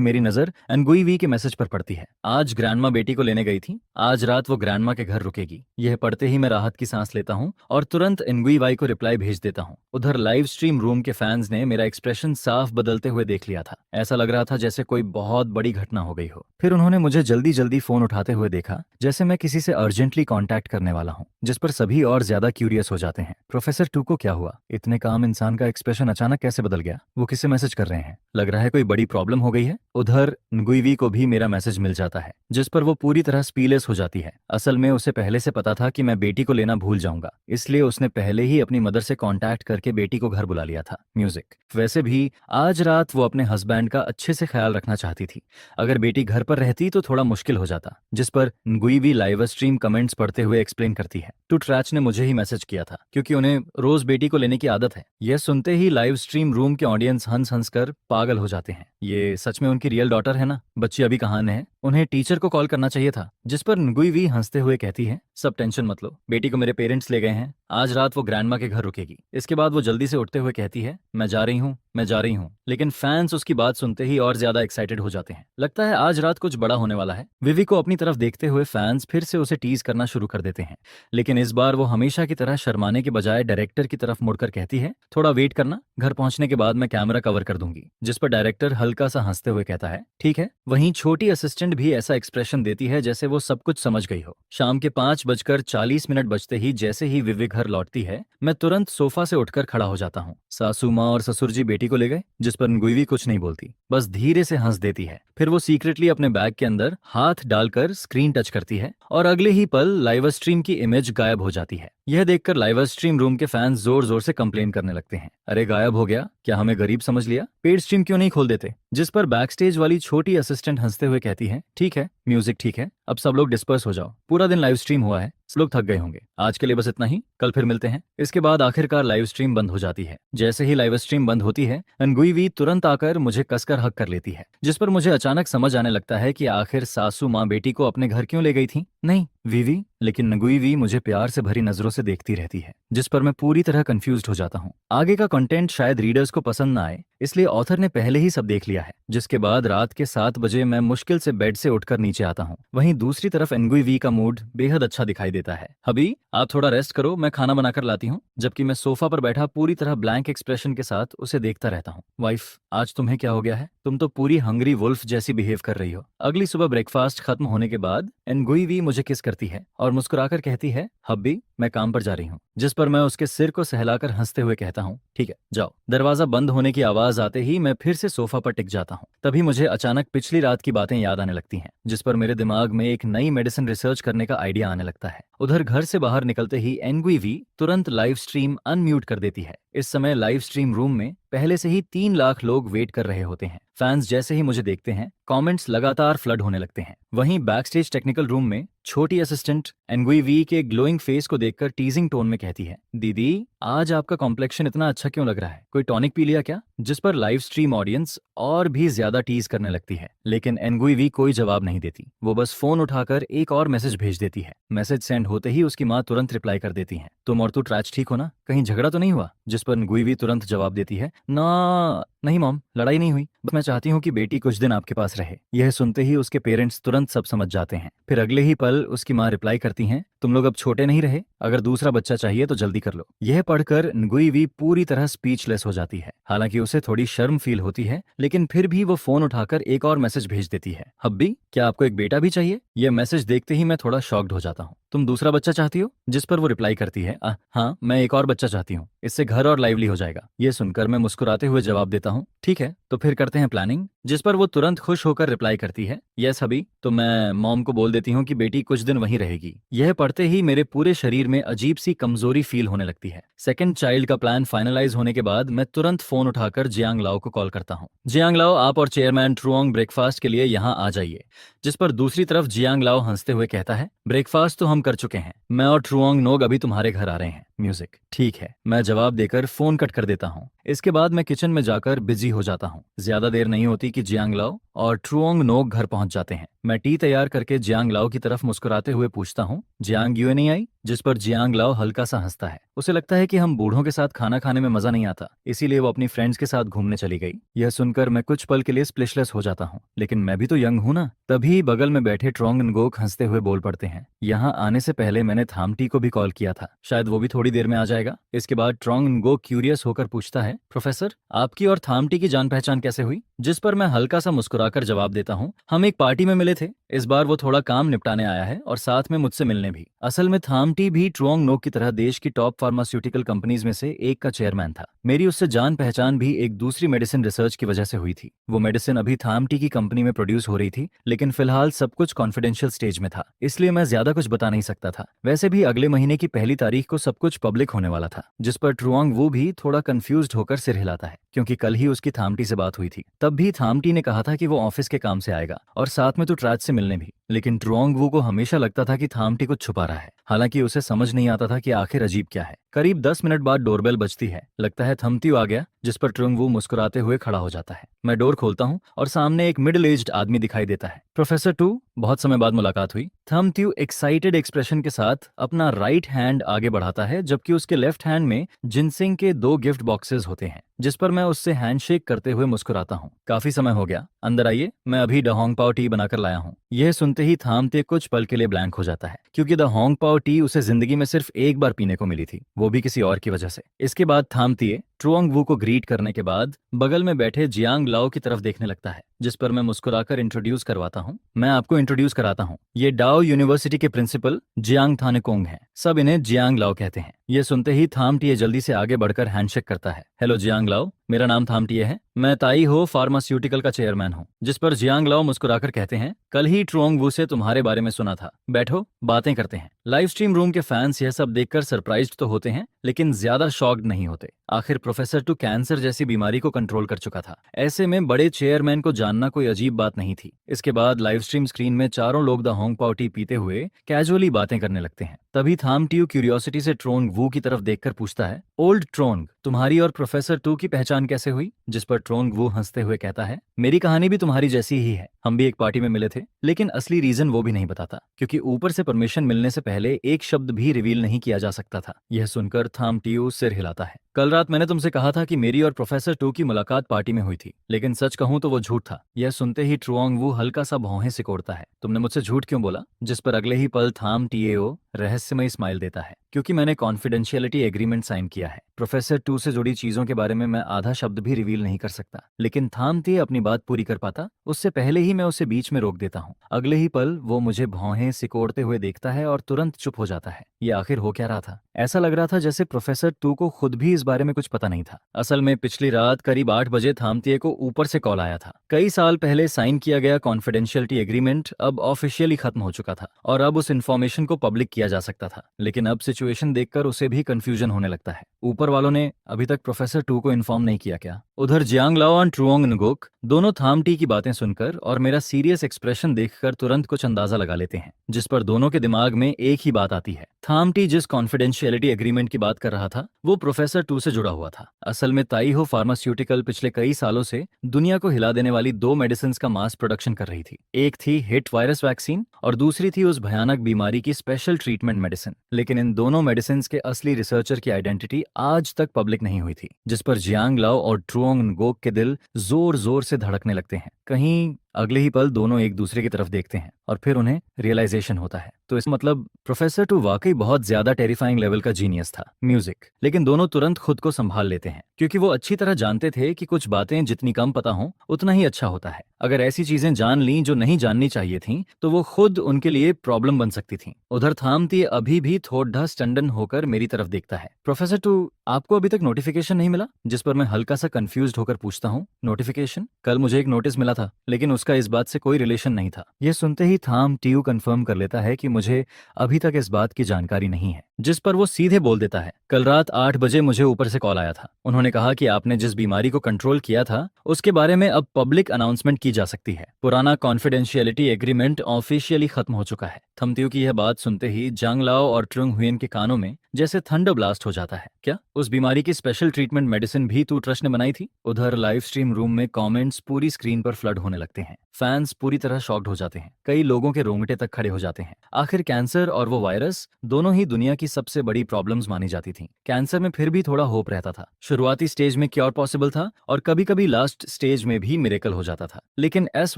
मेरी नजर एनगुइवी के मैसेज पर पड़ती है। आज ग्रैंडमा बेटी को लेने गई थी, आज रात वो ग्रैंडमा के घर रुकेगी। यह पढ़ते ही मैं राहत की सांस लेता हूँ और तुरंत एनगुइवाई को रिप्लाई भेज देता हूँ। उधर लाइव स्ट्रीम रूम के फैंस ने मेरा एक्सप्रेशन साफ बदलते हुए देख लिया था। ऐसा लग रहा था जैसे कोई बहुत बड़ी घटना हो गई हो। फिर उन्होंने मुझे जल्दी जल्दी फोन उठाते हुए देखा, जैसे मैं किसी से अर्जेंटली कांटेक्ट करने वाला हूँ, जिस पर सभी और ज्यादा क्यूरियस हो जाते हैं। प्रोफेसर टू को क्या हुआ? इतने काम इंसान का एक्सप्रेशन अचानक कैसे बदल गया? वो किसे मैसेज कर रहे हैं? लग रहा है कोई बड़ी प्रॉब्लम हो गई है। उधर न्गुइवी को भी मेरा मैसेज मिल जाता है, जिस पर वो पूरी तरह स्पीलेस हो जाती है। असल में उसे पहले से पता था कि मैं बेटी को लेना भूल जाऊंगा, इसलिए उसने पहले ही अपनी मदर से कांटेक्ट करके बेटी को घर बुला लिया था। म्यूजिक। वैसे भी आज रात वो अपने हस्बैंड का अच्छे से ख्याल रखना चाहती थी। अगर बेटी घर पर रहती तो थोड़ा मुश्किल हो जाता, जिस पर न्गुइवी लाइव स्ट्रीम कमेंट्स पढ़ते हुए एक्सप्लेन करती है। टू ट्रैच ने मुझे ही मैसेज किया था, क्योंकि उन्हें रोज बेटी को लेने की आदत है। यह सुनते ही लाइव स्ट्रीम रूम के ऑडियंस हंस हंस कर पागल हो जाते हैं। ये सच में उनकी रियल डॉटर है ना? बच्ची अभी कहाँ है? उन्हें टीचर को कॉल करना चाहिए था। जिस पर न्गुइवी हंसते हुए कहती है, सब टेंशन मत लो, बेटी को मेरे पेरेंट्स ले गए हैं, आज रात वो ग्रैंडमा के घर रुकेगी। इसके बाद वो जल्दी से उठते हुए कहती है, मैं जा रही हूँ, मैं जा रही हूँ। लेकिन फैंस उसकी बात सुनते ही और ज्यादा एक्साइटेड हो जाते हैं। लगता है आज रात कुछ बड़ा होने वाला है। विवी को अपनी तरफ देखते हुए फैंस फिर से उसे टीज करना शुरू कर देते हैं। लेकिन इस बार वो हमेशा की तरह शर्माने के बजाय डायरेक्टर की तरफ मुड़कर कहती है, थोड़ा वेट करना, घर पहुंचने के बाद मैं कैमरा कवर कर दूंगी। जिस पर डायरेक्टर हल्का सा हंसते हुए कहता है, ठीक है। वहीं छोटी असिस्टेंट भी ऐसा एक्सप्रेशन देती है जैसे वो सब कुछ समझ गई हो। शाम के 5:40 बजते ही जैसे ही विवी घर लौटती है, मैं तुरंत सोफा से उठकर खड़ा हो जाता हूँ। सासू माँ और ससुर जी बेटी को ले गए? जिस पर न्गुइवी कुछ नहीं बोलती, बस धीरे से हंस देती है। फिर वो सीक्रेटली अपने बैग के अंदर हाथ डालकर स्क्रीन टच करती है और अगले ही पल लाइव स्ट्रीम की इमेज गायब हो जाती है। यह देखकर लाइव स्ट्रीम रूम के फैंस जोर जोर से कंप्लेन करने लगते हैं, अरे गायब हो गया, क्या हमें गरीब समझ लिया? पेड स्ट्रीम क्यों नहीं खोल देते? जिस पर बैक स्टेज वाली छोटी असिस्टेंट हंसते हुए कहती है, ठीक है, म्यूजिक ठीक है, अब सब लोग डिस्पर्स हो जाओ, पूरा दिन लाइव स्ट्रीम हुआ है, सब लोग थक गए होंगे, आज के लिए बस इतना ही, कल फिर मिलते हैं। इसके बाद आखिरकार लाइव स्ट्रीम बंद हो जाती है। जैसे ही लाइव स्ट्रीम बंद होती है, न्गुइवी तुरंत आकर मुझे कसकर हक कर लेती है, जिस पर मुझे अचानक समझ आने लगता है कि आखिर सासू माँ बेटी को अपने घर क्यों ले गई थी। नहीं वीवी, लेकिन न्गुइवी मुझे प्यार से भरी नजरों से देखती रहती है, जिस पर मैं पूरी तरह कंफ्यूज्ड हो जाता हूँ। आगे का कंटेंट शायद रीडर्स को पसंद ना आए, इसलिए ऑथर ने पहले ही सब देख लिया है। जिसके बाद रात के 7 बजे मैं मुश्किल से बेड से उठकर नीचे आता हूँ। वहीं दूसरी तरफ एनगुई का मूड बेहद अच्छा दिखाई देता है। अभी आप थोड़ा रेस्ट करो, मैं खाना बनाकर लाती हूँ। जबकि मैं सोफा पर बैठा पूरी तरह ब्लैंक एक्सप्रेशन के साथ उसे देखता रहता हूँ। वाइफ, आज तुम्हें क्या हो गया है? तुम तो पूरी हंग्री वुल्फ जैसी बिहेव कर रही हो। अगली सुबह ब्रेकफास्ट खत्म होने के बाद एनगुई मुझे किस करती है और मुस्कुराकर कहती है, हब्बी मैं काम पर जा रही हूँ। जिस पर मैं उसके सिर को सहलाकर हंसते हुए कहता हूँ, ठीक है जाओ। दरवाजा बंद होने की आवाज आते ही मैं फिर से सोफा पर टिक जाता हूँ। तभी मुझे अचानक पिछली रात की बातें याद आने लगती हैं, जिस पर मेरे दिमाग में एक नई मेडिसिन रिसर्च करने का आइडिया आने लगता है। उधर घर से बाहर निकलते ही एनगुई तुरंत लाइव स्ट्रीम अनम्यूट कर देती है। इस समय लाइव स्ट्रीम रूम में पहले से ही 3 लाख लोग वेट कर रहे होते हैं। फैंस जैसे ही मुझे देखते हैं, कमेंट्स लगातार फ्लड होने लगते हैं। वहीं बैकस्टेज टेक्निकल रूम में छोटी असिस्टेंट एनगुई के ग्लोइंग फेस को देखकर टीजिंग टोन में कहती है, दीदी आज आपका कॉम्प्लेक्शन इतना अच्छा क्यों लग रहा है? कोई टॉनिक पी लिया क्या? जिस पर लाइव स्ट्रीम ऑडियंस और भी ज्यादा टीज करने लगती है। लेकिन एनगुई कोई जवाब नहीं देती। वो बस फोन उठाकर एक और मैसेज भेज देती है। मैसेज सेंड होते ही उसकी माँ तुरंत रिप्लाई कर देती है, तुम और तू ट्रैच ठीक हो ना? कहीं झगड़ा तो नहीं हुआ? जिस पर एनगुई तुरंत जवाब देती है, ना नहीं मॉम, लड़ाई नहीं हुई, बस मैं चाहती हूँ कि बेटी कुछ दिन आपके पास रहे। यह सुनते ही उसके पेरेंट्स तुरंत सब समझ जाते हैं। फिर अगले ही पल उसकी माँ रिप्लाई करती हैं, तुम लोग अब छोटे नहीं रहे, अगर दूसरा बच्चा चाहिए तो जल्दी कर लो। यह पढ़कर एनगुई पूरी तरह स्पीचलेस हो जाती है। हालांकि उसे थोड़ी शर्म फील होती है, लेकिन फिर भी वो फोन उठाकर एक और मैसेज भेज देती है, हब्बी क्या आपको एक बेटा भी चाहिए? यह मैसेज देखते ही मैं थोड़ा शॉक्ड हो जाता हूँ। तुम दूसरा बच्चा चाहती हो? जिस पर वो रिप्लाई करती है, हाँ मैं एक और बच्चा चाहती हूँ, इससे घर और लाइवली हो जाएगा। ये सुनकर मैं मुस्कुराते हुए जवाब देता हूँ, ठीक है तो फिर करते हैं प्लानिंग। जिस पर वो तुरंत खुश होकर रिप्लाई करती है, यस हबी। तो मैं मॉम को बोल देती हूँ कि बेटी कुछ दिन वहीं रहेगी। यह पढ़ते ही मेरे पूरे शरीर में अजीब सी कमजोरी फील होने लगती है। सेकंड चाइल्ड का प्लान फाइनलाइज होने के बाद मैं तुरंत फोन उठाकर जियांग लाओ को कॉल करता हूँ। जियांग लाओ, आप और चेयरमैन ट्रुओंग ब्रेकफास्ट के लिए यहाँ आ जाइए। जिस पर दूसरी तरफ जियांग लाओ हंसते हुए कहता है, ब्रेकफास्ट तो हम कर चुके हैं, मैं और ट्रुओंग नोग अभी तुम्हारे घर आ रहे हैं। म्यूजिक, ठीक है, मैं जवाब देकर फोन कट कर देता हूँ। इसके बाद मैं किचन में जाकर बिजी हो जाता हूँ। ज्यादा देर नहीं होती कि जियांग लाओ और ट्रुओंग नोग घर पहुंच जाते हैं। मैं टी तैयार करके जियांग लाओ की तरफ मुस्कुराते हुए पूछता हूँ, जियांग यूए नहीं आई? जिस पर जियांग लाओ हल्का सा हंसता है। उसे लगता है कि हम बूढ़ों के साथ खाना खाने में मजा नहीं आता, इसीलिए वो अपनी फ्रेंड्स के साथ घूमने चली गई। यह सुनकर मैं कुछ पल के लिए स्प्लिशलेस हो जाता हूँ, लेकिन मैं भी तो यंग हूँ ना। तभी बगल में बैठे ट्रोंग नगोक हंसते हुए बोल पड़ते हैं, यहाँ आने से पहले मैंने थामटी को भी कॉल किया था, शायद वो भी थोड़ी देर में आ जाएगा। इसके बाद ट्रोंग नगोक क्यूरियस होकर पूछता है, प्रोफेसर आपकी और थामटी की जान पहचान कैसे हुई? जिस पर मैं हल्का सा मुस्कुराकर जवाब देता हूँ, हम एक पार्टी में मिले थे, इस बार वो थोड़ा काम निपटाने आया है और साथ में मुझसे मिलने भी। असल में थामटी भी ट्रोंग नोक की तरह देश की टॉप फार्मास्यूटिकल कंपनीज में से एक का चेयरमैन था। मेरी उससे जान पहचान भी एक दूसरी मेडिसिन रिसर्च की वजह से हुई थी। वो मेडिसिन अभी थामटी की कंपनी में प्रोड्यूस हो रही थी, लेकिन फिलहाल सब कुछ कॉन्फिडेंशियल स्टेज में था, इसलिए मैं ज्यादा कुछ बता नहीं सकता था। वैसे भी अगले महीने की 1 तारीख को सब कुछ पब्लिक होने वाला था। जिस पर ट्रुओंग वू भी थोड़ा कंफ्यूज्ड होकर सिर हिलाता है, क्योंकि कल ही उसकी थामटी से बात हुई थी। तब भी थामटी ने कहा था कि वो ऑफिस के काम से आएगा और साथ में तो ट्रैच से मिलने भी। लेकिन ट्रुओंग वू को हमेशा लगता था कि थामटी कुछ छुपा रहा है। हालांकि उसे समझ नहीं आता था कि आखिर अजीब क्या है। करीब 10 मिनट बाद डोरबेल बजती है। लगता है थमत्यू आ गया, जिस पर ट्रुओंग वू मुस्कुराते हुए खड़ा हो जाता है। मैं डोर खोलता हूँ और सामने एक मिडिल एज्ड आदमी दिखाई देता है। प्रोफेसर टू, बहुत समय बाद मुलाकात हुई। थमत्यू एक्साइटेड एक्सप्रेशन के साथ अपना राइट हैंड आगे बढ़ाता है, जबकि उसके लेफ्ट हैंड में जिनसिंग के 2 गिफ्ट बॉक्सेस होते हैं। जिस पर मैं उससे हैंडशेक करते हुए मुस्कुराता हूँ। काफी समय हो गया, अंदर आइए, मैं अभी द होंग पाओ टी बनाकर लाया हूँ। यह सुनते ही थामते कुछ पल के लिए ब्लैंक हो जाता है, क्योंकि द होंग पाओ टी उसे जिंदगी में सिर्फ एक बार पीने को मिली थी, वो भी किसी और की वजह से। इसके बाद थामतिए ट्रुओंग वू को ग्रीट करने के बाद बगल में बैठे जियांग लाओ की तरफ देखने लगता है, जिस पर मैं मुस्कुराकर इंट्रोड्यूस करवाता हूँ। मैं आपको इंट्रोड्यूस कराता हूँ, ये डाओ यूनिवर्सिटी के प्रिंसिपल जियांग थानेकोंग हैं, सब इन्हें जियांग लाओ कहते हैं। ये सुनते ही थामटिए जल्दी से आगे बढ़कर हैंडशेक करता है। हेलो जियांग लाओ, मेरा नाम थामटिए है, मैं ताई हो फार्मास्यूटिकल का चेयरमैन हूँ। जिस पर जियांग लाओ मुस्कुराकर कहते हैं, कल ही ट्रुओंग वू से तुम्हारे बारे में सुना था, बैठो बातें करते हैं। लाइव स्ट्रीम रूम के फैंस यह सब देखकर सरप्राइज्ड तो होते हैं, लेकिन ज्यादा शॉक्ड नहीं होते। आखिर प्रोफेसर टू कैंसर जैसी बीमारी को कंट्रोल कर चुका था, ऐसे में बड़े चेयरमैन को जानना कोई अजीब बात नहीं थी। इसके बाद लाइव स्ट्रीम स्क्रीन में चारों लोग द होंग पाओ टी पीते हुए कैजुअली बातें करने लगते हैं। तभी थाम टियो क्यूरियोसिटी से ट्रोंग वू की तरफ देखकर पूछता है, ओल्ड ट्रोंग, तुम्हारी और प्रोफेसर टू की पहचान कैसे हुई? जिस पर ट्रोंग वू हंसते हुए कहता है, मेरी कहानी भी तुम्हारी जैसी ही है। हम भी एक पार्टी में मिले थे, लेकिन असली रीजन वो भी नहीं बताता, क्योंकि ऊपर से परमिशन मिलने से पहले एक शब्द भी रिवील नहीं किया जा सकता था। यह सुनकर थाम टियो सिर हिलाता है। कल रात मैंने तुमसे कहा था कि मेरी और प्रोफेसर टू की मुलाकात पार्टी में हुई थी, लेकिन सच कहूं तो वो झूठ था। यह सुनते ही ट्रुओंग वू हल्का सा भौहें सिकोड़ता है। तुमने मुझसे झूठ क्यों बोला? जिस पर अगले ही पल थाम टीएओ रहस्यमयी स्माइल देता है, क्योंकि मैंने कॉन्फिडेंशियलिटी एग्रीमेंट साइन किया है। प्रोफेसर टू से जुड़ी चीजों के बारे में मैं आधा शब्द भी रिवील नहीं कर सकता, लेकिन थाम टी अपनी बात पूरी कर पाता उससे पहले ही मैं उसे बीच में रोक देता हूँ। अगले ही पल वो मुझे भौहें सिकोड़ते हुए देखता है और तुरंत चुप हो जाता है। ये आखिर हो क्या रहा था? ऐसा लग रहा था जैसे प्रोफेसर टू को खुद भी इस बारे में कुछ पता नहीं था। असल में पिछली रात करीब 8 बजे थामतिये को ऊपर से कॉल आया था। कई साल पहले साइन किया गया कॉन्फिडेंशियलिटी एग्रीमेंट अब ऑफिशियली खत्म हो चुका था और अब उस इन्फॉर्मेशन को पब्लिक किया जा सकता था। लेकिन अब सिचुएशन देखकर उसे भी कंफ्यूजन होने लगता है। ऊपर वालों ने अभी तक प्रोफेसर टू को इन्फॉर्म नहीं किया क्या? उधर जियांग लाओ और ट्रुओंग नगोक दोनों थाम टी की बातें सुनकर और मेरा सीरियस एक्सप्रेशन देखकर तुरंत कुछ अंदाजा लगा लेते हैं, जिस पर दोनों के दिमाग में एक ही बात आती है। थाम टी जिस कॉन्फिडेंशियलिटी एग्रीमेंट की बात कर रहा था वो प्रोफेसर टू से जुड़ा हुआ था। असल में ताइहो फार्मास्यूटिकल पिछले कई सालों से दुनिया को हिला देने वाली 2 मेडिसिन का मास प्रोडक्शन कर रही थी। एक थी हिट वायरस वैक्सीन और दूसरी थी उस भयानक बीमारी की स्पेशल ट्रीटमेंट मेडिसिन। लेकिन इन दोनों मेडिसिन के असली रिसर्चर की आइडेंटिटी आज तक पब्लिक नहीं हुई थी, जिस पर जियांग लाओ और ट्रुओंग नगोक के दिल जोर जोर से धड़कने लगते हैं। कहीं अगले ही पल दोनों एक दूसरे की तरफ देखते हैं और फिर उन्हें रियलाइजेशन होता है। तो इस मतलब प्रोफेसर टू वाकई बहुत ज्यादा टेरिफाइंग लेवल का जीनियस था म्यूजिक। लेकिन दोनों तुरंत खुद को संभाल लेते हैं, क्योंकि वो अच्छी तरह जानते थे कि कुछ बातें जितनी कम पता हो उतना ही अच्छा होता है। अगर ऐसी चीजें जान ली जो नहीं जाननी चाहिए थी तो वो खुद उनके लिए प्रॉब्लम बन सकती थी। उधर थामती अभी भी थोड़ा स्टंडन होकर मेरी तरफ देखता है। प्रोफेसर टू, आपको अभी तक नोटिफिकेशन नहीं मिला? जिस पर मैं हल्का सा कंफ्यूज्ड होकर पूछता हूँ, नोटिफिकेशन? कल मुझे एक नोटिस मिला था, लेकिन उसका इस बात से कोई रिलेशन नहीं था। यह सुनते ही थाम टीयू कंफर्म कर लेता है कि मुझे अभी तक इस बात की जानकारी नहीं है। जिस पर वो सीधे बोल देता है, कल रात 8 बजे मुझे ऊपर से कॉल आया था। उन्होंने कहा कि आपने जिस बीमारी को कंट्रोल किया था उसके बारे में अब पब्लिक अनाउंसमेंट की जा सकती है। पुराना कॉन्फिडेंशियलिटी एग्रीमेंट ऑफिशियली खत्म हो चुका है। थमतियो की यह बात सुनते ही जांग लाओ और ट्रुंग हुएन के कानों में जैसे थंडर ब्लास्ट हो जाता है। क्या उस बीमारी की स्पेशल ट्रीटमेंट मेडिसिन भी तू ट्रस्ट ने बनाई थी? उधर लाइव स्ट्रीम रूम में कमेंट्स पूरी स्क्रीन पर फ्लड होने लगते हैं। फैंस पूरी तरह शॉक्ड हो जाते हैं। कई लोगों के रोंगटे तक खड़े हो जाते हैं। आखिर कैंसर और वो वायरस दोनों ही दुनिया की सबसे बड़ी प्रॉब्लम्स मानी जाती थी। कैंसर में फिर भी थोड़ा होप रहता था। शुरुआती स्टेज में क्योर पॉसिबल था और कभी कभी लास्ट स्टेज में भी मिरेकल हो जाता था। लेकिन एस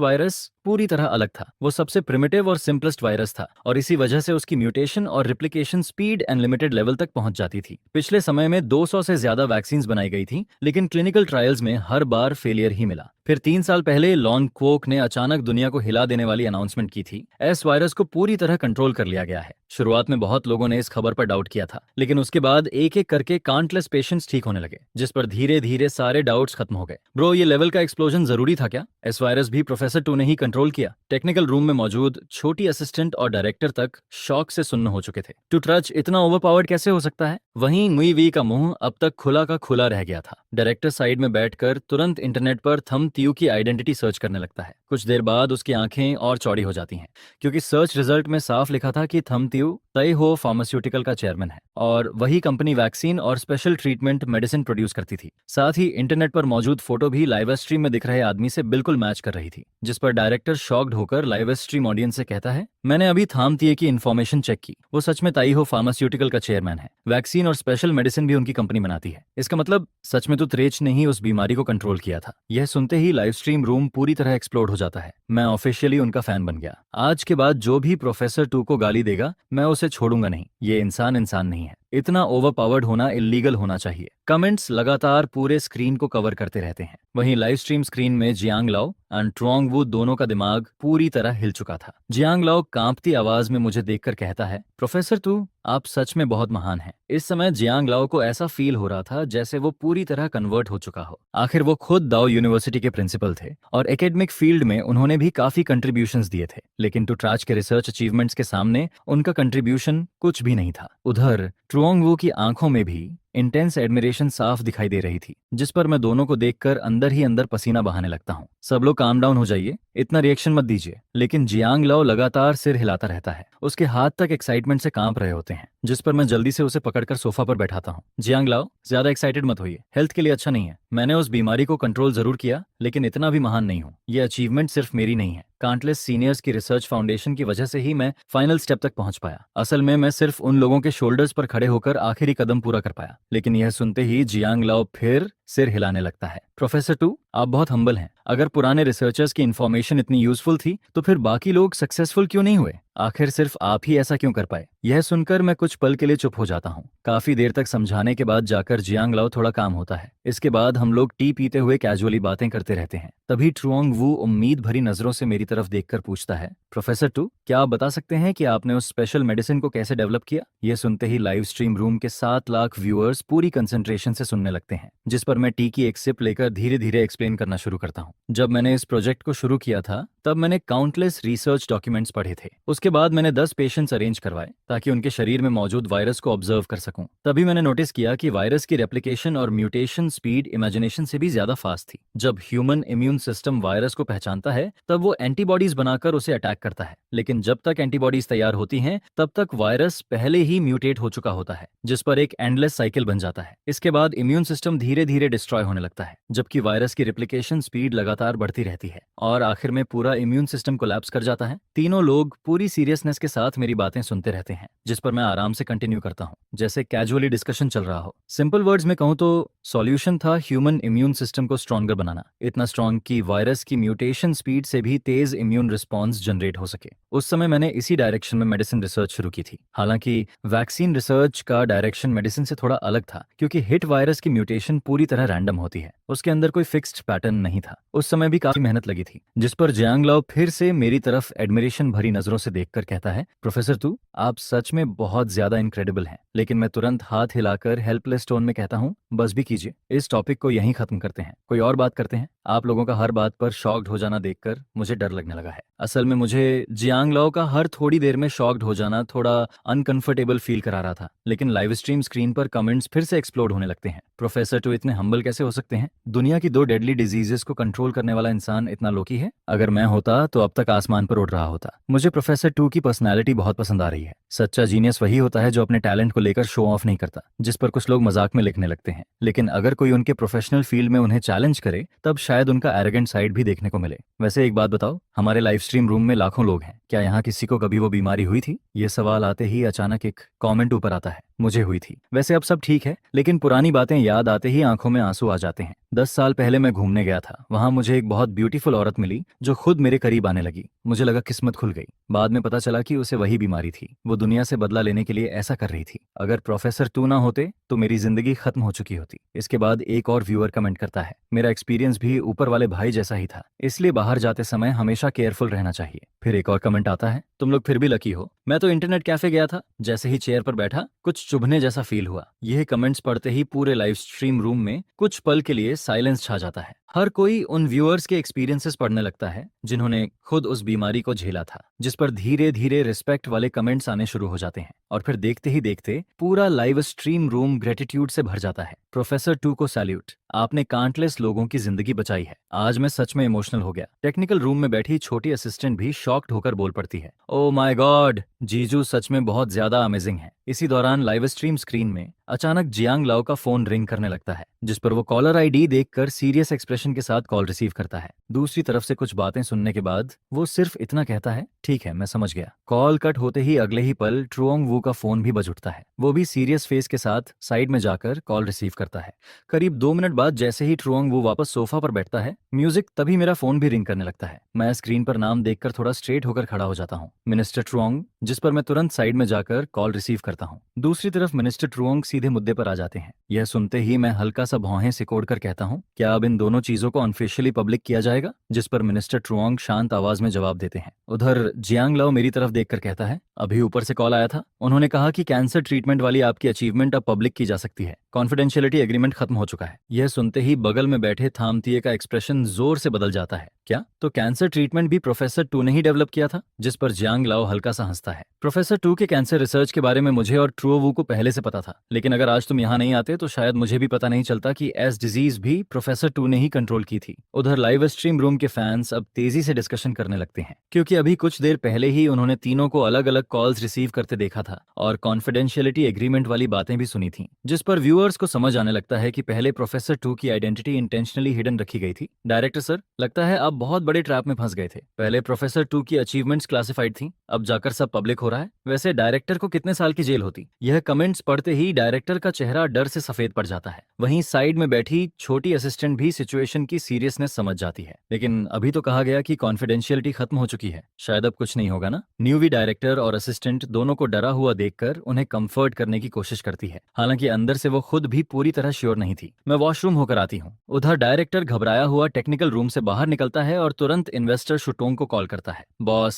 वायरस पूरी तरह अलग था। वो सबसे प्रिमिटिव और सिंपलेस्ट वायरस था और इसी वजह से उसकी म्यूटेशन और रिप्लिकेशन स्पीड अनलिमिटेड लेवल तक पहुंच जाती थी। पिछले समय में 200 से ज्यादा वैक्सीन बनाई गई थी, लेकिन क्लिनिकल ट्रायल्स में हर बार फेलियर ही मिला। फिर 3 साल पहले लॉन क्वोक ने अचानक दुनिया को हिला देने वाली अनाउंसमेंट की थी, एस वायरस को पूरी तरह कंट्रोल कर लिया गया है। शुरुआत में बहुत लोगों ने इस खबर पर डाउट किया था, लेकिन उसके बाद एक एक करके काउंटलेस पेशेंट्स ठीक होने लगे, जिस पर धीरे धीरे सारे डाउट्स खत्म हो गए। ब्रो, ये लेवल का एक्सप्लोजन जरूरी था क्या? एस वायरस भी प्रोफेसर टू ने ही कंट्रोल किया। टेक्निकल रूम में मौजूद छोटी असिस्टेंट और डायरेक्टर तक शॉक से सुन्न हो चुके थे। टू ट्रच इतना ओवरपावर्ड कैसे हो सकता है? वहीं मुई वी का मुंह अब तक खुला का खुला रह गया था। डायरेक्टर साइड में बैठकर तुरंत इंटरनेट पर थम तियू की आइडेंटिटी सर्च करने लगता है। कुछ देर बाद उसकी आंखें और चौड़ी हो जाती हैं, क्योंकि सर्च रिजल्ट में साफ लिखा था कि थम तियू ताइहो फार्मास्यूटिकल का चेयरमैन है और वही कंपनी वैक्सीन और स्पेशल ट्रीटमेंट मेडिसिन प्रोड्यूस करती थी। साथ ही इंटरनेट पर मौजूद फोटो भी लाइव स्ट्रीम में दिख रहे आदमी से बिल्कुल मैच कर रही थी। जिस पर डायरेक्टर शॉक्ड होकर लाइव स्ट्रीम ऑडियंस से कहता है, मैंने अभी थाम तिये की इन्फॉर्मेशन चेक की, वो सच में ताइहो फार्मास्यूटिकल का चेयरमैन है। वैक्सीन और स्पेशल मेडिसिन भी उनकी कंपनी बनाती है। इसका मतलब सच में तो त्रेच ने ही उस बीमारी को कंट्रोल किया था। यह सुनते ही लाइव स्ट्रीम रूम पूरी तरह एक्सप्लोड हो जाता है। मैं ऑफिशियली उनका फैन बन गया। आज के बाद जो भी प्रोफेसर टू को गाली देगा मैं उसे छोड़ूंगा नहीं। ये इंसान नहीं है। इतना ओवरपावर्ड होना इलीगल होना चाहिए। कमेंट्स लगातार पूरे स्क्रीन को कवर करते रहते हैं। वहीं लाइव स्ट्रीम स्क्रीन में जियांग लाओ एंड ट्रुओंग वू दोनों का दिमाग पूरी तरह हिल चुका था। जियांग लाओ कांपती आवाज में मुझे देखकर कहता है, प्रोफेसर टू, आप सच में बहुत महान हैं। इस समय जियांग लाओ को ऐसा फील हो रहा था जैसे वो पूरी तरह कन्वर्ट हो चुका हो। आखिर वो खुद दाओ यूनिवर्सिटी के प्रिंसिपल थे और एकेडमिक फील्ड में उन्होंने भी काफी कंट्रीब्यूशंस दिए थे, लेकिन टू ट्राच के रिसर्च अचीवमेंट्स के सामने उनका कंट्रीब्यूशन कुछ भी नहीं था। उधर ट्रुओंग वू की आंखों में भी इंटेंस एडमिरेशन साफ दिखाई दे रही थी, जिस पर मैं दोनों को देखकर अंदर ही अंदर पसीना बहाने लगता हूँ। सब लोग काम डाउन हो जाइए, इतना रिएक्शन मत दीजिए। लेकिन जियांग लाओ लगातार सिर हिलाता रहता है, उसके हाथ तक एक्साइटमेंट से कांप रहे होते हैं, जिस पर मैं जल्दी से उसे पकड़कर सोफा पर बैठाता हूँ। जियांग लाओ, ज्यादा एक्साइटेड मत होइए, हेल्थ के लिए अच्छा नहीं है। मैंने उस बीमारी को कंट्रोल जरूर किया, लेकिन इतना भी महान नहीं हूँ। ये अचीवमेंट सिर्फ मेरी नहीं है, काउंटलेस सीनियर्स की रिसर्च फाउंडेशन की वजह से ही मैं फाइनल स्टेप तक पहुंच पाया। असल में मैं सिर्फ उन लोगों के शोल्डर्स पर खड़े होकर आखिरी कदम पूरा कर पाया। लेकिन यह सुनते ही जियांग लाओ फिर सिर हिलाने लगता है। प्रोफेसर टू, आप बहुत हम्बल हैं। अगर पुराने रिसर्चर्स की इन्फॉर्मेशन इतनी यूजफुल थी तो फिर बाकी लोग सक्सेसफुल क्यों नहीं हुए? आखिर सिर्फ आप ही ऐसा क्यों कर पाए? यह सुनकर मैं कुछ पल के लिए चुप हो जाता हूँ। काफी देर तक समझाने के बाद जाकर जियांग लाओ थोड़ा काम होता है। इसके बाद हम लोग टी पीते हुए कैजुअली बातें करते रहते हैं। तभी ट्रुओंग वू उम्मीद भरी नजरों से मेरी तरफ देखकर पूछता है, प्रोफेसर टू, क्या आप बता सकते हैं कि आपने उस स्पेशल मेडिसिन को कैसे डेवलप किया? यह सुनते ही लाइव स्ट्रीम रूम के 7 लाख व्यूअर्स पूरी कंसंट्रेशन से सुनने लगते हैं, जिस पर मैं टी की एक सिप लेकर धीरे धीरे एक्सप्लेन करना शुरू करता हूँ। जब मैंने इस प्रोजेक्ट को शुरू किया था तब मैंने काउंटलेस रिसर्च डॉक्यूमेंट्स पढ़े थे। उसके बाद मैंने 10 पेशेंट्स अरेंज करवाए ताकि उनके शरीर में मौजूद वायरस को ऑब्जर्व कर सकूं। तभी मैंने नोटिस किया कि वायरस की रेप्लिकेशन और म्यूटेशन स्पीड इमेजिनेशन से भी ज्यादा फास्ट थी। जब ह्यूमन इम्यून सिस्टम वायरस को पहचानता है तब वो एंटीबॉडीज बनाकर उसे अटैक करता है, लेकिन जब तक एंटीबॉडीज तैयार होती हैं तब तक वायरस पहले ही म्यूटेट हो चुका होता है, जिस पर एक एंडलेस साइकिल बन जाता है। इसके बाद इम्यून सिस्टम धीरे धीरे डिस्ट्रॉय होने लगता है, जबकि वायरस की रेप्लिकेशन स्पीड लगातार बढ़ती रहती है और आखिर में पूरा इम्यून सिस्टम कोलैप्स कर जाता है। तीनों लोग पूरी सीरियसनेस के साथ मेरी बातें सुनते रहते हैं, जिस पर मैं आराम से कंटिन्यू करता हूँ, जैसे कैजुअली डिस्कशन चल रहा हो। सिंपल वर्ड्स में कहूँ तो सॉल्यूशन था ह्यूमन इम्यून सिस्टम को स्ट्रॉन्गर बनाना, इतना स्ट्रॉन्ग कि वायरस की म्यूटेशन स्पीड से भी तेज इम्यून रिस्पॉन्स जनरेट हो सके। उस समय मैंने इसी डायरेक्शन में मेडिसिन रिसर्च शुरू की थी। हालांकि वैक्सीन रिसर्च का डायरेक्शन मेडिसिन से थोड़ा अलग था, क्योंकि हिट वायरस की म्यूटेशन पूरी तरह रैंडम होती है, उसके अंदर कोई फिक्स्ड पैटर्न नहीं था। उस समय भी काफी मेहनत लगी थी, जिस पर जियांग लाओ फिर से मेरी तरफ एडमिरेशन भरी नजरों से देखकर कहता है, प्रोफेसर तू, आप सच में बहुत ज्यादा इनक्रेडिबल हैं। लेकिन मैं तुरंत हाथ हिलाकर हेल्पलेस टोन में कहता हूँ, बस भी कीजिए, इस टॉपिक को यहीं खत्म करते हैं, कोई और बात करते हैं। आप लोगों का हर बात पर शॉक्ड हो जाना देखकर मुझे डर लगने लगा है। असल में मुझे जियांग लाओ का हर थोड़ी देर में शॉक्ड हो जाना थोड़ा अनकंफर्टेबल फील करा रहा था। लेकिन लाइव स्ट्रीम स्क्रीन पर कमेंट्स फिर से एक्सप्लोड होने लगते हैं। प्रोफेसर टू इतने हम्बल कैसे हो सकते हैं? दुनिया की 2 डेडली डिजीजेस को कंट्रोल करने वाला इंसान इतना लोकी है? अगर मैं होता तो अब तक आसमान पर उड़ रहा होता। मुझे प्रोफेसर टू की पर्सनैलिटी बहुत पसंद आ रही है। सच्चा जीनियस वही होता है जो अपने टैलेंट को लेकर शो ऑफ नहीं करता, जिस पर कुछ लोग मजाक में लिखने लगते हैं। लेकिन अगर कोई उनके प्रोफेशनल फील्ड में उन्हें चैलेंज करे तब शायद उनका एरोगेंट साइड भी देखने को मिले। वैसे एक बात बताओ, हमारे लाइव स्ट्रीम रूम में लाखों लोग हैं, क्या यहाँ किसी को कभी वो बीमारी हुई थी? ये सवाल आते ही अचानक एक कमेंट ऊपर आता है, मुझे हुई थी। वैसे अब सब ठीक है, लेकिन पुरानी बातें याद आते ही आंखों में आंसू आ जाते हैं। 10 साल पहले मैं घूमने गया था, वहां मुझे एक बहुत ब्यूटीफुल औरत मिली जो खुद मेरे करीब आने लगी। मुझे लगा किस्मत खुल गई। बाद में पता चला कि उसे वही बीमारी थी। वो दुनिया से बदला लेने के लिए ऐसा कर रही थी। अगर प्रोफेसर टू ना होते तो मेरी जिंदगी खत्म हो चुकी होती। इसके बाद एक और व्यूअर कमेंट करता है, मेरा एक्सपीरियंस भी ऊपर वाले भाई जैसा ही था, इसलिए बाहर जाते समय हमेशा केयरफुल रहना चाहिए। फिर एक और कमेंट आता है, तुम लोग फिर भी लकी हो, मैं तो इंटरनेट कैफे गया था, जैसे ही चेयर पर बैठा कुछ चुभने जैसा फील हुआ। यह कमेंट्स पढ़ते ही पूरे लाइव स्ट्रीम रूम में कुछ पल के लिए साइलेंस छा जाता है। हर कोई उन व्यूअर्स के एक्सपीरियंसेस पढ़ने लगता है जिन्होंने खुद उस बीमारी को झेला था, जिस पर धीरे धीरे रिस्पेक्ट वाले कमेंट्स आने शुरू हो जाते हैं और फिर देखते ही देखते पूरा लाइव स्ट्रीम रूम ग्रेटिट्यूड से भर जाता है। प्रोफेसर टू को सैल्यूट, आपने काउंटलेस लोगों की जिंदगी बचाई है। आज मैं सच में इमोशनल हो गया। टेक्निकल रूम में बैठी छोटी असिस्टेंट भी शॉक्ड होकर बोल पड़ती है, ओ माय गॉड, जीजू सच में बहुत ज्यादा अमेजिंग है। इसी दौरान लाइव स्ट्रीम स्क्रीन में अचानक जियांग लाओ का फोन रिंग करने लगता है, जिस पर वो कॉलर आईडी देखकर सीरियस एक्सप्रेशन के साथ कॉल रिसीव करता है। दूसरी तरफ से कुछ बातें सुनने के बाद वो सिर्फ इतना कहता है, ठीक है मैं समझ गया। कॉल कट होते ही अगले ही पल ट्रुओंग वू का फोन भी बज उठता है। वो भी सीरियस फेस के साथ साइड में जाकर कॉल रिसीव करता है। करीब 2 मिनट बाद जैसे ही ट्रुओंग वू वापस सोफा पर बैठता है, म्यूजिक तभी मेरा फोन भी रिंग करने लगता है। मैं स्क्रीन पर नाम देखकर थोड़ा स्ट्रेट होकर खड़ा हो जाता हूँ, मिनिस्टर ट्रुओंग, जिस पर मैं तुरंत साइड में जाकर कॉल रिसीव करता हूँ। दूसरी तरफ मिनिस्टर ट्रुओंग सीधे मुद्दे पर आ जाते हैं। यह सुनते ही मैं हल्का सा भौहें सिकोड़ कर कहता हूँ, क्या अब इन दोनों चीजों को ऑफिशियली पब्लिक किया जाएगा? जिस पर मिनिस्टर ट्रुओंग शांत आवाज में जवाब देते हैं। उधर जियांग लाओ मेरी तरफ देखकर कहता है, अभी ऊपर से कॉल आया था, उन्होंने कहा कि कैंसर ट्रीटमेंट वाली आपकी अचीवमेंट अब पब्लिक की जा सकती है, कॉन्फिडेंशियलिटी एग्रीमेंट खत्म हो चुका है। यह सुनते ही बगल में बैठे थामतीये का एक्सप्रेशन जोर से बदल जाता है। क्या तो कैंसर ट्रीटमेंट भी प्रोफेसर टू ने ही डेवलप किया था? जिस पर जियांग लाओ हल्का सा हंसता है। हंसता है। प्रोफेसर टू के कैंसर रिसर्च के बारे में मुझे और ट्रूओवू को पहले से पता था, लेकिन अगर आज तुम यहाँ नहीं आते तो शायद मुझे भी पता नहीं चलता कि एस डिजीज भी प्रोफेसर टू ने ही कंट्रोल की थी। उधर लाइव स्ट्रीम रूम के फैंस अब तेजी से डिस्कशन करने लगते हैं, क्योंकि अभी कुछ देर पहले ही उन्होंने तीनों को अलग अलग कॉल्स रिसीव करते देखा था और कॉन्फिडेंशियलिटी एग्रीमेंट वाली बातें भी सुनी थी, जिस पर व्यूअर्स को समझ आने लगता है कि पहले प्रोफेसर टू की आइडेंटिटी इंटेंशनली हिडन रखी गई थी। डायरेक्टर सर, लगता है आप बहुत बड़े ट्रैप में फंस गए थे। पहले प्रोफेसर टू की अचीवमेंट्स क्लासिफाइड थी, अब जाकर सब पब्लिक हो रहा है। वैसे डायरेक्टर को कितने साल की जेल होती? यह कमेंट्स पढ़ते ही डायरेक्टर का चेहरा डर से सफेद पड़ जाता है। वहीं साइड में बैठी छोटी असिस्टेंट भी सिचुएशन की सीरियसनेस समझ जाती है। लेकिन अभी तो कहा गया कि कॉन्फिडेंशियलिटी खत्म हो चुकी है, शायद अब कुछ नहीं होगा ना? न्यूवी डायरेक्टर और असिस्टेंट दोनों को डरा हुआ देखकर उन्हें कंफर्ट करने की कोशिश करती है, हालांकि अंदर से वो खुद भी पूरी तरह श्योर नहीं थी। मैं वॉशरूम होकर आती हूँ। उधर डायरेक्टर घबराया हुआ टेक्निकल रूम से बाहर निकलता है और तुरंत इन्वेस्टर शुटोंग को कॉल करता है। बॉस,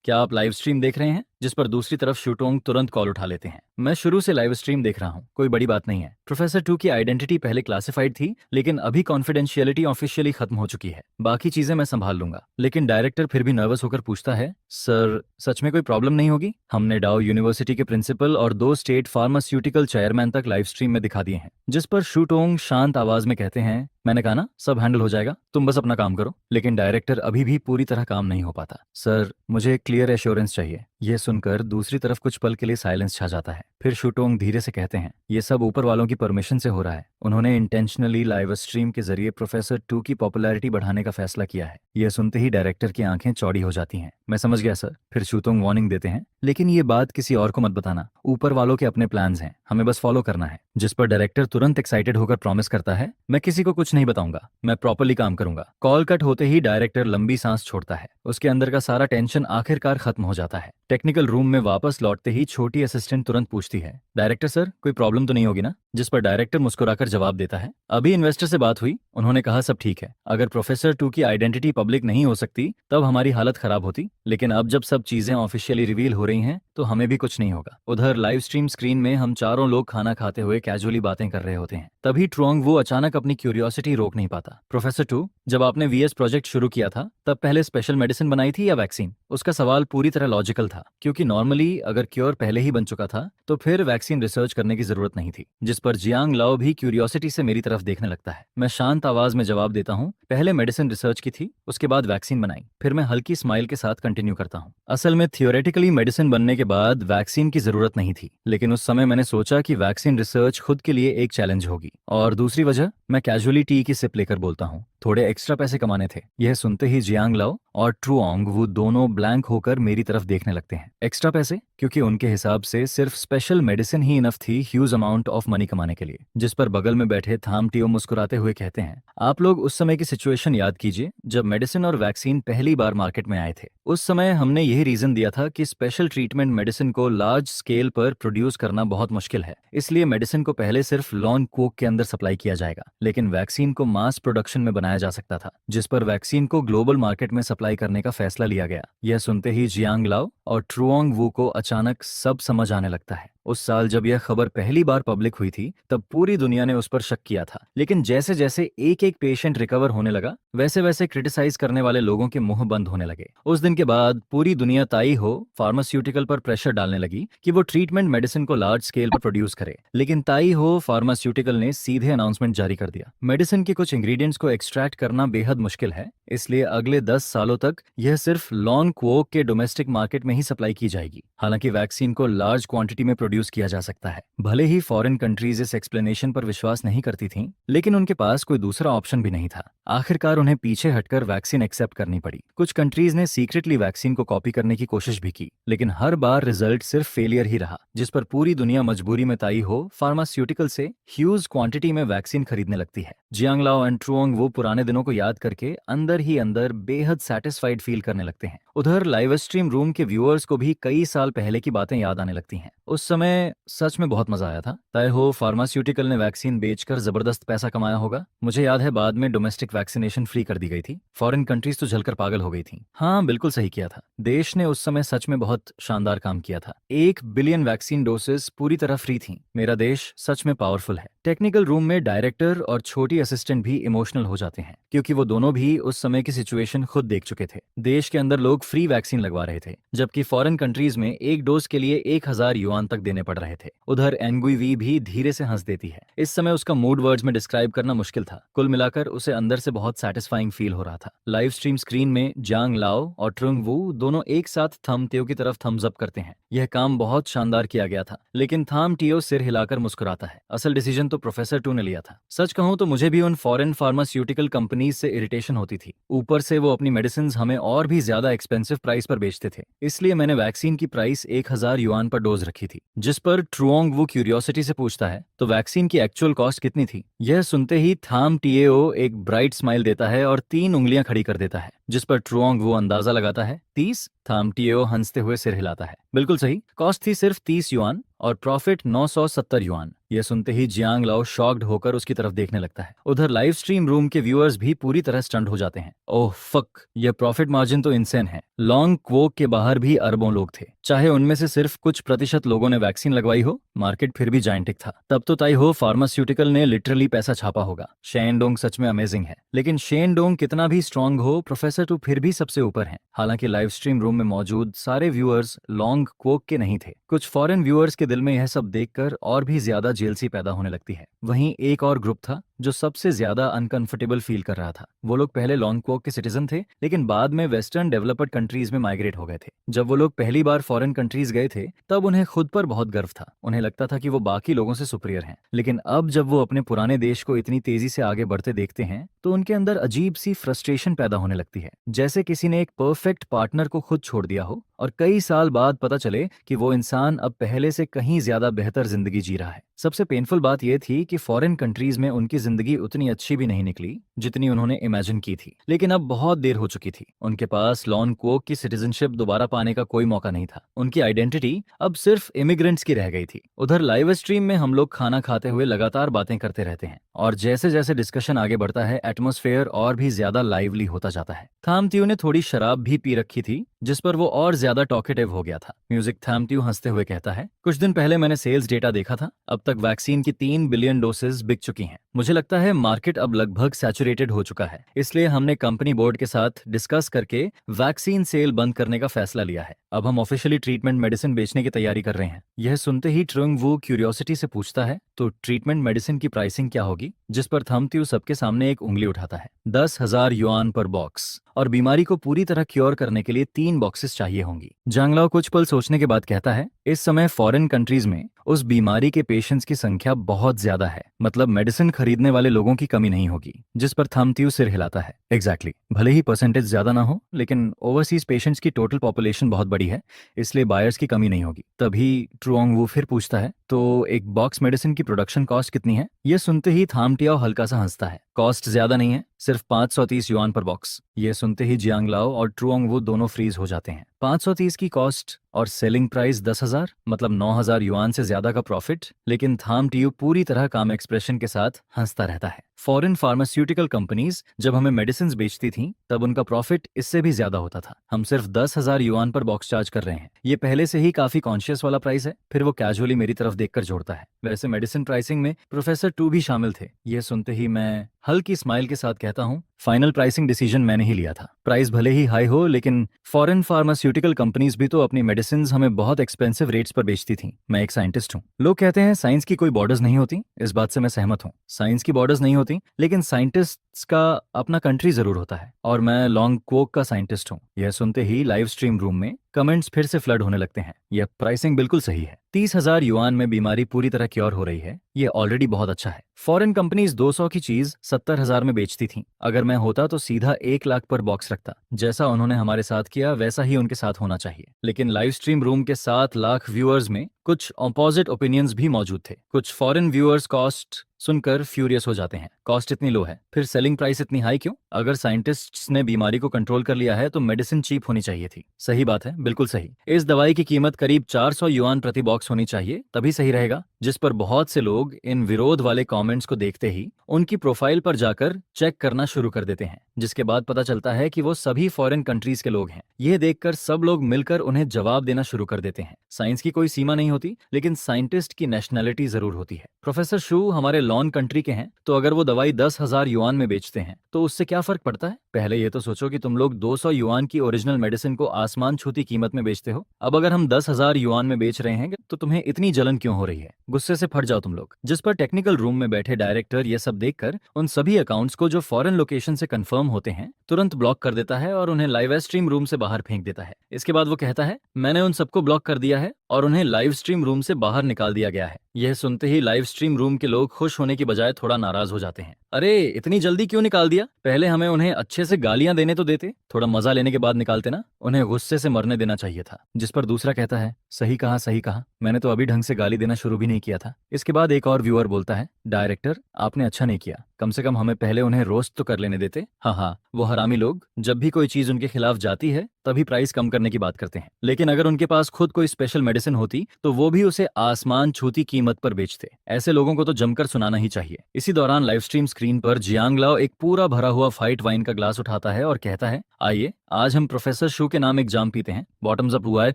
क्या आप लाइव स्ट्रीम देख रहे हैं? जिस पर दूसरी तरफ शुटोंग तुरंत कॉल उठा लेते हैं। मैं शुरू से लाइव स्ट्रीम देख रहा हूँ, कोई बड़ी बात नहीं है। प्रोफेसर टू की आइडेंटिटी पहले क्लासिफाइड थी, लेकिन अभी कॉन्फिडेंशियलिटी ऑफिशियली खत्म हो चुकी है। बाकी चीजें मैं संभाल लूंगा। लेकिन डायरेक्टर फिर भी नर्वस होकर पूछता है, सर सच में कोई प्रॉब्लम नहीं होगी? हमने डाउ यूनिवर्सिटी के प्रिंसिपल और 2 स्टेट फार्मास्यूटिकल चेयरमैन तक लाइव स्ट्रीम में दिखा दिए हैं। जिस पर शुटोंग शांत आवाज में कहते हैं, मैंने कहा ना सब हैंडल हो जाएगा, तुम बस अपना काम करो। लेकिन डायरेक्टर अभी भी पूरी तरह काम नहीं हो पाता। सर, मुझे क्लियर एश्योरेंस चाहिए। यह सुनकर दूसरी तरफ कुछ पल के लिए साइलेंस छा जाता है। फिर शुटोंग धीरे से कहते हैं, ये सब ऊपर वालों की परमिशन से हो रहा है। उन्होंने इंटेंशनली लाइव स्ट्रीम के जरिए प्रोफेसर टू की पॉपुलैरिटी बढ़ाने का फैसला किया है। यह सुनते ही डायरेक्टर की आंखें चौड़ी हो जाती हैं। मैं समझ गया सर। फिर शुटोंग वार्निंग देते हैं, लेकिन ये बात किसी और को मत बताना। ऊपर वालों के अपने प्लान्स हैं, हमें बस फॉलो करना है। जिस पर डायरेक्टर तुरंत एक्साइटेड होकर प्रॉमिस करता है, मैं किसी को कुछ नहीं बताऊंगा, मैं प्रॉपर्ली काम करूंगा। कॉल कट होते ही डायरेक्टर लंबी सांस छोड़ता है। उसके अंदर का सारा टेंशन आखिरकार खत्म हो जाता है। टेक्निकल रूम में वापस लौटते ही छोटी असिस्टेंट तुरंत पूछती है, डायरेक्टर सर, कोई प्रॉब्लम तो नहीं होगी ना? जिस पर डायरेक्टर मुस्कुराकर जवाब देता है, अभी इन्वेस्टर से बात हुई, उन्होंने कहा सब ठीक है। अगर प्रोफेसर टू की आइडेंटिटी पब्लिक नहीं हो सकती तब हमारी हालत खराब होती, लेकिन अब जब सब चीजें ऑफिशियली रिवील हो रही हैं तो हमें भी कुछ नहीं होगा। उधर लाइव स्ट्रीम स्क्रीन में हम चारों लोग खाना खाते हुए कैजुअली बातें कर रहे होते हैं। तभी ट्रोंग वो अचानक अपनी क्यूरियोसिटी रोक नहीं पाता। प्रोफेसर टू, जब आपने वीएस प्रोजेक्ट शुरू किया था तब पहले स्पेशल मेडिसिन बनाई थी या वैक्सीन? उसका सवाल पूरी तरह लॉजिकल था, क्योंकि नॉर्मली अगर क्योर पहले ही बन चुका था तो फिर वैक्सीन रिसर्च करने की जरूरत नहीं थी। जिस पर जियांग लाओ भी क्यूरियोसिटी से मेरी तरफ देखने लगता है। मैं शांत आवाज में जवाब देता हूँ, पहले मेडिसिन रिसर्च की थी, उसके बाद वैक्सीन बनाई। फिर मैं हल्की स्माइल के साथ कंटिन्यू करता हूँ, असल में थियोरेटिकली मेडिसिन बनने के बाद वैक्सीन की जरूरत नहीं थी, लेकिन उस समय मैंने सोचा कि वैक्सीन रिसर्च खुद के लिए एक चैलेंज होगी। और दूसरी वजह, मैं कैजुअली टी की सिप लेकर बोलता हूँ, थोड़े एक्स्ट्रा पैसे कमाने थे। यह सुनते ही जियांग लाओ और ट्रुओंग वो दोनों ब्लैंक होकर मेरी तरफ देखने लगते हैं। एक्स्ट्रा पैसे? क्योंकि उनके हिसाब से सिर्फ स्पेशल मेडिसिन ही इनफ थी ह्यूज अमाउंट ऑफ मनी कमाने के लिए। जिस पर बगल में बैठे थाम टियो मुस्कुराते हुए कहते हैं, आप लोग उस समय की सिचुएशन याद कीजिए जब मेडिसिन और वैक्सीन पहली बार मार्केट में आए थे। उस समय हमने यही रीजन दिया था कि स्पेशल ट्रीटमेंट मेडिसिन को लार्ज स्केल पर प्रोड्यूस करना बहुत मुश्किल है, इसलिए मेडिसिन को पहले सिर्फ लॉन कोक के अंदर सप्लाई किया जाएगा, लेकिन वैक्सीन को मास प्रोडक्शन में बनाया जा सकता था। जिस पर वैक्सीन को ग्लोबल मार्केट में सप्लाई करने का फैसला लिया गया। यह सुनते ही जियांग लाओ और ट्रुओंग वू को अचानक सब समझ आने लगता है। उस साल जब यह खबर पहली बार पब्लिक हुई थी तब पूरी दुनिया ने उस पर शक किया था, लेकिन जैसे जैसे एक एक पेशेंट रिकवर होने लगा वैसे वैसे क्रिटिसाइज करने वाले लोगों के मुंह बंद होने लगे। उस दिन के बाद पूरी दुनिया ताई हो फार्मास्यूटिकल पर प्रेशर डालने लगी कि वो ट्रीटमेंट मेडिसिन को लार्ज स्केल पर प्रोड्यूस करे, लेकिन ताई हो फार्मास्यूटिकल ने सीधे अनाउंसमेंट जारी कर दिया, मेडिसिन के कुछ इंग्रेडिएंट्स को एक्सट्रैक्ट करना बेहद मुश्किल है, इसलिए अगले 10 सालों तक यह सिर्फ लॉन क्वोक के डोमेस्टिक मार्केट में ही सप्लाई की जाएगी। हालांकि वैक्सीन को लार्ज क्वांटिटी में प्रोड्यूस किया जा सकता है। भले ही फॉरेन कंट्रीज इस एक्सप्लेनेशन पर विश्वास नहीं करती थीं, लेकिन उनके पास कोई दूसरा ऑप्शन भी नहीं था। आखिरकार उन्हें पीछे हटकर वैक्सीन एक्सेप्ट करनी पड़ी। कुछ कंट्रीज ने सीक्रेटली वैक्सीन को कॉपी करने की कोशिश भी की, लेकिन हर बार रिजल्ट सिर्फ फेलियर ही रहा, जिस पर पूरी दुनिया मजबूरी में ताई हो फार्मास्यूटिकल से ह्यूज क्वांटिटी में वैक्सीन खरीदने लगती है। जियांग लाओ एंड ट्रुओंग वो पुराने दिनों को याद करके अंदर ही अंदर बेहद सैटिस्फाइड फील करने लगते हैं। उधर लाइव स्ट्रीम रूम के व्यूअर्स को भी कई साल पहले की बातें याद आने लगती हैं। उस समय समय सच में बहुत मजा आया था। तय हो फार्मास्यूटिकल ने वैक्सीन बेचकर जबरदस्त पैसा कमाया होगा। मुझे याद है बाद में डोमेस्टिक वैक्सीनेशन फ्री कर दी गई थी। फॉरेन कंट्रीज तो जलकर पागल हो गई थी। हाँ बिल्कुल सही किया था। देश ने उस समय सच में बहुत शानदार काम किया था। 1 बिलियन वैक्सीन डोसेस पूरी तरह फ्री थी। मेरा देश सच में पावरफुल है। टेक्निकल रूम में डायरेक्टर और छोटी असिस्टेंट भी इमोशनल हो जाते हैं क्योंकि वो दोनों भी उस समय की सिचुएशन खुद देख चुके थे। देश के अंदर लोग फ्री वैक्सीन लगवा रहे थे जबकि फॉरेन कंट्रीज में एक डोज के लिए 1,000 युआन तक देने पड़ रहे थे। उधर एनगुई भी धीरे से हंस देती है। इस समय उसका मूड वर्ड्स में डिस्क्राइब करना मुश्किल था। कुल मिलाकर उसे अंदर से बहुत सेटिस्फाइंग फील हो रहा था। लाइव स्ट्रीम स्क्रीन में जांग लाओ और ट्रुंग वू दोनों एक साथ थम टियो की तरफ थम्स अप करते हैं। यह काम बहुत शानदार किया गया था। लेकिन थाम टियो सिर हिलाकर मुस्कुराता है। असल डिसीजन तो प्रोफेसर टू ने लिया था। सच कहूं तो मुझे भी उन फॉरेन फार्मास्यूटिकल कंपनीज से इरिटेशन होती थी। ऊपर से वो अपनी मेडिसिन हमें और भी ज्यादा एक्सपेंसिव प्राइस पर बेचते थे। इसलिए मैंने वैक्सीन की प्राइस 1,000 युआन पर डोज रखी थी। जिस पर ट्रुओंग वो क्यूरियोसिटी से पूछता है तो वैक्सीन की एक्चुअल कॉस्ट कितनी थी। यह सुनते ही थाम टीएओ एक ब्राइट स्माइल देता है और 3 उंगलियां खड़ी कर देता है। जिस पर ट्रुओंग वो अंदाजा लगाता है 30। थाम टीएओ हंसते हुए सिर हिलाता है। बिल्कुल सही, कॉस्ट थी सिर्फ 30 युआन और प्रॉफिट 970 युआन। यह सुनते ही जियांग लाओ शॉक्ड होकर उसकी तरफ देखने लगता है। उधर लाइव स्ट्रीम रूम के व्यूअर्स भी पूरी तरह स्टंट हो जाते हैं। ओह फक, यह प्रॉफिट मार्जिन तो इंसेन है। लॉन्ग क्वोक के बाहर भी अरबों लोग थे। चाहे उनमें से सिर्फ कुछ प्रतिशत लोगों ने वैक्सीन लगवाई हो, मार्केट फिर भी जायंटिक था। तब तो तय हो फार्मास्यूटिकल ने लिटरली पैसा छापा होगा। शेनडोंग सच में अमेजिंग है। लेकिन शेनडोंग कितना भी स्ट्रांग हो, प्रोफेसर टू फिर भी सबसे ऊपर है। हालांकि लाइव स्ट्रीम रूम में मौजूद सारे व्यूअर्स लॉन्ग क्वोक के नहीं थे। कुछ फॉरेन व्यूअर्स के दिल में यह सब देखकर और भी ज्यादा जेलसी पैदा होने लगती है। वहीं एक और ग्रुप था जो सबसे ज्यादा अनकंफर्टेबल फील कर रहा था। वो लोग पहले लॉन्ग क्वोक के सिटीजन थे लेकिन बाद में वेस्टर्न डेवलप्ड कंट्रीज में माइग्रेट हो गए थे। जब वो लोग पहली बार फॉरेन कंट्रीज गए थे तब उन्हें खुद पर बहुत गर्व था। उन्हें लगता था कि वो बाकी लोगों से सुपीरियर हैं। लेकिन अब जब वो अपने पुराने देश को इतनी तेजी से आगे बढ़ते देखते हैं तो उनके अंदर अजीब सी फ्रस्ट्रेशन पैदा होने लगती है। जैसे किसी ने एक परफेक्ट पार्टनर को खुद छोड़ दिया हो और कई साल बाद पता चले कि वो इंसान अब पहले से कहीं ज्यादा बेहतर जिंदगी जी रहा है। सबसे पेनफुल बात यह थी कि फॉरेन कंट्रीज में उनकी जिंदगी उतनी अच्छी भी नहीं निकली जितनी उन्होंने इमेजिन की थी। लेकिन अब बहुत देर हो चुकी थी। उनके पास लॉन क्वोक की सिटीजनशिप दोबारा पाने का कोई मौका नहीं था। उनकी आइडेंटिटी अब सिर्फ इमिग्रेंट्स की रह गई थी। उधर लाइव स्ट्रीम में हम लोग खाना खाते हुए लगातार बातें करते रहते हैं और जैसे जैसे डिस्कशन आगे बढ़ता है एटमॉस्फेयर और भी ज्यादा लाइवली होता जाता है। थामत्यू ने थोड़ी शराब भी पी रखी थी जिस पर वो और ज्यादा टॉकेटिव हो गया था। म्यूजिक थामत्यू हंसते हुए कहता है, कुछ दिन पहले मैंने सेल्स डेटा देखा था। अब तक वैक्सीन की 3 बिलियन डोसेज बिक चुकी हैं। मुझे लगता है मार्केट अब लगभग सैचुरेटेड हो चुका है। इसलिए हमने कंपनी बोर्ड के साथ डिस्कस करके वैक्सीन सेल बंद करने का फैसला लिया है। अब हम ऑफिशियली ट्रीटमेंट मेडिसिन बेचने की तैयारी कर रहे हैं। यह सुनते ही ट्रुंग वू क्यूरियोसिटी से पूछता है, तो ट्रीटमेंट मेडिसिन की प्राइसिंग क्या होगी? जिस पर थामत्यू सबके सामने एक उंगली उठाता है। 10,000 युआन पर बॉक्स और बीमारी को पूरी तरह क्योर करने के लिए 3 बॉक्सेस चाहिए होंगी। जांगलाओ कुछ पल सोचने के बाद कहता है, इस समय फॉरेन कंट्रीज में उस बीमारी के पेशेंट्स की संख्या बहुत ज्यादा है। मतलब मेडिसिन खरीदने वाले लोगों की कमी नहीं होगी। जिस पर थामत्यू सिर हिलाता है। एग्जैक्टली, भले ही परसेंटेज ज्यादा ना हो लेकिन ओवरसीज पेशेंट्स की टोटल पॉपुलेशन बहुत बड़ी है, इसलिए बायर्स की कमी नहीं होगी। तभी ट्रुओंग वू फिर पूछता है, तो एक बॉक्स मेडिसिन की प्रोडक्शन कॉस्ट कितनी है? यह सुनते ही थामटियाओ हल्का सा हंसता है। कॉस्ट ज्यादा नहीं है, सिर्फ 530 युआन पर बॉक्स। ये सुनते ही जियांगलाओ और ट्रुओंग वू दोनों फ्रीज हो जाते हैं। 530 की कॉस्ट और सेलिंग प्राइस 10,000, मतलब 9,000 युआन से ज्यादा का प्रॉफिट। लेकिन थाम टियू पूरी तरह काम एक्सप्रेशन के साथ हंसता रहता है। फॉरेन फार्मास्यूटिकल कंपनीज जब हमें मेडिसिन बेचती थीं तब उनका प्रॉफिट इससे भी ज्यादा होता था। हम सिर्फ 10,000 युआन पर बॉक्स चार्ज कर रहे हैं। ये पहले से ही काफी कॉन्शियस वाला प्राइस है। फिर वो कैजुअली मेरी तरफ देखकर जोड़ता है, वैसे मेडिसिन प्राइसिंग में प्रोफेसर टू भी शामिल थे। यह सुनते ही मैं हल्की स्माइल के साथ कहता हूँ, फाइनल प्राइसिंग डिसीजन मैंने ही लिया था। प्राइस भले ही हाई हो लेकिन फॉरेन फार्मास्यूटिकल कंपनीज भी तो अपनी मेडिसिन हमें बहुत एक्सपेंसिव रेट्स पर बेचती थी। मैं एक साइंटिस्ट हूँ। लोग कहते हैं साइंस की कोई बॉर्डर्स नहीं होती। इस बात से मैं सहमत हूँ। साइंस की बॉर्डर्स नहीं होती लेकिन साइंटिस्ट्स का अपना कंट्री जरूर होता है और मैं लॉन्ग क्वोक का साइंटिस्ट हूँ। यह सुनते ही लाइव स्ट्रीम रूम में कमेंट्स फिर से फ्लड होने लगते हैं। यह प्राइसिंग बिल्कुल सही है। 30,000 युआन में बीमारी पूरी तरह क्योर हो रही है। ये ऑलरेडी बहुत अच्छा है। फॉरेन कंपनीज 200 की चीज 70,000 में बेचती थीं। अगर मैं होता तो सीधा 1 लाख पर बॉक्स रखता। जैसा उन्होंने हमारे साथ किया वैसा ही उनके साथ होना चाहिए। लेकिन लाइव स्ट्रीम रूम के 7 लाख व्यूअर्स में कुछ ऑपोजिट ओपिनियंस भी मौजूद थे। कुछ फॉरेन व्यूअर्स कॉस्ट सुनकर फ्यूरियस हो जाते हैं। कॉस्ट इतनी लो है, फिर सेलिंग प्राइस इतनी हाई क्यों? अगर साइंटिस्ट्स ने बीमारी को कंट्रोल कर लिया है तो मेडिसिन चीप होनी चाहिए थी। सही बात है, बिल्कुल सही। इस दवाई की कीमत करीब 400 युआन प्रति बॉक्स होनी चाहिए, तभी सही रहेगा। जिस पर बहुत से लोग इन विरोध वाले कमेंट्स को देखते ही उनकी प्रोफाइल पर जाकर चेक करना शुरू कर देते हैं, जिसके बाद पता चलता है कि वो सभी फॉरेन कंट्रीज के लोग हैं। यह देखकर सब लोग मिलकर उन्हें जवाब देना शुरू कर देते हैं। साइंस की कोई सीमा नहीं होती, लेकिन साइंटिस्ट की नेशनैलिटी जरूर होती है। प्रोफेसर शू हमारे लॉन कंट्री के हैं, तो अगर वो दवाई 10,000 युआन में बेचते हैं तो उससे क्या फर्क पड़ता है? पहले ये तो सोचो कि तुम लोग 200 युआन की ओरिजिनल मेडिसिन को आसमान छूती कीमत में बेचते हो। अब अगर हम 10,000 युआन में बेच रहे हैं तो तुम्हें इतनी जलन क्यों हो रही है? गुस्से से फट जाओ तुम लोग। जिस पर टेक्निकल रूम में बैठे डायरेक्टर ये सब देखकर उन सभी अकाउंट्स को जो फॉरेन लोकेशन से कंफर्म होते हैं तुरंत ब्लॉक कर देता है और उन्हें लाइव स्ट्रीम रूम से बाहर फेंक देता है। इसके बाद वो कहता है, मैंने उन सबको ब्लॉक कर दिया है और उन्हें लाइव स्ट्रीम रूम से बाहर निकाल दिया गया है। यह सुनते ही लाइव स्ट्रीम रूम के लोग खुश होने की बजाय थोड़ा नाराज हो जाते हैं। अरे इतनी जल्दी क्यों निकाल दिया? पहले हमें उन्हें अच्छे से गालियां देने तो देते, थोड़ा मजा लेने के बाद निकालते ना। उन्हें गुस्से से मरने देना चाहिए था। जिस पर दूसरा कहता है, सही कहा सही कहा, मैंने तो अभी ढंग से गाली देना शुरू भी नहीं किया था। इसके बाद एक और व्यूअर बोलता है, डायरेक्टर आपने अच्छा नहीं किया, कम से कम हमें पहले उन्हें रोस्ट तो कर लेने देते। हाँ, वो हरामी लोग जब भी कोई चीज उनके खिलाफ जाती है तभी प्राइस कम करने की बात करते हैं, लेकिन अगर उनके पास खुद कोई स्पेशल मेडिसिन होती तो वो भी उसे आसमान छूती कीमत पर बेचते। ऐसे लोगों को तो जमकर सुनाना ही चाहिए। इसी दौरान लाइव स्ट्रीम स्क्रीन पर जियांग लाओ एक पूरा भरा हुआ फाइट वाइन का ग्लास उठाता है और कहता है, आइए आज हम प्रोफेसर शू के नाम एक जाम पीते हैं। बॉटम्स अप हुआ है,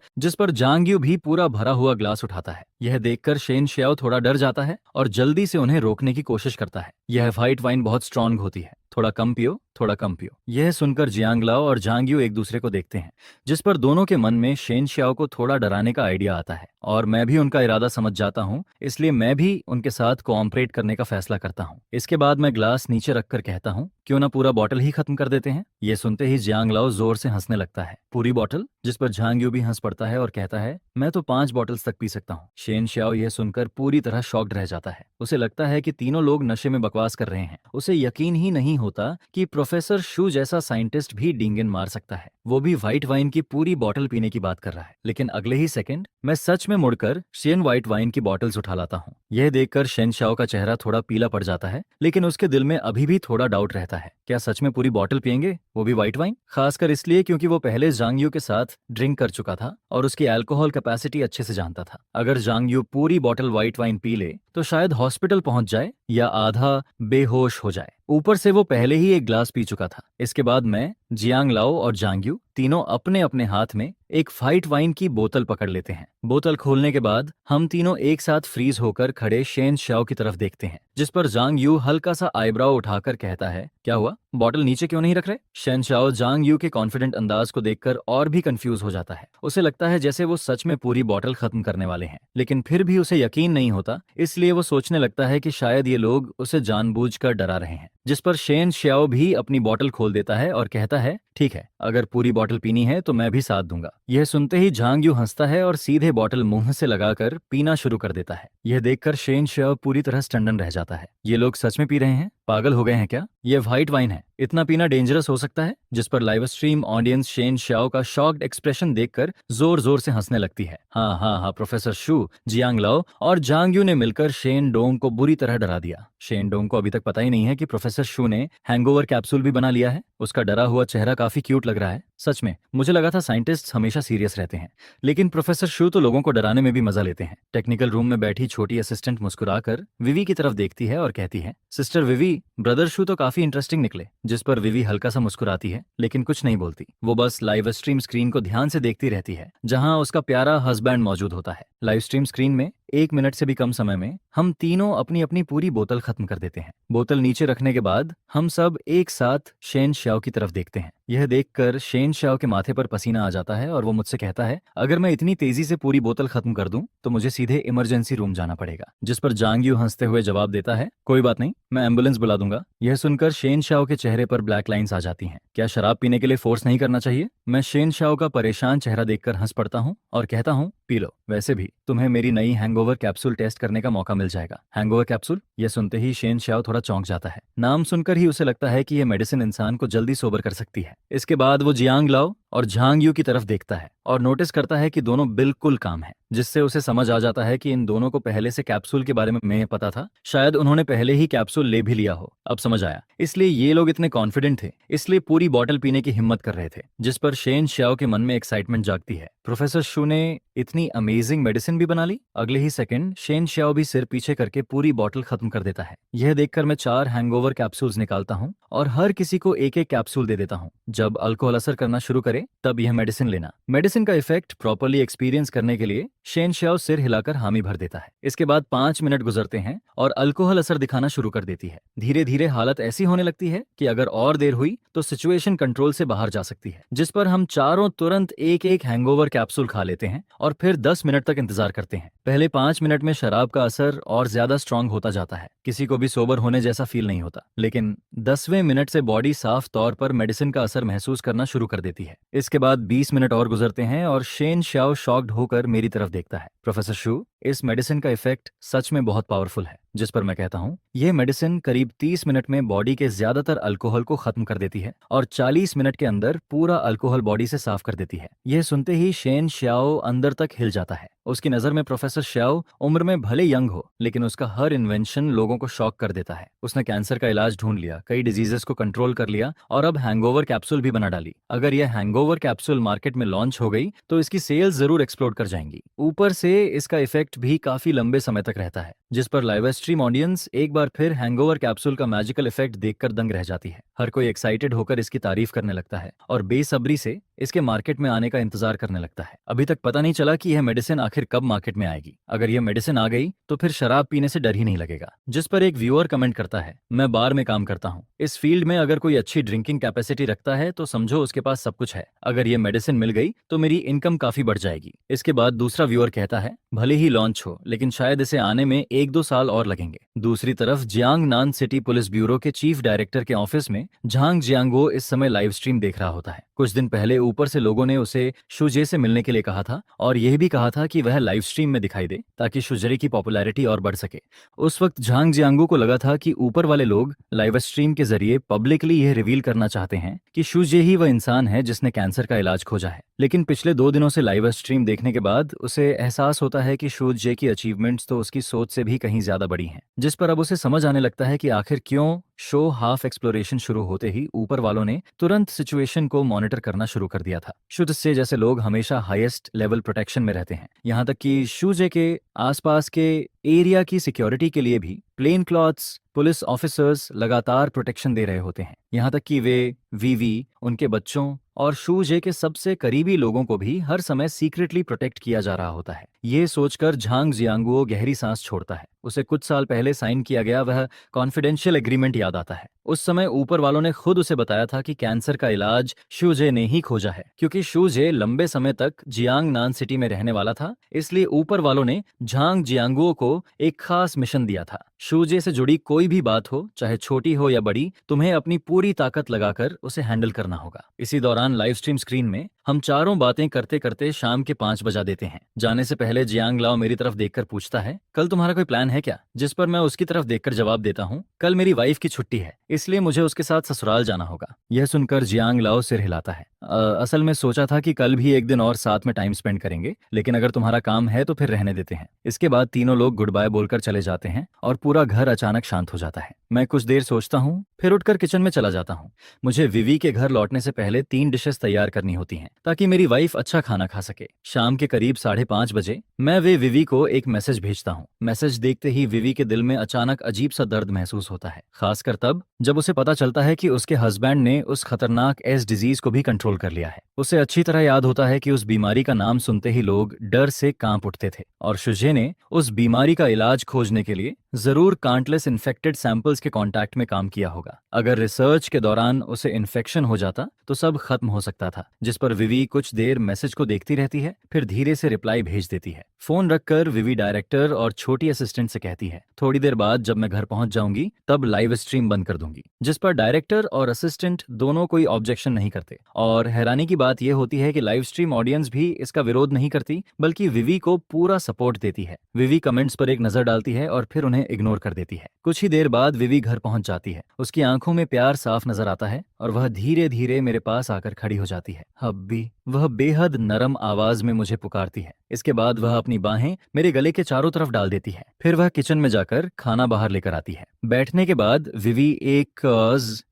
जिस पर जांग यू भी पूरा भरा हुआ ग्लास उठाता है। यह देखकर शेन श्याओ थोड़ा डर जाता है और जल्दी से उन्हें रोकने की कोशिश करता है। यह फाइट वाइन बहुत स्ट्रांग होती है, थोड़ा कम पियो, थोड़ा कम पियो। यह सुनकर जियांग लाओ और जांग यू एक दूसरे को देखते हैं, जिस पर दोनों के मन में शेन श्याओ को थोड़ा डराने का आइडिया आता है और मैं भी उनका इरादा समझ जाता हूँ, इसलिए मैं भी उनके साथ कोऑपरेट करने का फैसला करता हूँ। इसके बाद मैं ग्लास नीचे रखकर कहता हूँ, क्यों ना पूरा बॉटल ही खत्म कर देते हैं। ये सुनते ही जियांग लाओ जोर से हंसने लगता है। पूरी बॉटल? जिस पर झांग यू भी हंस पड़ता है और कहता है, मैं तो 5 बॉटल्स तक पी सकता हूँ। शेन श्याओ यह सुनकर पूरी तरह शॉक्ड रह जाता है। उसे लगता है कि तीनों लोग नशे में बकवास कर रहे हैं। उसे यकीन ही नहीं होता कि प्रोफेसर शू जैसा साइंटिस्ट भी डींगन मार सकता है, वो भी व्हाइट वाइन की पूरी बॉटल पीने की बात कर रहा है। लेकिन अगले ही सेकंड मैं सच में मुड़कर शेन व्हाइट वाइन की बॉटल्स उठा लाता हूँ। यह देखकर शेन श्याओ का चेहरा थोड़ा पीला पड़ जाता है, लेकिन उसके दिल में अभी भी थोड़ा डाउट रहता है, क्या सच में पूरी बॉटल पियेंगे, वो भी व्हाइट वाइन? खासकर इसलिए क्योंकि वो पहले जांग यू के साथ ड्रिंक कर चुका था और उसकी अल्कोहल कैपेसिटी अच्छे से जानता था। अगर जांग यू पूरी बॉटल व्हाइट वाइन पी ले तो शायद हॉस्पिटल पहुंच जाए या आधा बेहोश हो जाए। ऊपर से वो पहले ही एक ग्लास पी चुका था। इसके बाद मैं, जियांग लाओ और जांग यू तीनों अपने अपने हाथ में एक फाइट वाइन की बोतल पकड़ लेते हैं। बोतल खोलने के बाद हम तीनों एक साथ फ्रीज होकर खड़े शेन श्याओ की तरफ देखते हैं, जिस पर जांग यू हल्का सा आईब्राउ उठाकर कहता है, क्या हुआ, बॉटल नीचे क्यों नहीं रख रहे? शेन श्याओ जांग यू के कॉन्फिडेंट अंदाज को देखकर और भी कंफ्यूज हो जाता है। उसे लगता है जैसे वो सच में पूरी बॉटल खत्म करने वाले हैं, लेकिन फिर भी उसे यकीन नहीं होता, इसलिए वो सोचने लगता है कि शायद ये लोग उसे जानबूझकर डरा रहे हैं। जिस पर शेन श्याओ भी अपनी बॉटल खोल देता है और कहता है, ठीक है, अगर पूरी बॉटल पीनी है तो मैं भी साथ दूंगा। यह सुनते ही झांग यू हंसता है और सीधे बॉटल मुंह से लगाकर पीना शुरू कर देता है। यह देखकर शेन श्याओ पूरी तरह स्टंडन रह जाता है। ये लोग सच में पी रहे हैं? पागल हो गए हैं क्या? ये व्हाइट वाइन है, इतना पीना डेंजरस हो सकता है? जिस पर लाइव स्ट्रीम ऑडियंस शेन श्याओ का शॉक्ड एक्सप्रेशन देखकर जोर जोर से हंसने लगती है। हाँ, प्रोफेसर शू, जियांग लाओ और जांग यू ने मिलकर शेन डोंग को बुरी तरह डरा दिया। शेन डोंग को अभी तक पता ही नहीं है कि प्रोफेसर शू ने हैंगओवर कैप्सूल भी बना लिया है। उसका डरा हुआ चेहरा काफी क्यूट लग रहा है। सच में मुझे लगा था साइंटिस्ट्स हमेशा सीरियस रहते हैं, लेकिन प्रोफेसर शू तो लोगों को डराने में भी मजा लेते हैं। टेक्निकल रूम में बैठी छोटी असिस्टेंट मुस्कुराकर विवी की तरफ देखती है और कहती है, सिस्टर विवी, ब्रदर शू तो काफी इंटरेस्टिंग निकले। जिस पर विवी हल्का सा मुस्कुराती है, लेकिन कुछ नहीं बोलती। वो बस लाइव स्ट्रीम स्क्रीन को ध्यान से देखती रहती है, जहां उसका प्यारा हस्बैंड मौजूद होता है। लाइव स्ट्रीम स्क्रीन में 1 मिनट से भी कम समय में हम तीनों अपनी अपनी पूरी बोतल खत्म कर देते हैं। बोतल नीचे रखने के बाद हम सब एक साथ शेन श्याओ की तरफ देखते हैं। यह देखकर शेन श्याओ के माथे पर पसीना आ जाता है और वो मुझसे कहता है, अगर मैं इतनी तेजी से पूरी बोतल खत्म कर दूं तो मुझे सीधे इमरजेंसी रूम जाना पड़ेगा। जिस पर जांग यू हंसते हुए जवाब देता है, कोई बात नहीं, मैं एम्बुलेंस बुला दूंगा। यह सुनकर शेन श्याओ के चेहरे पर ब्लैक लाइंस आ जाती हैं। क्या शराब पीने के लिए फोर्स नहीं करना चाहिए? मैं शेन श्याओ का परेशान चेहरा देखकर हंस पड़ता हूँ और कहता हूँ, पी लो, वैसे भी तुम्हें मेरी नई हैंगओवर कैप्सूल टेस्ट करने का मौका मिल जाएगा। Hangover capsule? यह सुनते ही शेन श्याओ थोड़ा चौंक जाता है। नाम सुनकर ही उसे लगता है कि यह मेडिसिन इंसान को जल्दी सोबर कर सकती है। इसके बाद वो जियांग लाओ और झांग यू की तरफ देखता है और नोटिस करता है कि दोनों बिल्कुल काम है, जिससे उसे समझ आ जाता है कि इन दोनों को पहले से कैप्सूल के बारे में पता था। शायद उन्होंने पहले ही कैप्सूल ले भी लिया हो। अब समझ आया, इसलिए ये लोग इतने कॉन्फिडेंट थे, इसलिए पूरी बॉटल पीने की हिम्मत कर रहे थे। जिस पर शेन श्याओ के मन में एक्साइटमेंट जागती है। प्रोफेसर शू ने इतनी अमेजिंग मेडिसिन भी बना ली। अगले ही सेकंड शेन श्याओ भी सिर पीछे करके पूरी बॉटल खत्म कर देता है। यह देखकर मैं 4 हैंगओवर कैप्सूल्स निकालता हूँ और हर किसी को एक एक कैप्सूल दे देता हूँ। जब अल्कोहल असर करना शुरू करे तब यह मेडिसिन लेना। मेडिसिन का इफेक्ट प्रॉपरली एक्सपीरियंस करने के लिए शेन श्याओ सिर हिलाकर हामी भर देता है। इसके बाद 5 मिनट गुजरते हैं और अल्कोहल असर दिखाना शुरू कर देती है। धीरे धीरे हालत ऐसी होने लगती है कि अगर और देर हुई तो सिचुएशन कंट्रोल से बाहर जा सकती है। जिस पर हम चारों तुरंत एक एक हैंगओवर कैप्सूल खा लेते हैं और फिर 10 मिनट तक इंतजार करते हैं। पहले 5 मिनट में शराब का असर और ज्यादा स्ट्रांग होता जाता है, किसी को भी सोबर होने जैसा फील नहीं होता। लेकिन 10वें मिनट से बॉडी साफ तौर पर मेडिसिन का असर महसूस करना शुरू कर देती है। इसके बाद 20 मिनट और गुजरते हैं और शेन श्याओ शॉक्ड होकर मेरी तरफ देखता है। प्रोफेसर शू, इस मेडिसिन का इफेक्ट सच में बहुत पावरफुल है। जिस पर मैं कहता हूँ, यह मेडिसिन करीब 30 मिनट में बॉडी के ज्यादातर अल्कोहल को खत्म कर देती है और 40 मिनट के अंदर पूरा अल्कोहल बॉडी से साफ कर देती है। यह सुनते ही शेन श्याओ अंदर तक हिल जाता है। उसकी नजर में प्रोफेसर श्याओ उम्र में भले यंग हो, लेकिन उसका हर इन्वेंशन लोगों को शॉक कर देता है। उसने कैंसर का इलाज ढूंढ लिया, कई डिजीजेस को कंट्रोल कर लिया और अब हैंगओवर कैप्सूल भी बना डाली। अगर यह हैंगओवर कैप्सूल मार्केट में लॉन्च हो गई तो इसकी सेल्स जरूर एक्सप्लोड कर जाएंगी। ऊपर से इसका इफेक्ट भी काफी लंबे समय तक रहता है, जिस पर लाइव स्ट्रीम ऑडियंस एक बार फिर हैंगओवर कैप्सूल का मैजिकल इफेक्ट देखकर दंग रह जाती है। हर कोई एक्साइटेड होकर इसकी तारीफ करने लगता है और बेसब्री से इसके मार्केट में आने का इंतजार करने लगता है। अभी तक पता नहीं चला कि यह मेडिसिन आखिर कब मार्केट में आएगी। अगर यह मेडिसिन आ गई तो फिर शराब पीने से डर ही नहीं लगेगा। जिस पर एक व्यूअर कमेंट करता है, मैं बार में काम करता हूँ, इस फील्ड में अगर कोई अच्छी ड्रिंकिंग कैपेसिटी रखता है तो समझो उसके पास सब कुछ है। अगर यह मेडिसिन मिल गई तो मेरी इनकम काफी बढ़ जाएगी। इसके बाद दूसरा व्यूअर कहता है, भले ही लॉन्च हो लेकिन शायद इसे आने में 1-2 साल और लगेंगे। दूसरी तरफ जियांगनान सिटी पुलिस ब्यूरो के चीफ डायरेक्टर के ऑफिस में झांग जियांगो इस समय लाइव स्ट्रीम देख रहा होता है। कुछ दिन पहले ऊपर से लोगों ने उसे शुजे से मिलने के लिए कहा था और यह भी कहा था कि वह लाइव स्ट्रीम में दिखाई दे ताकि शुजरे की पॉपुलैरिटी और बढ़ सके। उस वक्त झांग जियांगो को लगा था कि ऊपर वाले लोग लाइव स्ट्रीम के जरिए पब्लिकली यह रिवील करना चाहते हैं कि शुजे ही वह इंसान है जिसने कैंसर का इलाज खोजा है। लेकिन पिछले 2 दिनों से लाइव स्ट्रीम देखने के बाद उसे एहसास होता है कि शुजे की अचीवमेंट्स तो उसकी सोच से भी कहीं ज्यादा बड़ी हैं। जिस पर अब उसे समझ आने लगता है कि आखिर क्यों शो हाफ एक्सप्लोरेशन शुरू होते ही ऊपर वालों ने तुरंत सिचुएशन को मॉनिटर करना शुरू कर दिया था। शुद्ध से जैसे लोग हमेशा हाईएस्ट लेवल प्रोटेक्शन में रहते हैं, यहाँ तक कि शुजे के आसपास के एरिया की सिक्योरिटी के लिए भी प्लेन क्लॉथ्स पुलिस ऑफिसर्स लगातार प्रोटेक्शन दे रहे होते हैं। यहाँ तक कि वे वीवी, उनके बच्चों और शूजे के सबसे करीबी लोगों को भी हर समय सीक्रेटली प्रोटेक्ट किया जा रहा होता है। ये सोचकर झांग जियांगुओ गहरी सांस छोड़ता है। उसे कुछ साल पहले साइन किया गया वह कॉन्फिडेंशियल एग्रीमेंट याद आता है। उस समय ऊपर वालों ने खुद उसे बताया था कि कैंसर का इलाज शुजे ने ही खोजा है। क्योंकि शुजे लंबे समय तक जियांगनान सिटी में रहने वाला था, इसलिए ऊपर वालों ने झांग जियांगुओ को एक खास मिशन दिया था। शुजे से जुड़ी कोई भी बात हो, चाहे छोटी हो या बड़ी, तुम्हें अपनी पूरी ताकत लगाकर उसे हैंडल करना होगा। इसी दौरान लाइव स्ट्रीम स्क्रीन में हम चारों बातें करते करते शाम के 5 बजा देते हैं। जाने से पहले जियांग लाओ मेरी तरफ देखकर पूछता है, कल तुम्हारा कोई प्लान है क्या? जिस पर मैं उसकी तरफ देखकर जवाब देता हूँ, कल मेरी वाइफ की छुट्टी है, इसलिए मुझे उसके साथ ससुराल जाना होगा। यह सुनकर जियांग लाओ सिर हिलाता है। असल में सोचा था कि कल भी एक दिन और साथ में टाइम स्पेंड करेंगे, लेकिन अगर तुम्हारा काम है तो फिर रहने देते हैं। इसके बाद तीनों लोग गुड बाय बोलकर चले जाते हैं और पूरा घर अचानक शांत हो जाता है। मैं कुछ देर सोचता हूँ, फिर उठकर किचन में चला जाता हूँ। मुझे विवी के घर लौटने से पहले 3 डिशेस तैयार करनी होती हैं ताकि मेरी वाइफ अच्छा खाना खा सके। शाम के करीब 5:30 बजे मैं विवी को एक मैसेज भेजता हूँ। मैसेज देखते ही विवी के दिल में अचानक अजीब सा दर्द महसूस होता है, खासकर तब जब उसे पता चलता है कि उसके हस्बैंड ने उस खतरनाक एस डिजीज को भी कंट्रोल कर लिया है। उसे अच्छी तरह याद होता है कि उस बीमारी का नाम सुनते ही लोग डर से कांप उठते थे और शुजे ने उस बीमारी का इलाज खोजने के लिए जरूर काउंटलेस इन्फेक्टेड सैंपल्स के कांटेक्ट में काम किया होगा। अगर रिसर्च के दौरान उसे इन्फेक्शन हो जाता तो सब खत्म हो सकता था। जिस पर विवी कुछ देर मैसेज को देखती रहती है, फिर धीरे से रिप्लाई भेज देती है। फोन रखकर विवी डायरेक्टर और छोटी असिस्टेंट से कहती है थोड़ी देर बाद जब मैं घर पहुंच जाऊंगी तब लाइव स्ट्रीम बंद कर दूंगी, जिस पर डायरेक्टर और असिस्टेंट दोनों कोई ऑब्जेक्शन नहीं करते। और हैरानी की बात यह होती है कि लाइव स्ट्रीम ऑडियंस भी इसका विरोध नहीं करती, बल्कि विवी को पूरा सपोर्ट देती है। विवी कमेंट्स पर एक नजर डालती है और फिर उन्हें इग्नोर कर देती है। कुछ ही देर बाद विवी घर पहुंच जाती है। उसकी आंखों में प्यार साफ नजर आता है और वह धीरे धीरे मेरे पास आकर खड़ी हो जाती है। हब्बी, वह बेहद नरम आवाज में मुझे पुकारती है। इसके बाद वह अपनी बाहें मेरे गले के चारों तरफ डाल देती है। फिर वह किचन में जाकर खाना बाहर लेकर आती है। बैठने के बाद विवी एक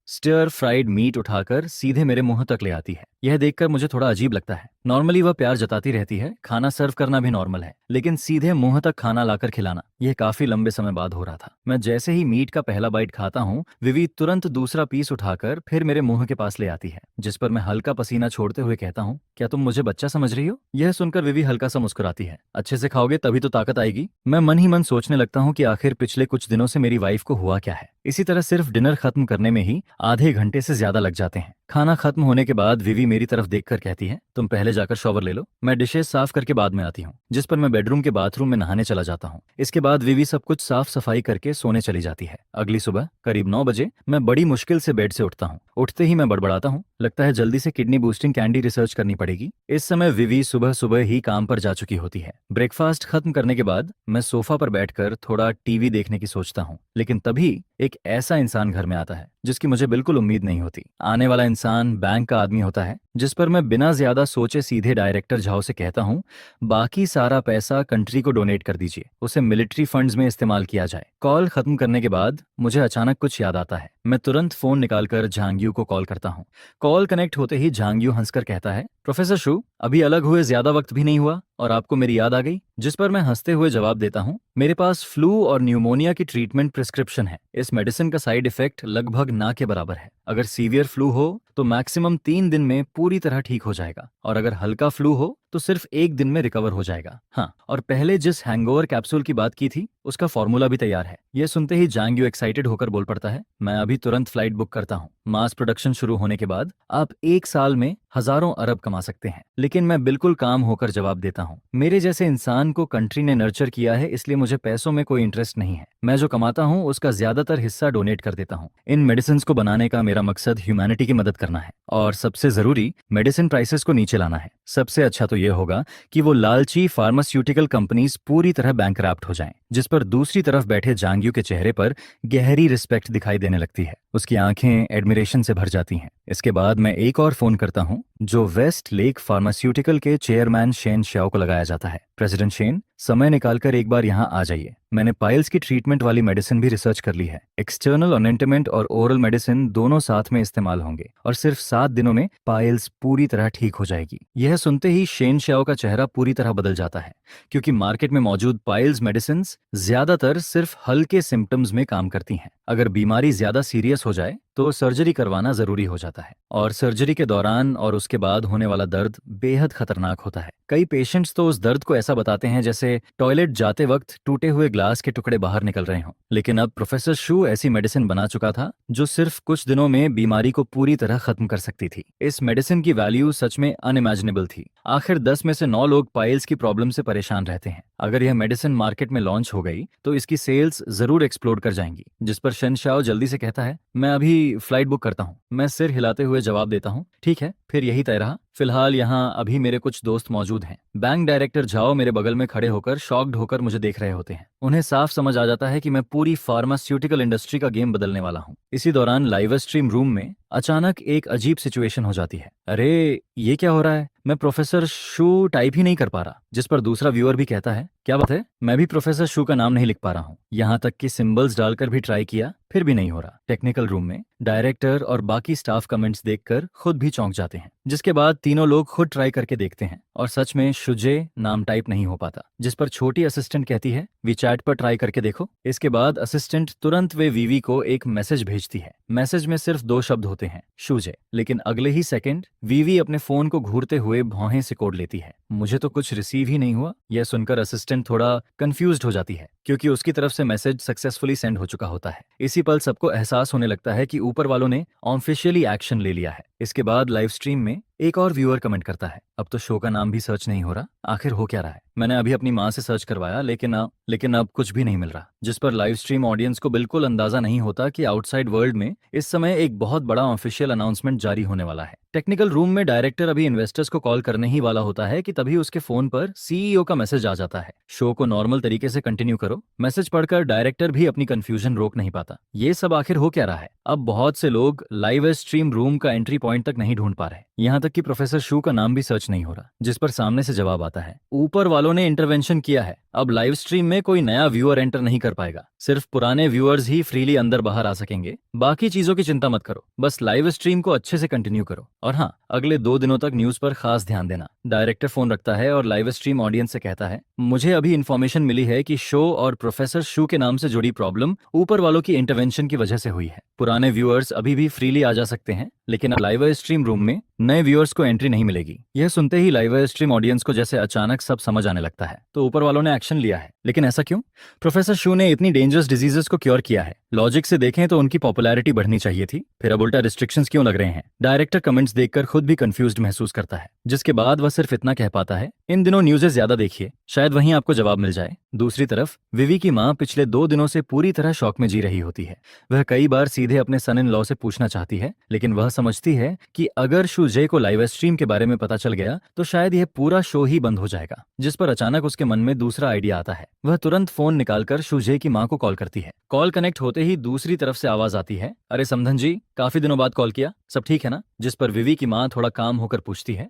स्टर फ्राइड मीट उठाकर सीधे मेरे मुंह तक ले आती है। यह देखकर मुझे थोड़ा अजीब लगता है। नॉर्मली वह प्यार जताती रहती है, खाना सर्व करना भी नॉर्मल है, लेकिन सीधे मुंह तक खाना लाकर खिलाना यह काफी लंबे समय बाद हो रहा था। मैं जैसे ही मीट का पहला बाइट खाता हूँ, विवी तुरंत दूसरा पीस उठाकर फिर मेरे मुंह के पास ले आती है, जिस पर मैं हल्का पसीना छोड़ते हुए कहता हूँ, क्या तुम मुझे बच्चा समझ रही हो? यह सुनकर विवी हल्का सा मुस्कुराती है। अच्छे से खाओगे तभी तो ताकत आएगी। मैं मन ही मन सोचने लगता हूँ कि आखिर पिछले कुछ दिनों से मेरी वाइफ को हुआ क्या है। इसी तरह सिर्फ डिनर खत्म करने में ही आधे घंटे से ज्यादा लग जाते हैं। खाना खत्म होने के बाद विवी मेरी तरफ देखकर कहती है, तुम पहले जाकर शॉवर ले लो, मैं डिशेस साफ करके बाद में आती हूँ। जिस पर मैं बेडरूम के बाथरूम में नहाने चला जाता हूँ। इसके बाद विवी सब कुछ साफ सफाई करके सोने चली जाती है। अगली सुबह करीब 9 बजे मैं बड़ी मुश्किल से बेड से उठता हूँ। उठते ही मैं बड़बड़ाता हूँ, लगता है जल्दी से किडनी बूस्टिंग कैंडी रिसर्च करनी पड़ेगी। इस समय विवी सुबह सुबह ही काम पर जा चुकी होती है। ब्रेकफास्ट खत्म करने के बाद मैं सोफा पर बैठकर थोड़ा टीवी देखने की सोचता हूँ, लेकिन तभी एक ऐसा इंसान घर में आता है जिसकी मुझे बिल्कुल उम्मीद नहीं होती। आने वाला इंसान बैंक का आदमी होता है, जिस पर मैं बिना ज्यादा सोचे सीधे डायरेक्टर झाओ से कहता हूँ, बाकी सारा पैसा कंट्री को डोनेट कर दीजिए, उसे मिलिट्री फंड्स में इस्तेमाल किया जाए। कॉल खत्म करने के बाद मुझे अचानक कुछ याद आता है। मैं तुरंत फोन निकालकर झांग्यू को कॉल करता हूँ। कॉल कनेक्ट होते ही झांग्यू हंसकर कहता है, प्रोफेसर शू, अभी अलग हुए ज्यादा वक्त भी नहीं हुआ और आपको मेरी याद आ गई? जिस पर मैं हंसते हुए जवाब देता हूँ, मेरे पास फ्लू और न्यूमोनिया की ट्रीटमेंट प्रिस्क्रिप्शन है। इस मेडिसिन का साइड इफेक्ट लगभग ना के बराबर है। अगर सीवियर फ्लू हो तो मैक्सिमम 3 दिन में पूरी तरह ठीक हो जाएगा, और अगर हल्का फ्लू हो तो सिर्फ 1 दिन में रिकवर हो जाएगा। हाँ, और पहले जिस हैंगओवर कैप्सूल की बात की थी उसका फॉर्मूला भी तैयार है। यह सुनते ही जांग्यू एक्साइटेड होकर बोल पड़ता है, मैं अभी तुरंत फ्लाइट बुक करता हूँ। मास प्रोडक्शन शुरू होने के बाद आप 1 साल में हजारों अरब कमा सकते हैं। लेकिन मैं बिल्कुल काम होकर जवाब देता हूँ, मेरे जैसे इंसान को कंट्री ने नर्चर किया है, इसलिए मुझे पैसों में कोई इंटरेस्ट नहीं है। मैं जो कमाता हूँ उसका ज्यादातर हिस्सा डोनेट कर देता हूँ। इन मेडिसिन को बनाने का मेरा मकसद ह्यूमैनिटी की मदद करना है, और सबसे जरूरी मेडिसिन प्राइसेस को नीचे लाना है। सबसे अच्छा तो यह होगा कि वो लालची फार्मास्यूटिकल कंपनीज पूरी तरह बैंकरप्ट हो जाएं। जिस पर दूसरी तरफ बैठे जांग्यू के चेहरे पर गहरी रिस्पेक्ट दिखाई देने लगती है। उसकी आंखें एडमिरेशन से भर जाती हैं। इसके बाद मैं एक और फोन करता हूं, जो वेस्ट लेक फार्मास्यूटिकल के चेयरमैन शेन श्याओ को लगाया जाता है। प्रेसिडेंट शेन, समय निकालकर एक बार यहाँ आ जाइए। मैंने पाइल्स की ट्रीटमेंट वाली मेडिसिन भी रिसर्च कर ली है। एक्सटर्नल ऑनेंटमेंट और ओरल मेडिसिन दोनों साथ में इस्तेमाल होंगे, और सिर्फ 7 दिनों में पाइल्स पूरी तरह ठीक हो जाएगी। यह सुनते ही शेन श्याओ का चेहरा पूरी तरह बदल जाता है, क्योंकि मार्केट में मौजूद पाइल्स मेडिसिन ज्यादातर सिर्फ हल्के सिम्टम्स में काम करती हैं। अगर बीमारी ज्यादा सीरियस हो जाए तो सर्जरी करवाना जरूरी हो जाता है, और सर्जरी के दौरान और उसके बाद होने वाला दर्द बेहद खतरनाक होता है। कई पेशेंट्स तो उस दर्द को ऐसा बताते हैं जैसे टॉयलेट जाते वक्त टूटे हुए ग्लास के टुकड़े बाहर निकल रहे हों। लेकिन अब प्रोफेसर शू ऐसी मेडिसिन बना चुका था जो सिर्फ कुछ दिनों में बीमारी को पूरी तरह खत्म कर सकती थी। इस मेडिसिन की वैल्यू सच में अनइमेजिनेबल थी। आखिर 10 में से 9 लोग पाइल्स की प्रॉब्लम से परेशान रहते हैं। अगर यह मेडिसिन मार्केट में लॉन्च हो गई तो इसकी सेल्स जरूर एक्सप्लोड कर जाएंगी। जिस पर शेन श्याओ जल्दी से कहता है, मैं अभी फ्लाइट बुक करता हूँ। मैं सिर हिलाते हुए जवाब देता हूँ, ठीक है, फिर यही तय रहा। फिलहाल यहाँ अभी मेरे कुछ दोस्त मौजूद हैं। बैंक डायरेक्टर झाओ मेरे बगल में खड़े होकर शॉक्ड होकर मुझे देख रहे होते हैं। उन्हें साफ समझ आ जाता है कि मैं पूरी फार्मास्यूटिकल इंडस्ट्री का गेम बदलने वाला हूँ। इसी दौरान लाइव स्ट्रीम रूम में अचानक एक अजीब सिचुएशन हो जाती है। अरे, ये क्या हो रहा है? मैं प्रोफेसर शू टाइप ही नहीं कर पा रहा। जिस पर दूसरा व्यूअर भी कहता है, क्या बात है? मैं भी प्रोफेसर शू का नाम नहीं लिख पा रहा हूँ। यहाँ तक कि सिंबल्स डालकर भी ट्राई किया, फिर भी नहीं हो रहा। टेक्निकल रूम में डायरेक्टर और बाकी स्टाफ कमेंट्स देखकर खुद भी चौंक जाते हैं। जिसके बाद तीनों लोग खुद ट्राई करके देखते हैं, और सच में शुजे नाम टाइप नहीं हो पाता। जिस पर छोटी असिस्टेंट कहती है, वी चैट पर ट्राई करके देखो। इसके बाद असिस्टेंट तुरंत वे वीवी को एक मैसेज भेजती है। मैसेज में सिर्फ 2 शब्द होते हैं, शुजे। लेकिन अगले ही सेकंड वीवी अपने फोन को घूरते हुए भौहें सिकोड़ लेती है। मुझे तो कुछ रिसीव ही नहीं हुआ। यह सुनकर असिस्टेंट थोड़ा कंफ्यूज्ड हो जाती है, क्योंकि उसकी तरफ से मैसेज सक्सेसफुली सेंड हो चुका होता है। इसी पल सबको एहसास होने लगता है कि ऊपर वालों ने ऑफिशियली एक्शन ले लिया है। इसके बाद लाइव स्ट्रीम में एक और व्यूअर कमेंट करता है, अब तो शो का नाम भी सर्च नहीं हो रहा, आखिर हो क्या रहा है। मैंने अभी अपनी माँ से सर्च करवाया, लेकिन अब कुछ भी नहीं मिल रहा। जिस पर लाइव स्ट्रीम ऑडियंस को बिल्कुल अंदाजा नहीं होता कि आउटसाइड वर्ल्ड में इस समय एक बहुत बड़ा ऑफिशियल अनाउंसमेंट जारी होने वाला है। टेक्निकल रूम में डायरेक्टर अभी इन्वेस्टर्स को कॉल करने ही वाला होता है कि तभी उसके फोन पर सीईओ का मैसेज आ जाता है, शो को नॉर्मल तरीके से कंटिन्यू करो। मैसेज पढ़कर डायरेक्टर भी अपनी कंफ्यूजन रोक नहीं पाता, ये सब आखिर हो क्या रहा है। अब बहुत से लोग लाइव स्ट्रीम रूम का एंट्री पॉइंट तक नहीं ढूंढ पा रहे, यहाँ तक कि प्रोफेसर शू का नाम भी सर्च नहीं हो रहा। जिस पर सामने से जवाब आता है, ऊपर वालों ने इंटरवेंशन किया है, अब लाइव स्ट्रीम में कोई नया व्यूअर एंटर नहीं कर पाएगा, सिर्फ पुराने व्यूअर्स ही फ्रीली अंदर बाहर आ सकेंगे। बाकी चीजों की चिंता मत करो, बस लाइव स्ट्रीम को अच्छे से कंटिन्यू करो। और हाँ, अगले 2 दिनों तक न्यूज पर खास ध्यान देना। डायरेक्टर फोन रखता है और लाइव स्ट्रीम ऑडियंस से कहता है, मुझे अभी इन्फॉर्मेशन मिली है कि शो और प्रोफेसर शू के नाम से जुड़ी प्रॉब्लम ऊपर वालों की इंटरवेंशन की वजह से हुई है। पुराने व्यूअर्स अभी भी फ्रीली आ जा सकते हैं, लेकिन लाइव स्ट्रीम रूम में नए व्यूअर्स को एंट्री नहीं मिलेगी। यह सुनते ही लाइव स्ट्रीम ऑडियंस को जैसे अचानक सब समझ आने लगता है, तो ऊपर वालों ने एक्शन लिया है। लेकिन ऐसा क्यों? प्रोफेसर शू ने इतनी डेंजरस डिजीजेस को क्योर किया है, लॉजिक से देखें तो उनकी पॉपुलैरिटी बढ़नी चाहिए थी, फिर अब उल्टा रिस्ट्रिक्शंस क्यों लग रहे हैं। डायरेक्टर कमेंट्स देखकर खुद भी कंफ्यूज्ड महसूस करता है, जिसके बाद वह सिर्फ इतना कह पाता है, इन दिनों न्यूज़ेस ज्यादा देखिए, शायद वहीं आपको जवाब मिल जाए। दूसरी तरफ विवी की माँ पिछले 2 दिनों से पूरी तरह शॉक में जी रही होती है। वह कई बार सीधे अपने सन इन लॉ से पूछना चाहती है, लेकिन वह समझती है कि अगर शुजे को लाइव स्ट्रीम के बारे में पता चल गया तो शायद यह पूरा शो ही बंद हो जाएगा। जिस पर अचानक उसके मन में दूसरा आइडिया आता है। वह तुरंत फोन निकालकर शुजे की माँ को कॉल करती है। कॉल कनेक्ट होते ही दूसरी तरफ से आवाज आती है, अरे समधन जी, काफी दिनों बाद कॉल किया, सब ठीक है ना? जिस पर विवी की माँ थोड़ा काम होकर पूछती है,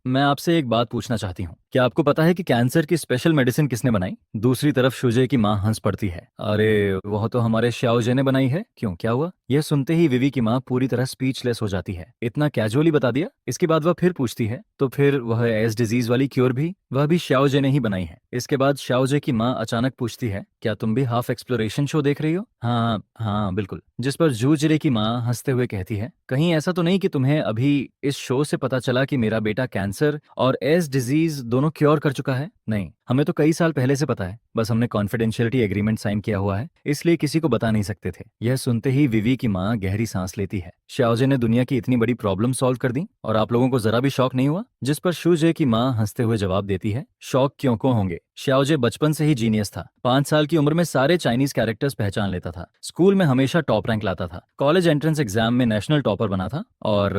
मैं आपसे एक बात पूछना चाहती हूँ, क्या आपको पता है कि कैंसर की स्पेशल मेडिसिन किसने बनाई? दूसरी तरफ शुजे की माँ हंस पड़ती है, अरे वह तो हमारे श्याओजे ने बनाई है। क्यों, क्या हुआ? यह सुनते ही विवी की माँ पूरी तरह स्पीचलेस हो जाती है। इतना कैजुअली बता दिया? इसके बाद वह फिर पूछती है, तो फिर वह एस डिजीज वाली क्योर भी वह भी श्याओजे ने ही बनाई है। इसके बाद श्याओजे की माँ अचानक पूछती है, क्या तुम भी हाफ एक्सप्लोरेशन शो देख रही हो? हाँ हाँ बिल्कुल। जिस पर जूजरे की माँ हंसते हुए कहती है, कहीं ऐसा तो नहीं कि तुम्हें अभी इस शो से पता चला कि मेरा बेटा कैंसर और एस डिजीज दोनों क्योर कर चुका है? नहीं, हमें तो कई साल पहले से पता है, बस हमने कॉन्फिडेंशियलिटी एग्रीमेंट साइन किया हुआ है, इसलिए किसी को बता नहीं सकते थे। यह सुनते ही विवी की माँ गहरी सांस लेती है। श्याओजे ने दुनिया की इतनी बड़ी प्रॉब्लम सॉल्व कर दी और आप लोगों को जरा भी शौक नहीं हुआ? जिस पर शुजे की माँ हंसते हुए जवाब देती है, शौक क्यों को होंगे, श्याओजे बचपन से ही जीनियस था। 5 साल की उम्र में सारे चाइनीज कैरेक्टर्स पहचान लेता था, स्कूल में हमेशा टॉप रैंक लाता था, कॉलेज एंट्रेंस एग्जाम में नेशनल टॉपर बना था और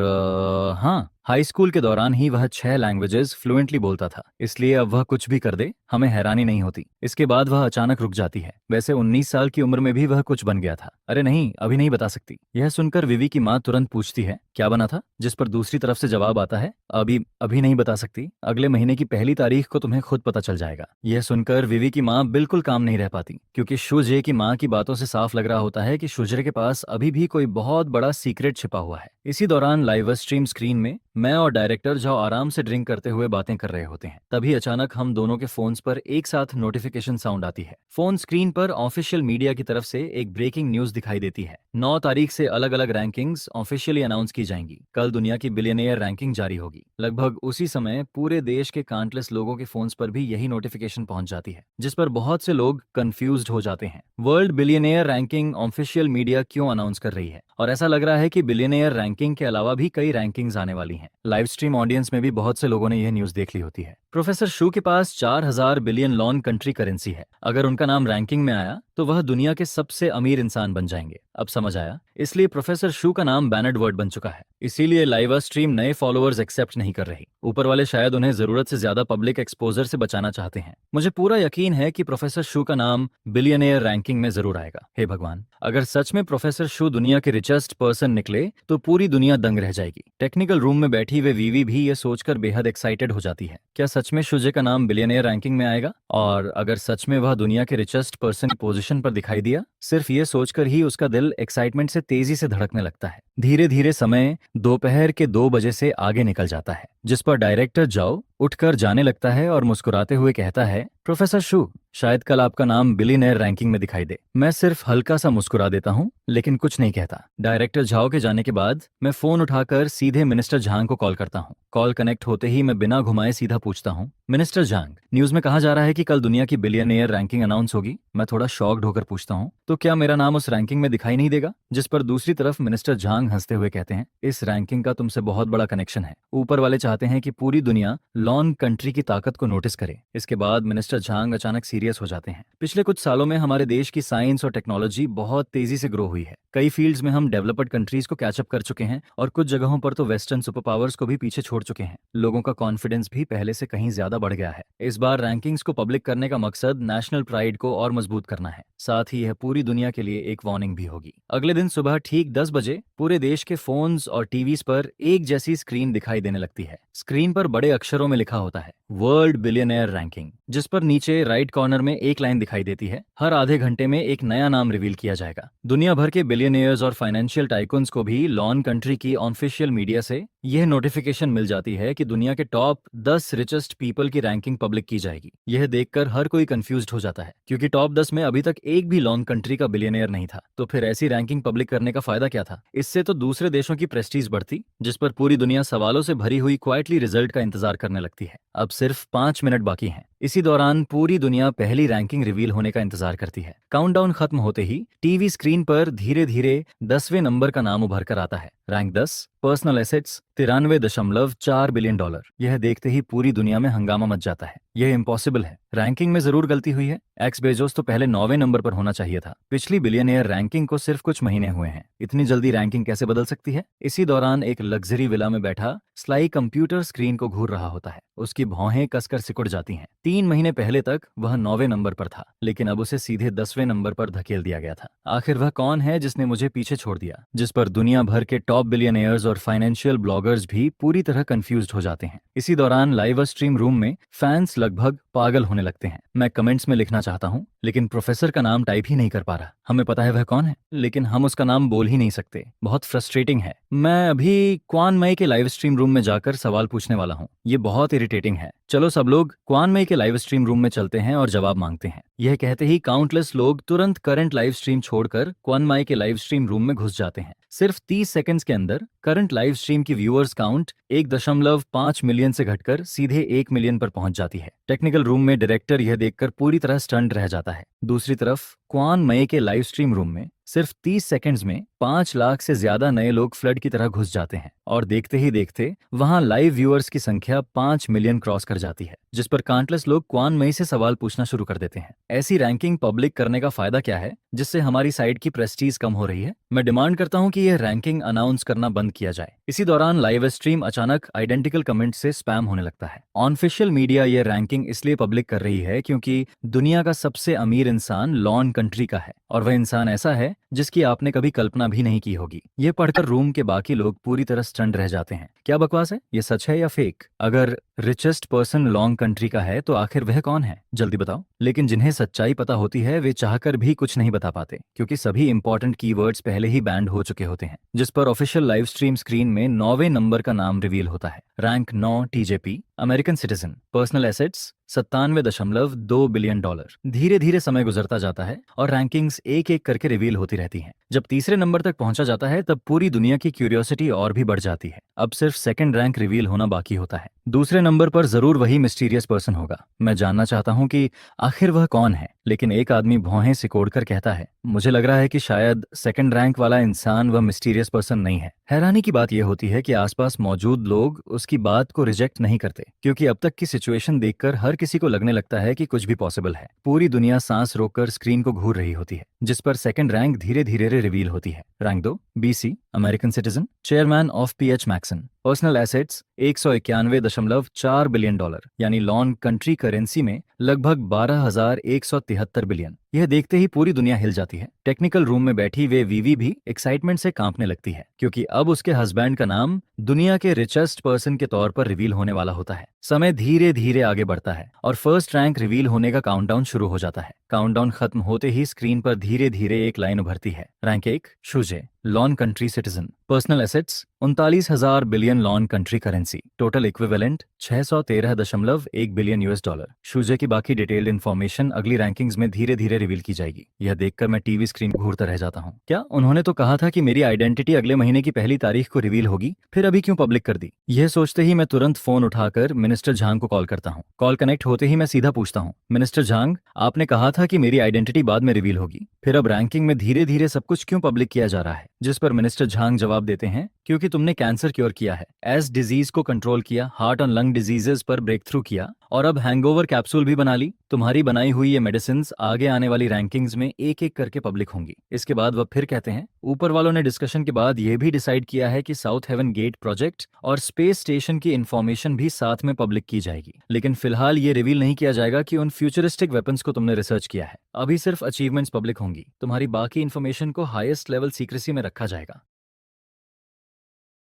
हाँ, हाई स्कूल के दौरान ही वह 6 लैंग्वेजेस फ्लुएंटली बोलता था, इसलिए अब वह कुछ भी कर दे हमें हैरानी नहीं होती। इसके बाद वह अचानक रुक जाती है। वैसे 19 साल की उम्र में भी वह कुछ बन गया था। अरे नहीं, अभी नहीं बता सकती। यह सुनकर विवी की माँ तुरंत पूछती है, क्या बना था? जिस पर दूसरी तरफ से जवाब आता है, अभी नहीं बता सकती, अगले महीने की 1 तारीख को तुम्हें खुद पता चल जाएगा। यह सुनकर विवी की माँ बिल्कुल काम नहीं रह पाती, क्योंकि शुजे की माँ की बातों से साफ लग रहा होता है कि शुजरे के पास अभी भी कोई बहुत बड़ा सीक्रेट छिपा हुआ है। इसी दौरान लाइव स्ट्रीम स्क्रीन में मैं और डायरेक्टर जो आराम से ड्रिंक करते हुए बातें कर रहे होते हैं, तभी अचानक हम दोनों के फोन्स पर एक साथ नोटिफिकेशन साउंड आती है। फोन स्क्रीन पर ऑफिशियल मीडिया की तरफ से एक ब्रेकिंग न्यूज दिखाई देती है। 9 तारीख से अलग अलग रैंकिंग्स ऑफिशियली अनाउंस की जाएंगी। कल दुनिया की बिलियनियर रैंकिंग जारी होगी। लगभग उसी समय पूरे देश के काउंटलेस लोगों के फोन्स पर भी यही नोटिफिकेशन पहुंच जाती है, जिस पर बहुत से लोग कंफ्यूज्ड हो जाते हैं। World billionaire ranking official media क्यों अनाउंस कर रही है? और ऐसा लग रहा है कि बिलियनियर रैंकिंग के अलावा भी कई रैंकिंग्स आने वाली हैं। लाइव स्ट्रीम ऑडियंस में भी बहुत से लोगों ने यह न्यूज देख ली होती है। प्रोफेसर शू के पास 4000 बिलियन लॉन कंट्री करेंसी है। अगर उनका नाम रैंकिंग में आया तो वह दुनिया के सबसे अमीर इंसान बन जाएंगे। अब समझ आया, इसलिए प्रोफेसर शू का नाम बैनर्ड वर्ड बन चुका है। इसीलिए लाइव स्ट्रीम नए फॉलोअर्स एक्सेप्ट नहीं कर रही। ऊपर वाले शायद उन्हें जरूरत से ज्यादा पब्लिक एक्सपोजर से बचाना चाहते हैं। मुझे पूरा यकीन है कि प्रोफेसर शू का नाम बिलियनियर रैंकिंग में जरूर आएगा। हे भगवान, अगर सच में प्रोफेसर शू दुनिया के रिचेस्ट पर्सन निकले तो पूरी दुनिया दंग रह जाएगी। टेक्निकल रूम में बैठी हुए वीवी भी ये सोचकर बेहद एक्साइटेड हो जाती है। क्या सच में शुजे का नाम बिलियनियर रैंकिंग में आएगा? और अगर सच में वह दुनिया के रिचेस्ट पर्सन की पोजीशन पर दिखाई दिया, सिर्फ ये सोचकर ही उसका दिल एक्साइटमेंट से तेजी से धड़कने लगता है। धीरे धीरे समय दोपहर के 2 बजे से आगे निकल जाता है, जिस पर डायरेक्टर जाओ उठकर जाने लगता है और मुस्कुराते हुए कहता है, प्रोफेसर शू, शायद कल आपका नाम बिलियनेयर रैंकिंग में दिखाई दे। मैं सिर्फ हल्का सा मुस्कुरा देता हूँ, लेकिन कुछ नहीं कहता। डायरेक्टर झाओ के जाने के बाद मैं फोन उठाकर सीधे मिनिस्टर झांग को कॉल करता हूँ। कॉल कनेक्ट होते ही मैं बिना घुमाए सीधा पूछता हूँ, मिनिस्टर झांग, न्यूज में कहा जा रहा है कि कल दुनिया की बिलियनेयर रैंकिंग अनाउंस होगी। मैं थोड़ा शॉक्ड होकर पूछता हूँ, तो क्या मेरा नाम उस रैंकिंग में दिखाई नहीं देगा? जिस पर दूसरी तरफ मिनिस्टर झांग हंसते हुए कहते हैं, इस रैंकिंग का तुमसे बहुत बड़ा कनेक्शन है। ऊपर वाले चाहते हैं कि पूरी दुनिया लॉन कंट्री की ताकत को नोटिस करे। इसके बाद मिनिस्टर झांग अचानक सीरियस हो जाते हैं। पिछले कुछ सालों में हमारे देश की साइंस और टेक्नोलॉजी बहुत तेजी से ग्रो हुई है। कई फील्ड्स में हम डेवलप्ड कंट्रीज को कैचअप कर चुके हैं और कुछ जगहों पर तो वेस्टर्न सुपर पावर्स को भी पीछे छोड़ चुके हैं। लोगों का कॉन्फिडेंस भी पहले से कहीं ज्यादा बढ़ गया है। इस बार रैंकिंग्स को पब्लिक करने का मकसद नेशनल प्राइड को और मजबूत करना है। साथ ही यह पूरी दुनिया के लिए एक वार्निंग भी होगी। अगले दिन सुबह ठीक 10 बजे पूरे देश के फोन्स और टीवीज पर एक जैसी स्क्रीन दिखाई देने लगती है। स्क्रीन पर बड़े अक्षरों में लिखा होता है, वर्ल्ड बिलियनेयर रैंकिंग, जिस पर नीचे राइट कॉर्नर में एक लाइन दिखाई देती है, हर आधे घंटे में एक नया नाम रिवील किया जाएगा। दुनिया भर के बिलियनियर्स और फाइनेंशियल टाइकून्स को भी लॉन कंट्री की ऑफिशियल मीडिया से यह नोटिफिकेशन मिल जाती है कि दुनिया के टॉप 10 रिचेस्ट पीपल की रैंकिंग पब्लिक की जाएगी। यह देखकर हर कोई कंफ्यूज्ड हो जाता है, क्योंकि टॉप 10 में अभी तक एक भी लॉन कंट्री का बिलियनियर नहीं था। तो फिर ऐसी रैंकिंग पब्लिक करने का फायदा क्या था? इससे तो दूसरे देशों की प्रेस्टीज बढ़ती, जिस पर पूरी दुनिया सवालों से भरी हुई क्वाइटली रिजल्ट का इंतजार करने लगती है। अब सिर्फ 5 मिनट बाकी हैं। इसी दौरान पूरी दुनिया पहली रैंकिंग रिवील होने का इंतजार करती है। काउंटडाउन खत्म होते ही टीवी स्क्रीन पर धीरे धीरे 10वें नंबर का नाम उभर कर आता है। Rank 10, personal assets $93.4 billion. यह देखते ही पूरी दुनिया में हंगामा मच जाता है। यह इम्पॉसिबल है, रैंकिंग में जरूर गलती हुई है। एक्स बेजोस तो पहले 9वें नंबर पर होना चाहिए था। पिछली बिलियनियर रैंकिंग को सिर्फ कुछ महीने हुए हैं, इतनी जल्दी रैंकिंग कैसे बदल सकती है? इसी दौरान एक लग्जरी विला में बैठा स्लाई कंप्यूटर स्क्रीन को घूर रहा होता है। उसकी भौहें कसकर सिकुड़ जाती हैं। 3 महीने पहले तक वह 9वें नंबर पर था, लेकिन अब उसे सीधे 10वें नंबर पर धकेल दिया गया था। आखिर वह कौन है जिसने मुझे पीछे छोड़ दिया? जिस पर दुनिया भर के टॉप बिलियनियर्स और फाइनेंशियल ब्लॉगर्स भी पूरी तरह कंफ्यूज्ड हो जाते हैं। इसी दौरान लाइव स्ट्रीम रूम में फैंस लगभग पागल होने लगते हैं। मैं कमेंट्स में लिखना चाहता हूँ, लेकिन प्रोफेसर का नाम टाइप ही नहीं कर पा रहा। हमें पता है वह कौन है, लेकिन हम उसका नाम बोल ही नहीं सकते। बहुत फ्रस्ट्रेटिंग है। मैं अभी क्वान मई के लाइव स्ट्रीम रूम में जाकर सवाल पूछने वाला हूँ। ये बहुत इरिटेटिंग है। चलो सब लोग क्वान मई के लाइव स्ट्रीम रूम में चलते हैं और जवाब मांगते हैं। यह कहते ही काउंटलेस लोग तुरंत करंट लाइव स्ट्रीम छोड़कर क्वान मई के लाइव स्ट्रीम रूम में घुस जाते हैं। सिर्फ 30 सेकंड्स के अंदर करंट लाइव स्ट्रीम की व्यूअर्स काउंट 1.5 मिलियन से घटकर सीधे 1 मिलियन पर पहुंच जाती है। टेक्निकल रूम में डायरेक्टर यह देखकर पूरी तरह स्टन्ड रह जाता है। दूसरी तरफ क्वान मई के लाइव स्ट्रीम रूम में सिर्फ 30 सेकंड्स में 5 लाख से ज्यादा नए लोग फ्लड की तरह घुस जाते हैं और देखते ही देखते वहां लाइव व्यूअर्स की संख्या 5 मिलियन क्रॉस कर जाती है, जिस पर काउंटलेस लोग क्वान मई से सवाल पूछना शुरू कर देते हैं। ऐसी रैंकिंग पब्लिक करने का फायदा क्या है, जिससे हमारी साइड की प्रेस्टीज कम हो रही है? मैं डिमांड करता हूं कि यह रैंकिंग अनाउंस करना बंद किया जाए। इसी दौरान लाइव स्ट्रीम अचानक आइडेंटिकल कमेंट से स्पैम होने लगता है। ऑफिशियल मीडिया यह रैंकिंग इसलिए पब्लिक कर रही है क्योंकि दुनिया का सबसे अमीर इंसान लॉन कंट्री का है, और वह इंसान ऐसा है जिसकी आपने कभी कल्पना भी नहीं की होगी। यह पढ़कर रूम के बाकी लोग पूरी तरह स्टन्ड रह जाते हैं। क्या बकवास है? ये सच है या फेक? अगर रिचेस्ट पर्सन लॉन्ग कंट्री का है तो आखिर वह कौन है? जल्दी बताओ। लेकिन जिन्हें सच्चाई पता होती है वे चाहकर भी कुछ नहीं बता पाते, क्योंकि सभी इंपॉर्टेंट कीवर्ड्स पहले ही बैंड हो चुके होते हैं। जिस पर ऑफिशियल लाइव स्ट्रीम स्क्रीन में 9वें नंबर का नाम रिवील होता है। रैंक 9 टीजेपी, American citizen, personal assets $97.2 billion. धीरे धीरे समय गुजरता जाता है और रैंकिंग्स एक एक करके रिवील होती रहती हैं। जब तीसरे नंबर तक पहुंचा जाता है तब पूरी दुनिया की क्यूरियोसिटी और भी बढ़ जाती है। अब सिर्फ सेकंड रैंक रिवील होना बाकी होता है। दूसरे नंबर पर जरूर वही मिस्टीरियस पर्सन होगा। मैं जानना चाहता हूं कि आखिर वह कौन है, लेकिन एक आदमी भौहें सिकोड़कर कहता है, मुझे लग रहा है कि शायद सेकंड रैंक वाला इंसान वह मिस्टीरियस पर्सन नहीं है। हैरानी की बात यह होती है कि आसपास मौजूद लोग उसकी बात को रिजेक्ट नहीं करते, क्योंकि अब तक की सिचुएशन देखकर हर किसी को लगने लगता है कि कुछ भी पॉसिबल है। पूरी दुनिया सांस रोककर स्क्रीन को घूर रही होती है, जिस पर सेकंड रैंक धीरे धीरे रिवील होती है। Rank 2 BC, American citizen, chairman of pH Maxon, personal assets $191.4 billion, यानी लॉन कंट्री करेंसी में लगभग 12,173 बिलियन। यह देखते ही पूरी दुनिया हिल जाती है। टेक्निकल रूम में बैठी वे वीवी भी एक्साइटमेंट से कांपने लगती है, क्योंकि अब उसके हस्बैंड का नाम दुनिया के रिचेस्ट पर्सन के तौर पर रिवील होने वाला होता है। समय धीरे धीरे आगे बढ़ता है और फर्स्ट रैंक रिवील होने का काउंटडाउन शुरू हो जाता है। काउंटडाउन खत्म होते ही स्क्रीन पर धीरे धीरे एक लाइन उभरती है। रैंक 1 शुजे, लॉन country citizen, personal assets 39,000 billion लॉन country currency, total equivalent 613.1 billion US dollar. शूजे की बाकी डिटेल्ड इन्फॉर्मेशन अगली रैंकिंग्स में धीरे धीरे रिवील की जाएगी। यह देखकर मैं टीवी स्क्रीन घूरता रह जाता हूँ। क्या उन्होंने तो कहा था कि मेरी आइडेंटिटी अगले महीने की पहली तारीख को रिवील होगी, फिर अभी क्यों पब्लिक कर दी? यह सोचते ही मैं तुरंत फोन उठाकर मिनिस्टर झांग को कॉल करता हूँ। कॉल कनेक्ट होते ही मैं सीधा पूछता हूँ, मिनिस्टर झांग, आपने कहा था कि मेरी आइडेंटिटी बाद में रिवील होगी, फिर अब रैंकिंग में धीरे धीरे सब कुछ क्यों पब्लिक किया जा रहा है? जिस पर मिनिस्टर झांग जवाब देते हैं, क्योंकि तुमने कैंसर क्योर किया है, एस डिजीज को कंट्रोल किया, हार्ट और लंग डिजीजेस पर ब्रेक थ्रू किया, और अब हैंगओवर कैप्सूल भी बना ली। तुम्हारी बनाई हुई ये मेडिसिन आगे आने वाली रैंकिंग्स में एक एक करके पब्लिक होंगी। इसके बाद वह फिर कहते हैं, ऊपर वालों ने डिस्कशन के बाद यह भी डिसाइड किया है कि साउथ हेवन गेट प्रोजेक्ट और स्पेस स्टेशन की इंफॉर्मेशन भी साथ में पब्लिक की जाएगी, लेकिन फिलहाल ये रिवील नहीं किया जाएगा कि उन फ्यूचरिस्टिक वेपन्स को तुमने रिसर्च किया है। अभी सिर्फ अचीवमेंट्स पब्लिक होंगी, तुम्हारी बाकी इंफॉर्मेशन को हाईएस्ट लेवल सीक्रेसी में रखा जाएगा।